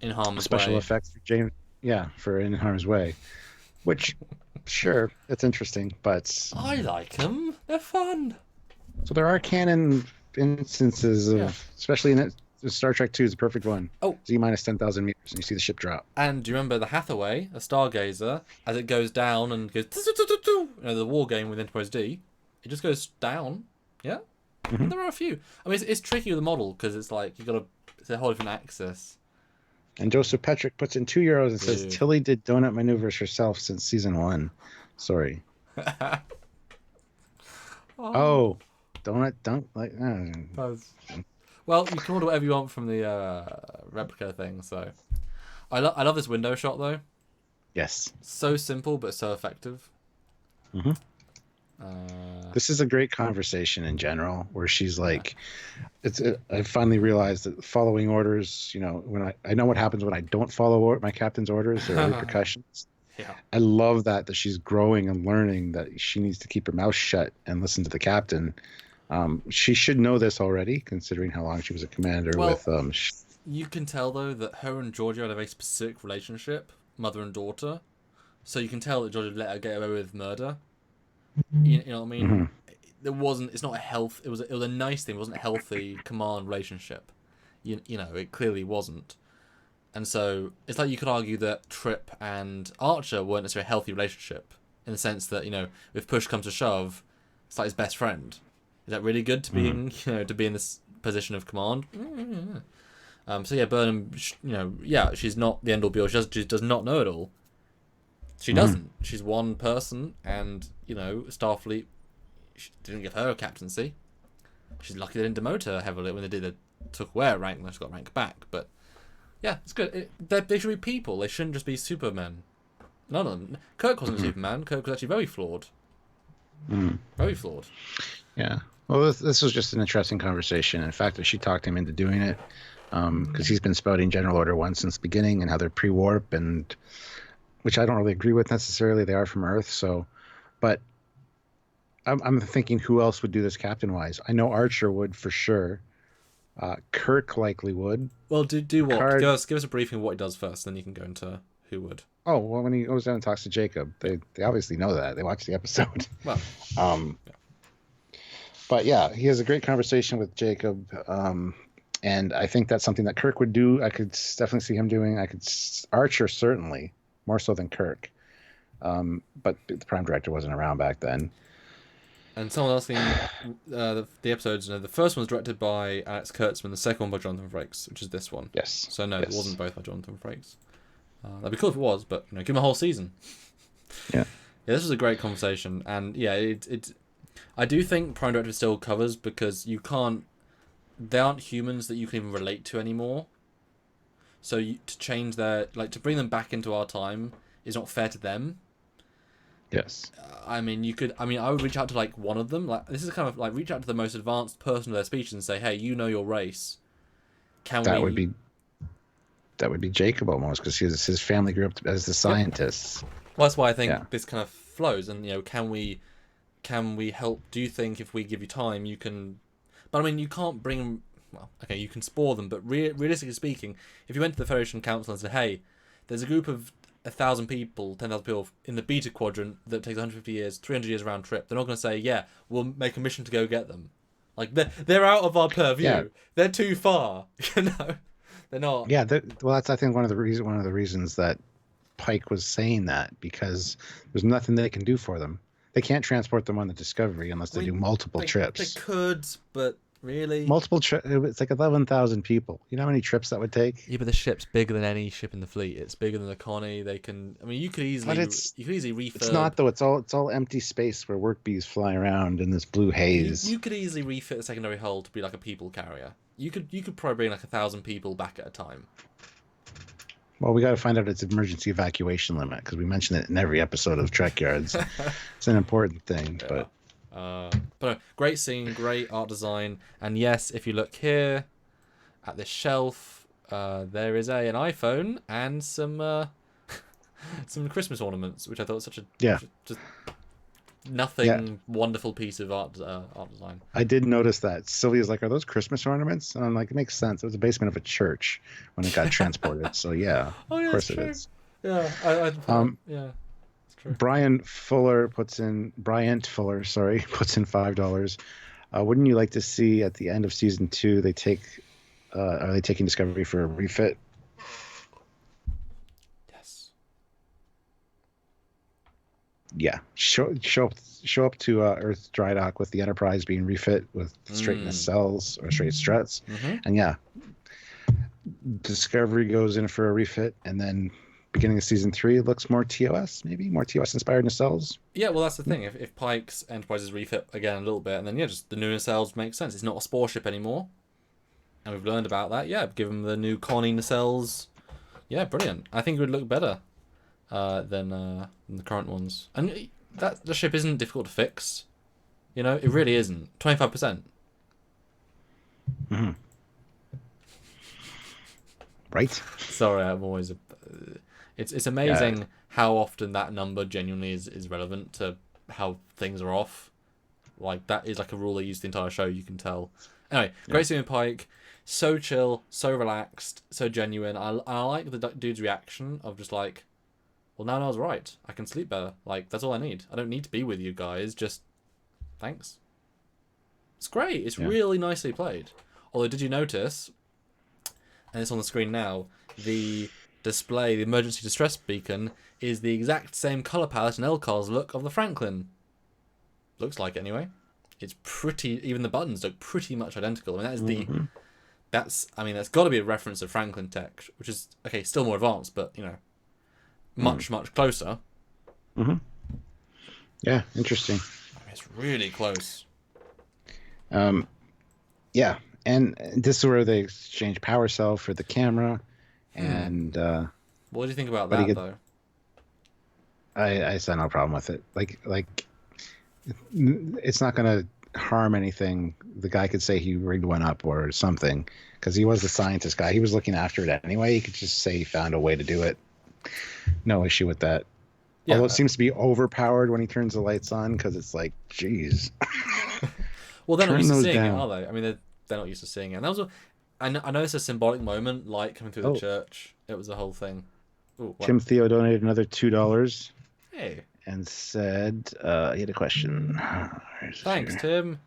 In Harm's special Way. effects for James, for In Harm's Way, which sure, it's interesting, but I like them. They're fun. So there are canon instances of, especially in it. Star Trek 2 is the perfect one. Oh. Z minus 10,000 meters, and you see the ship drop. And do you remember the Hathaway, a stargazer, as it goes down and goes... the war game with Enterprise D, it just goes down. Yeah? Mm-hmm. There are a few. I mean, it's tricky with the model, because it's like, it's a whole different axis. And Joseph Petrick puts in €2 and says, Tilly did donut maneuvers herself since season 1. Sorry. Oh. Donut, don't, like... Well, you can order whatever you want from the replica thing, so... I love this window shot, though. Yes. So simple, but so effective. Mm-hmm. This is a great conversation in general, where she's like... I finally realized that following orders, when I know what happens when I don't follow my captain's orders, there are repercussions. Yeah. I love that she's growing and learning that she needs to keep her mouth shut and listen to the captain. She should know this already, considering how long she was a commander with. You can tell though that her and Georgia had a very specific relationship, mother and daughter. So you can tell that Georgia let her get away with murder. You know what I mean? Mm-hmm. It's not a health. It was a nice thing. It wasn't a healthy command relationship. It clearly wasn't. And so it's like you could argue that Trip and Archer weren't necessarily a healthy relationship, in the sense that if push comes to shove, it's like his best friend. Is that really good to be in, to be in this position of command. So yeah, Burnham, she's not the end all be all. She does not know it all. She doesn't. She's one person, and Starfleet didn't give her a captaincy. She's lucky they didn't demote her heavily when they did. They took away a rank, and she got rank back. But yeah, it's good. They should be people. They shouldn't just be supermen. None of them. Kirk wasn't Superman. Kirk was actually very flawed. Very flawed. Yeah. Well, this was just an interesting conversation. In fact, that she talked him into doing it, because he's been spouting General Order 1 since the beginning and how they're pre-warp, and which I don't really agree with necessarily. They are from Earth, so. But I'm thinking, who else would do this captain-wise? I know Archer would for sure. Kirk likely would. Well, do what? Give us a briefing of what he does first, then you can go into who would. Oh, well, when he goes down and talks to Jacob, they obviously know that. They watched the episode. Well, But yeah, he has a great conversation with Jacob, and I think that's something that Kirk would do. I could definitely see him doing. Archer certainly, more so than Kirk. But the Prime Director wasn't around back then. And someone else the episodes, the first one was directed by Alex Kurtzman, the second one by Jonathan Frakes, which is this one. Yes. So no, it wasn't both by Jonathan Frakes. That'd be cool if it was, but give him a whole season. Yeah. Yeah, this was a great conversation, and yeah, I do think Prime Directive still covers, because they aren't humans that you can even relate to anymore. So to change to bring them back into our time is not fair to them. Yes. I would reach out to one of them. This is kind of reach out to the most advanced person of their species and say, hey, you know your race. That would be Jacob almost, because his family grew up as the scientists. Well, that's why I think this kind of flows, and can we help? Do you think if we give you time, you can? But you can't bring them. Well, okay, you can spore them, but realistically speaking, if you went to the Federation Council and said, hey, there's a group of 1,000 people, 10,000 people in the Beta Quadrant that takes 150 years, 300 years round trip, they're not going to say, yeah, we'll make a mission to go get them. They're out of our purview. Yeah. They're too far. They're not. Yeah, that's I think one of the reasons that Pike was saying that, because there's nothing they can do for them. They can't transport them on the Discovery unless they do multiple trips. They could, but really, multiple trips. It's 11,000 people. You know how many trips that would take? Yeah, but the ship's bigger than any ship in the fleet. It's bigger than the Connie. They can. You could easily. You could easily refurb. It's not though. It's all empty space where work bees fly around in this blue haze. You could easily refit the secondary hull to be like a people carrier. You could probably bring 1,000 people back at a time. Well, we got to find out its emergency evacuation limit, because we mention it in every episode of Trekyards. It's an important thing, yeah. But great scene, great art design, and yes, if you look here at this shelf, there is an iPhone and some Christmas ornaments, which I thought was such a just nothing wonderful piece of art design. I did notice that. Sylvia's like, are those Christmas ornaments? And I'm like, it makes sense. It was the basement of a church when it got transported. So yeah, of course it is. Yeah, yeah, it's true. Bryant Fuller puts in $5. Wouldn't you like to see at the end of season 2 are they taking Discovery for a refit? Yeah, show up to Earth dry dock with the Enterprise being refit with straight nacelles or straight struts, and Discovery goes in for a refit, and then beginning of season 3 it looks more TOS, maybe more TOS inspired nacelles. Yeah, well that's the thing. If Pike's Enterprise is refit again a little bit, and then just the new nacelles make sense. It's not a spore ship anymore, and we've learned about that. Yeah, give them the new Connie nacelles. Yeah, brilliant. I think it would look better than the current ones, and the ship isn't difficult to fix. It really isn't. 25%. Right. Sorry, I'm always. It's amazing how often that number genuinely is relevant to how things are off. That is a rule they use the entire show. You can tell. Anyway, great scene with Pike. So chill, so relaxed, so genuine. I like the dude's reaction of just well, now I was right. I can sleep better. That's all I need. I don't need to be with you guys. Just thanks. It's great. It's really nicely played. Although, did you notice, and it's on the screen now, the display, the emergency distress beacon, is the exact same colour palette and LCARS look of the Franklin. Looks like it anyway. it's pretty. Even the buttons look pretty much identical. I mean, that is the. Mhm. That's got to be a reference to Franklin Tech, which is still more advanced, but much closer. Mhm. Yeah, interesting. I mean, it's really close. Yeah, and this is where they exchange power cell for the camera, and What do you think about but he that get, though? I saw no problem with it. Like it's not gonna harm anything. The guy could say he rigged one up or something because he was the scientist guy. He was looking after it anyway. He could just say he found a way to do it. No issue with that. Yeah. Although it seems to be overpowered when he turns the lights on because it's like, geez. Well, they're not Turn used to those seeing down. it, are they? I mean, they're not used to seeing it. And that was I know it's a symbolic moment, light coming through the church. It was the whole thing. Ooh, what? Tim Theo donated another $2 Hey, and said he had a question. thanks, Tim.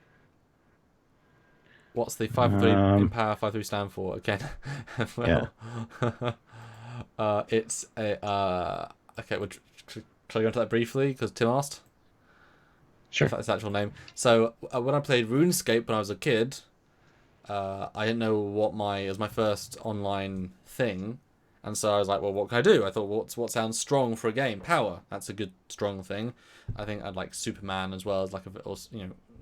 What's the 5-3 in power 5-3 stand for again? Well, it's a okay. Shall I go into that briefly because Tim asked? Sure. If that's the actual name. So when I played RuneScape when I was a kid, I didn't know it was my first online thing, and so I was like, well, what can I do? I thought, what sounds strong for a game? Power. That's a good strong thing. I think I'd like Superman as well as like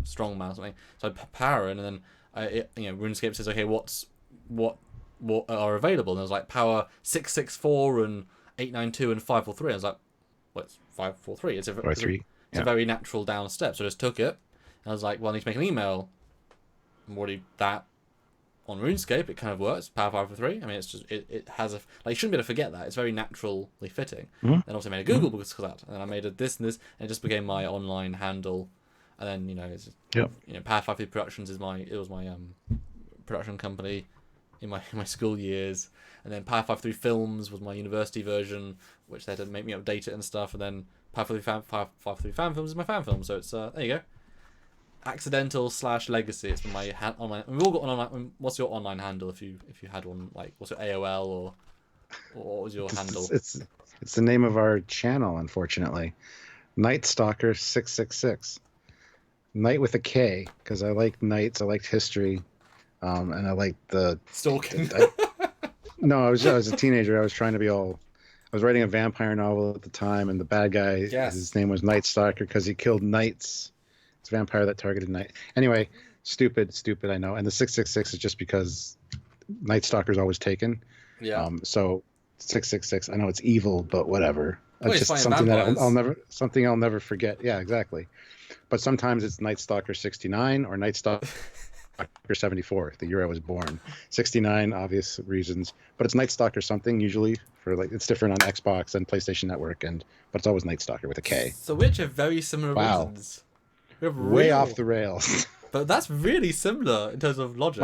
strong man or something. So I put power in, and then RuneScape says, okay, what are available? And I was like power 664 and 892 and 543. I was like, well, it's 543. It's a very natural down step. So I just took it, and I was like, well, I need to make an email. And already that on RuneScape, it kind of works. Power 543. I mean, it's just it has you shouldn't be able to forget that. It's very naturally fitting. Mm-hmm. Then also made a Google because of that, and then I made this and this, and it just became my online handle. And then it's Power 543 Productions was my production company in my school years, and then Power 543 Films was my university version, which they had to make me update it and stuff, and then Power 543 Fan Films is my fan film. So it's there you go. Accidental / legacy. It's been my online. We've all got an online. What's your online handle if you had one? Like, what's your AOL or what was your handle? It's the name of our channel, unfortunately. Night Stalker 666. Night with a K because I like knights. I liked history, and I liked the stalking. No, I was a teenager. I was trying to be all. I was writing a vampire novel at the time, and the bad guy, his name was Night Stalker because he killed knights. It's a vampire that targeted night. Anyway, stupid, I know. And the 666 is just because Night Stalker's always taken. Yeah. So 666. I know it's evil, but whatever. It's just something vampires. that I'll never forget. Yeah, exactly. But sometimes it's Night Stalker 69 or Night Stalker 74, the year I was born. 69, obvious reasons, but it's Night Stalker something usually for it's different on Xbox and PlayStation Network, but it's always Night Stalker with a K. So we have very similar reasons. We have way off the rails. But that's really similar in terms of logic.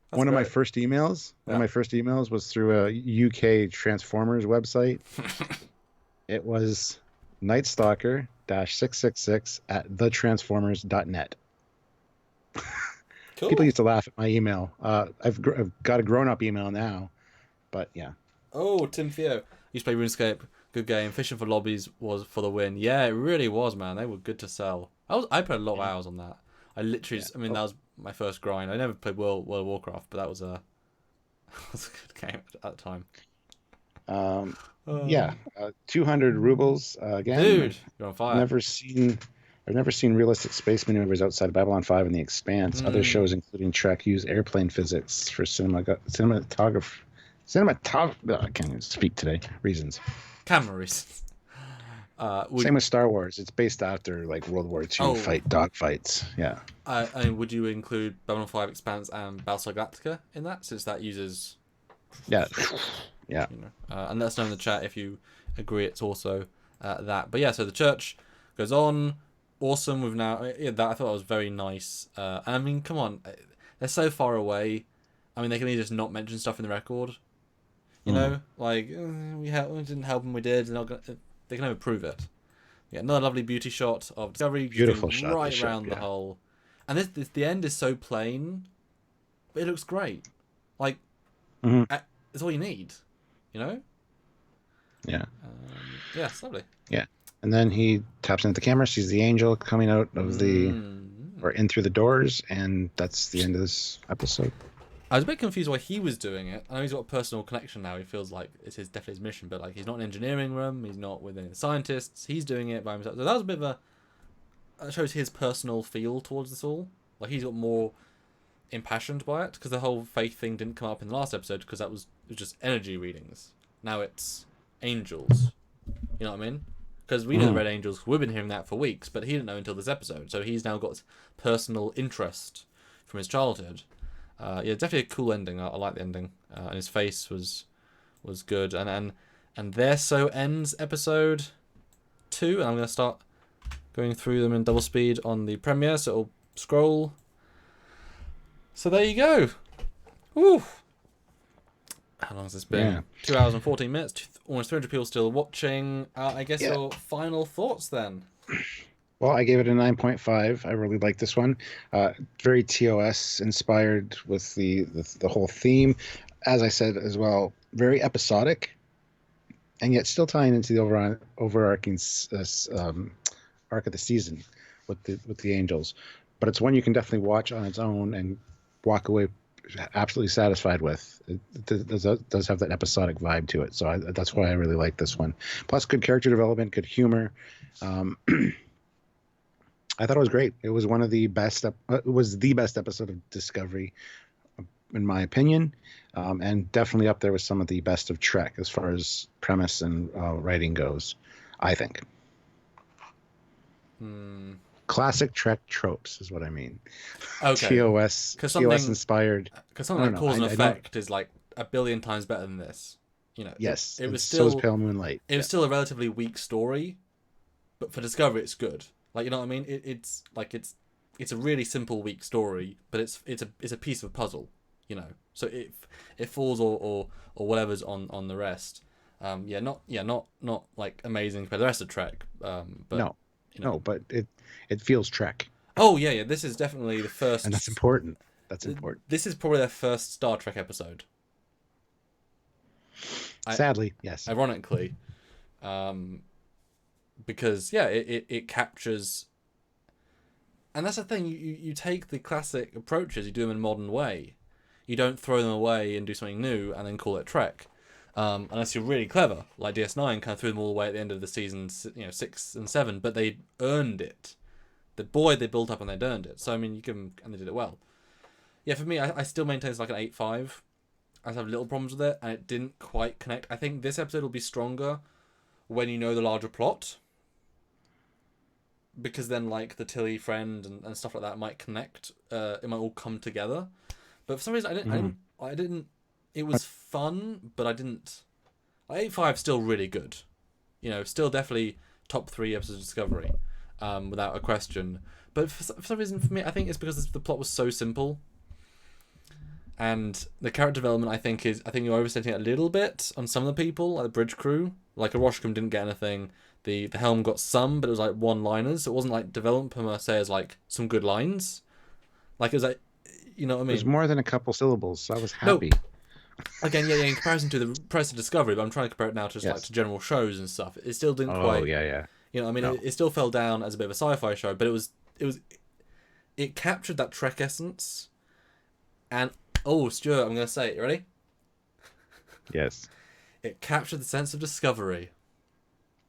One of my first emails was through a UK Transformers website. It was Night Stalker -666 at thetransformers.net. Cool. People used to laugh at my email. I've got a grown-up email now, but yeah. Oh, Tim Theo. Used to play RuneScape. Good game. Fishing for lobbies was for the win. Yeah, it really was, man. They were good to sell. I put a lot of hours on that. I literally that was my first grind. I never played World of Warcraft, but that was a good game at the time. 200 rubles again. Dude, you're on fire. I've never seen realistic space maneuvers outside of Babylon 5 and The Expanse. Other shows, including Trek, use airplane physics for cinematography. I can't even speak today. Reasons. Camera reasons. Same with Star Wars. It's based after World War II dogfights. Yeah. And would you include Babylon 5 Expanse and Battlestar Galactica in that, since that uses? Yeah. Yeah. And let us know in the chat if you agree. It's also that. But yeah, so the church goes on. Awesome. We've now that I thought that was very nice. I mean, come on, they're so far away. I mean, they can just not mention stuff in the record. You know, we didn't help them. We did. They can never prove it. Yeah, another lovely beauty shot of Discovery. Beautiful shot. Right around the hole. And the end is so plain, but it looks great. It's all you need. Yeah. Yeah, it's lovely. Yeah. And then he taps into the camera, sees the angel coming out of the or in through the doors, and that's the end of this episode. I was a bit confused why he was doing it. I know he's got a personal connection now. He feels like it's definitely his mission, but like he's not in an engineering room. He's not with any of the scientists. He's doing it by himself. So that was a bit of a... That shows his personal feel towards this all. Like he's got more impassioned by it, because the whole faith thing didn't come up in the last episode because it was just energy readings. Now it's angels. You know what I mean? Because we know the Red Angels. We've been hearing that for weeks, but he didn't know until this episode. So he's now got personal interest from his childhood. Yeah, definitely a cool ending. I like the ending, and his face was good. And there so ends episode 2. And I'm gonna start going through them in double speed on the premiere, so it'll scroll. So there you go. Woo. How long has this been? Yeah. 2 hours and 14 minutes. Almost 300 people still watching. I guess your final thoughts then. Well, I gave it a 9.5. I really like this one. Very TOS inspired with the whole theme. As I said as well, very episodic, and yet still tying into the overarching arc of the season with the Angels. But it's one you can definitely watch on its own and walk away absolutely satisfied with. It does have that episodic vibe to it, so that's why I really like this one. Plus, good character development, good humor. I thought it was great. It was one of the best. It was the best episode of Discovery, in my opinion, and definitely up there with some of the best of Trek as far as premise and writing goes. I think. Classic Trek tropes is what I mean. Okay. TOS inspired. Because something like Cause and Effect is like a billion times better than this. You know. Yes. It was still. So is Pale Moonlight. It was still a relatively weak story, but for Discovery, it's good. Like, you know what I mean? It's a really simple, weak story, but it's a piece of a puzzle, you know. So it falls or whatever's on the rest. Not like amazing for the rest of Trek. But no, you know. No, but it feels Trek. Oh yeah. This is definitely the first, and that's important. That's important. This is probably their first Star Trek episode. Sadly, yes. Ironically, because it captures, and that's the thing. You take the classic approaches, you do them in a modern way. You don't throw them away and do something new and then call it Trek, unless you're really clever, like DS9 kind of threw them all away at the end of the season, 6 and 7. But they earned it. They built up and they'd earned it. So I mean, you give them, and they did it well. Yeah, for me, I still maintain it's like an 8.5. I just have little problems with it, and it didn't quite connect. I think this episode will be stronger when you know the larger plot, because then like the Tilly friend and stuff like that might connect. It might all come together. But for some reason, I didn't. It was fun, but I didn't. 8.5 still really good. Still definitely top 3 episodes of Discovery, without a question. But for some reason, for me, I think it's because the plot was so simple. And the character development, I think you're overstating it a little bit on some of the people, like the bridge crew. Like Aroshcom didn't get anything. The Helm got some, but it was like one-liners. So it wasn't like development per se as like some good lines. Like it was like, you know what I mean? It was more than a couple syllables, so I was happy. No. Again, yeah, in comparison to the press of Discovery, but I'm trying to compare it now to just like to general shows and stuff. It still didn't quite. Oh yeah. You know, what I mean, it still fell down as a bit of a sci-fi show, but it captured that Trek essence. And Stuart, I'm going to say it. You ready? Yes. It captured the sense of discovery.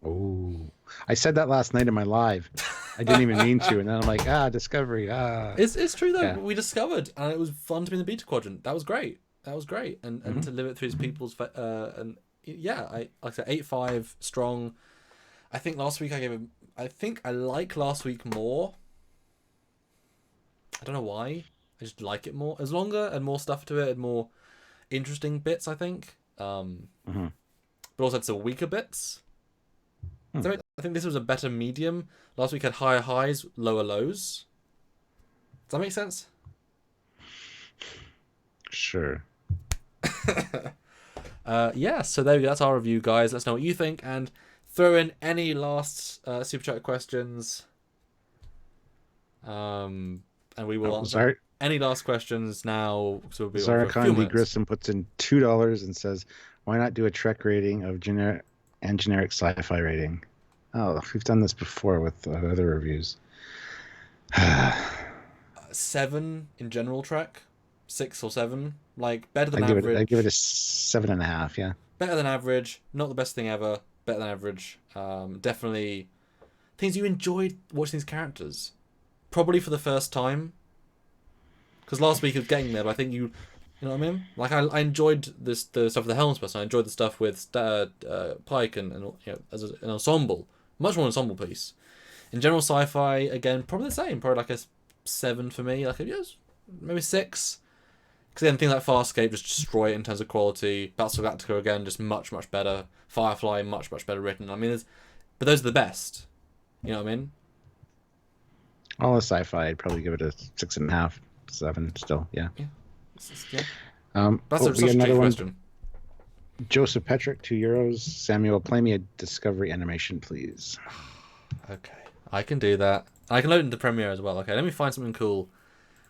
Oh, I said that last night in my live. I didn't even mean to, and then I'm like, Discovery. It's true though. Yeah. We discovered, and it was fun to be in the beta quadrant. That was great. And to live it through people's and yeah, like I said, 8.5 strong. I think last week I think I like last week more. I don't know why. I just like it more. It's longer and more stuff to it and more interesting bits, I think. But also it's a weaker bits. So I think this was a better medium. Last week had higher highs, lower lows. Does that make sense? Sure. So there we go. That's our review, guys. Let us know what you think and throw in any last super chat questions. And we will answer any last questions now. So we'll be Zarkon D. Grissom puts in $2 and says, "Why not do a Trek rating of generic sci-fi rating?" Oh, we've done this before with other reviews. 7 in general Trek, 6 or 7, like better than I average. give it a 7.5. Yeah. Better than average, not the best thing ever. Better than average. Definitely things you enjoyed watching these characters. Probably for the first time. Because last week was getting there, but I think you know what I mean. Like I enjoyed the stuff with the Helms person. I enjoyed the stuff with Pike and as an ensemble, much more ensemble piece. In general, sci-fi again probably the same. Probably like a 7 for me. Like yes, maybe 6. Because then things like Farscape just destroy it in terms of quality. Battlestar Galactica again just much better. Firefly much better written. I mean, but those are the best. You know what I mean? All the sci-fi, I'd probably give it a 6.5, 7. Still, yeah. Yeah. That's such a tricky question. Joseph Petrick, €2. Samuel, play me a Discovery animation, please. Okay, I can do that. I can load it into Premiere as well. Okay, let me find something cool.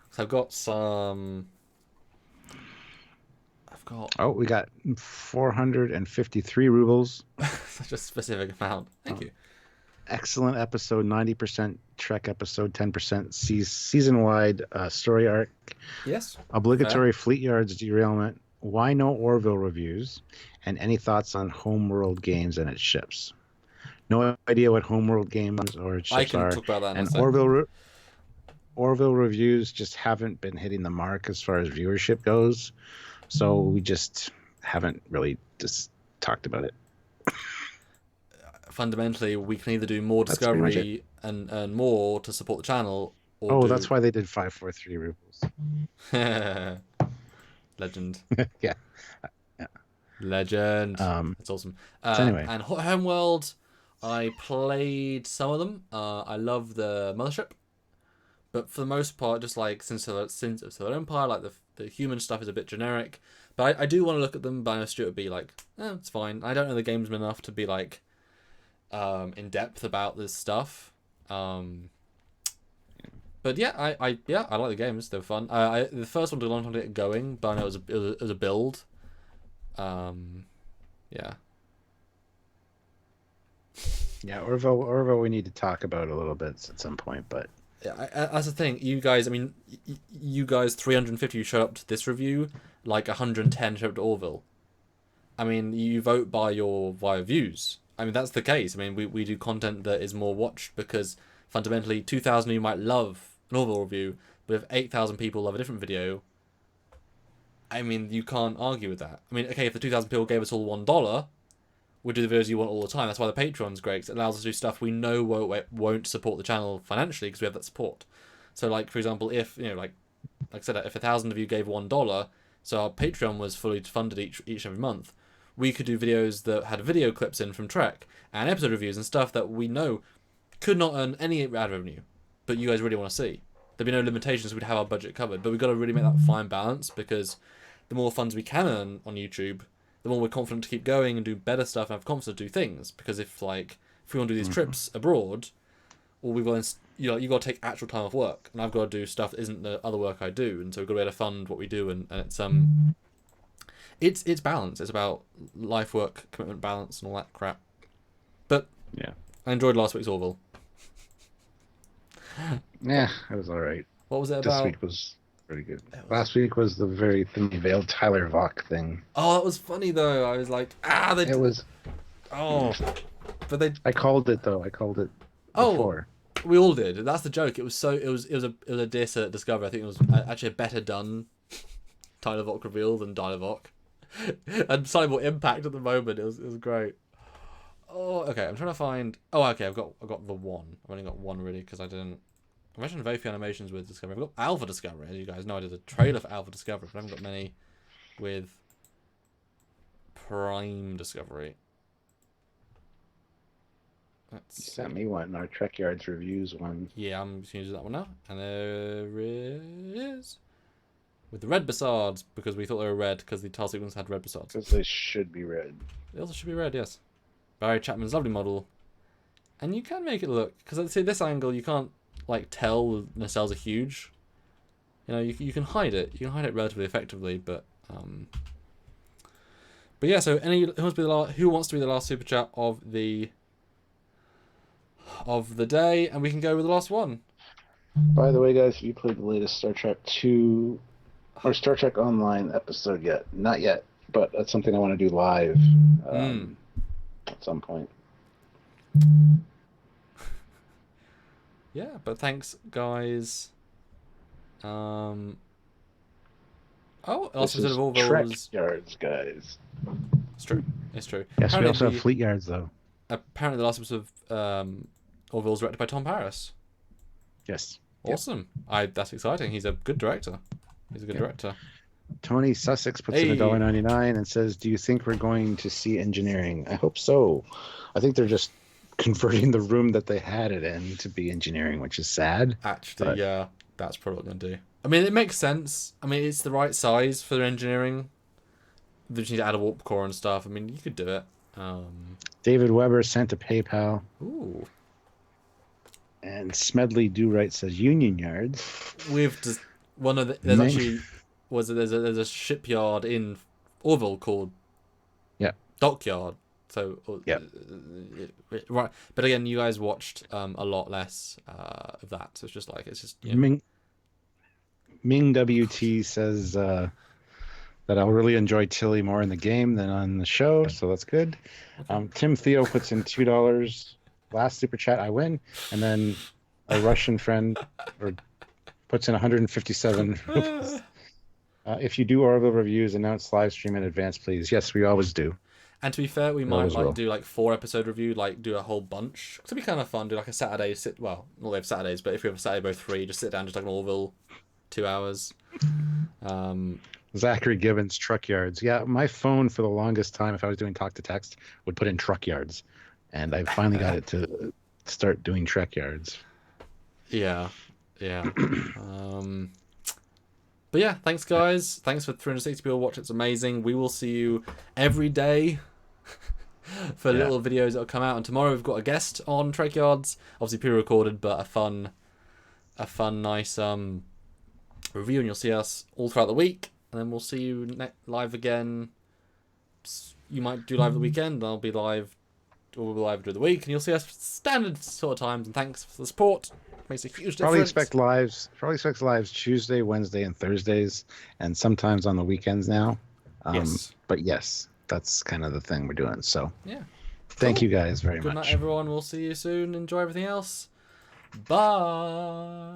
So I've got some. Oh, we got 453 rubles. Such a specific amount. Thank you. Excellent episode, 90% Trek episode, 10% season-wide story arc. Yes. Obligatory Fleet Yards derailment. Why no Orville reviews? And any thoughts on Homeworld games and its ships? No idea what Homeworld games or its ships are. I can talk about that in a second. Orville reviews just haven't been hitting the mark as far as viewership goes. So we just haven't really just talked about it. Fundamentally, we can either do more Discovery and earn more to support the channel. Or that's why they did 543 rubles. Legend. Yeah. Legend. That's awesome. So anyway. And Homeworld, I played some of them. I love the Mothership. But for the most part, just like since Solar Empire, like the human stuff is a bit generic. But I do want to look at them, but I know Stuart would be like, it's fine. I don't know the games enough to be like in depth about this stuff. But yeah, I like the games. They're fun. The first one took a long time to get going, but I know it was a build. Yeah. Yeah, Orville we need to talk about a little bit at some point, but yeah, that's the thing. You guys, I mean, you guys 350 showed up to this review, like 110 showed up to Orville. I mean, you vote via views. I mean, that's the case. I mean, we do content that is more watched because fundamentally 2,000 of you might love an Orville review, but if 8,000 people love a different video, I mean, you can't argue with that. I mean, okay, if the 2,000 people gave us all $1, we'd do the videos you want all the time. That's why the Patreon's great, because it allows us to do stuff we know won't support the channel financially because we have that support. So, like, for example, if, like I said, if 1,000 of you gave $1, so our Patreon was fully funded each and every month, we could do videos that had video clips in from Trek and episode reviews and stuff that we know could not earn any ad revenue, but you guys really want to see. There'd be no limitations, we'd have our budget covered, but we've got to really make that fine balance, because the more funds we can earn on YouTube, the more we're confident to keep going and do better stuff and have confidence to do things. Because if we want to do these trips abroad, or we've got you've got to take actual time off work, and I've got to do stuff that isn't the other work I do, and so we've got to be able to fund what we do, and it's balance. It's about life work commitment balance and all that crap. But yeah, I enjoyed last week's Orville. Yeah, it was all right. What was it about? This week was pretty good. Last week was the very thinly veiled Tyler Vaughn thing. Oh, that was funny though. I was like, It was. Oh, but they. I called it though. Before. We all did. That's the joke. It was a diss at Discovery. I think it was actually a better done Tyler Vaughn reveal than Tyler Vaughn, and slightly more impact at the moment. It was great. Oh, okay. I'm trying to find. Oh, okay. I've got the one. I've only got one really because I didn't. I've mentioned very few animations with Discovery. I've got Alpha Discovery, as you guys know. I did a trailer for Alpha Discovery, but I haven't got many with Prime Discovery. You sent me one, our Trekyards reviews one. Yeah, I'm just going to use that one now. And there is. With the red Bassards, because we thought they were red, because the tile sequence had red Bassards. Because they should be red. They also should be red, yes. Barry Chapman's lovely model. And you can make it look, because see this angle, you can't tell the nacelles are huge. You can hide it. You can hide it relatively effectively, but yeah. So who wants to be the last super chat of the day, and we can go with the last one. By the way, guys, have you played the latest Star Trek 2 or Star Trek Online episode yet? Not yet, but that's something I want to do live at some point. Yeah, but thanks, guys. Oh, last episode of Orville's Trekyards, guys. It's true. It's true. Yes, we also have Fleet Yards, though. Apparently, the last episode of Orville's directed by Tom Paris. Yes. Awesome. That's exciting. He's a good director. He's a good director. Tony Sussex puts in $1.99 and says, "Do you think we're going to see engineering?" I hope so. I think they're just converting the room that they had it in to be engineering, which is sad. Actually, yeah, that's probably what I'm going to do. I mean, it makes sense. I mean, it's the right size for engineering. They just need to add a warp core and stuff. I mean, you could do it. David Weber sent a PayPal. Ooh. And Smedley Do Right says Union Yards. We've just one of the there's actually there's a shipyard in Orville called Dockyard. So right, but again, you guys watched a lot less of that. So it's just Ming WT says that I'll really enjoy Tilly more in the game than on the show, so that's good. Tim Theo puts in $2. Last super chat, I win, and then a Russian friend puts in 157 rubles. If you do Orville reviews, announce live stream in advance, please. Yes, we always do. And to be fair, we might do like 4-episode review, like do a whole bunch. It'd be kind of fun. Do like a Saturday not we have Saturdays, but if we have a Saturday both free, just sit down, just like an Orville, 2 hours. Zachary Gibbons, Trekyards. Yeah, my phone for the longest time, if I was doing talk to text, would put in Trekyards. And I finally got it to start doing Trekyards. Yeah. But yeah, thanks guys. Thanks for 360 people watching. It's amazing. We will see you every day for little videos that will come out. And tomorrow we've got a guest on Trekyards. Obviously pre-recorded, but a fun, nice review. And you'll see us all throughout the week. And then we'll see you live again. You might do live the weekend. I'll be live. Or we'll be live during the week, and you'll see us standard sort of times. And thanks for the support. Makes a huge difference. Probably expect lives Tuesday, Wednesday, and Thursdays, and sometimes on the weekends now. Yes. But yes, that's kind of the thing we're doing. So yeah. Thank you guys very much. Good night, everyone. We'll see you soon. Enjoy everything else. Bye.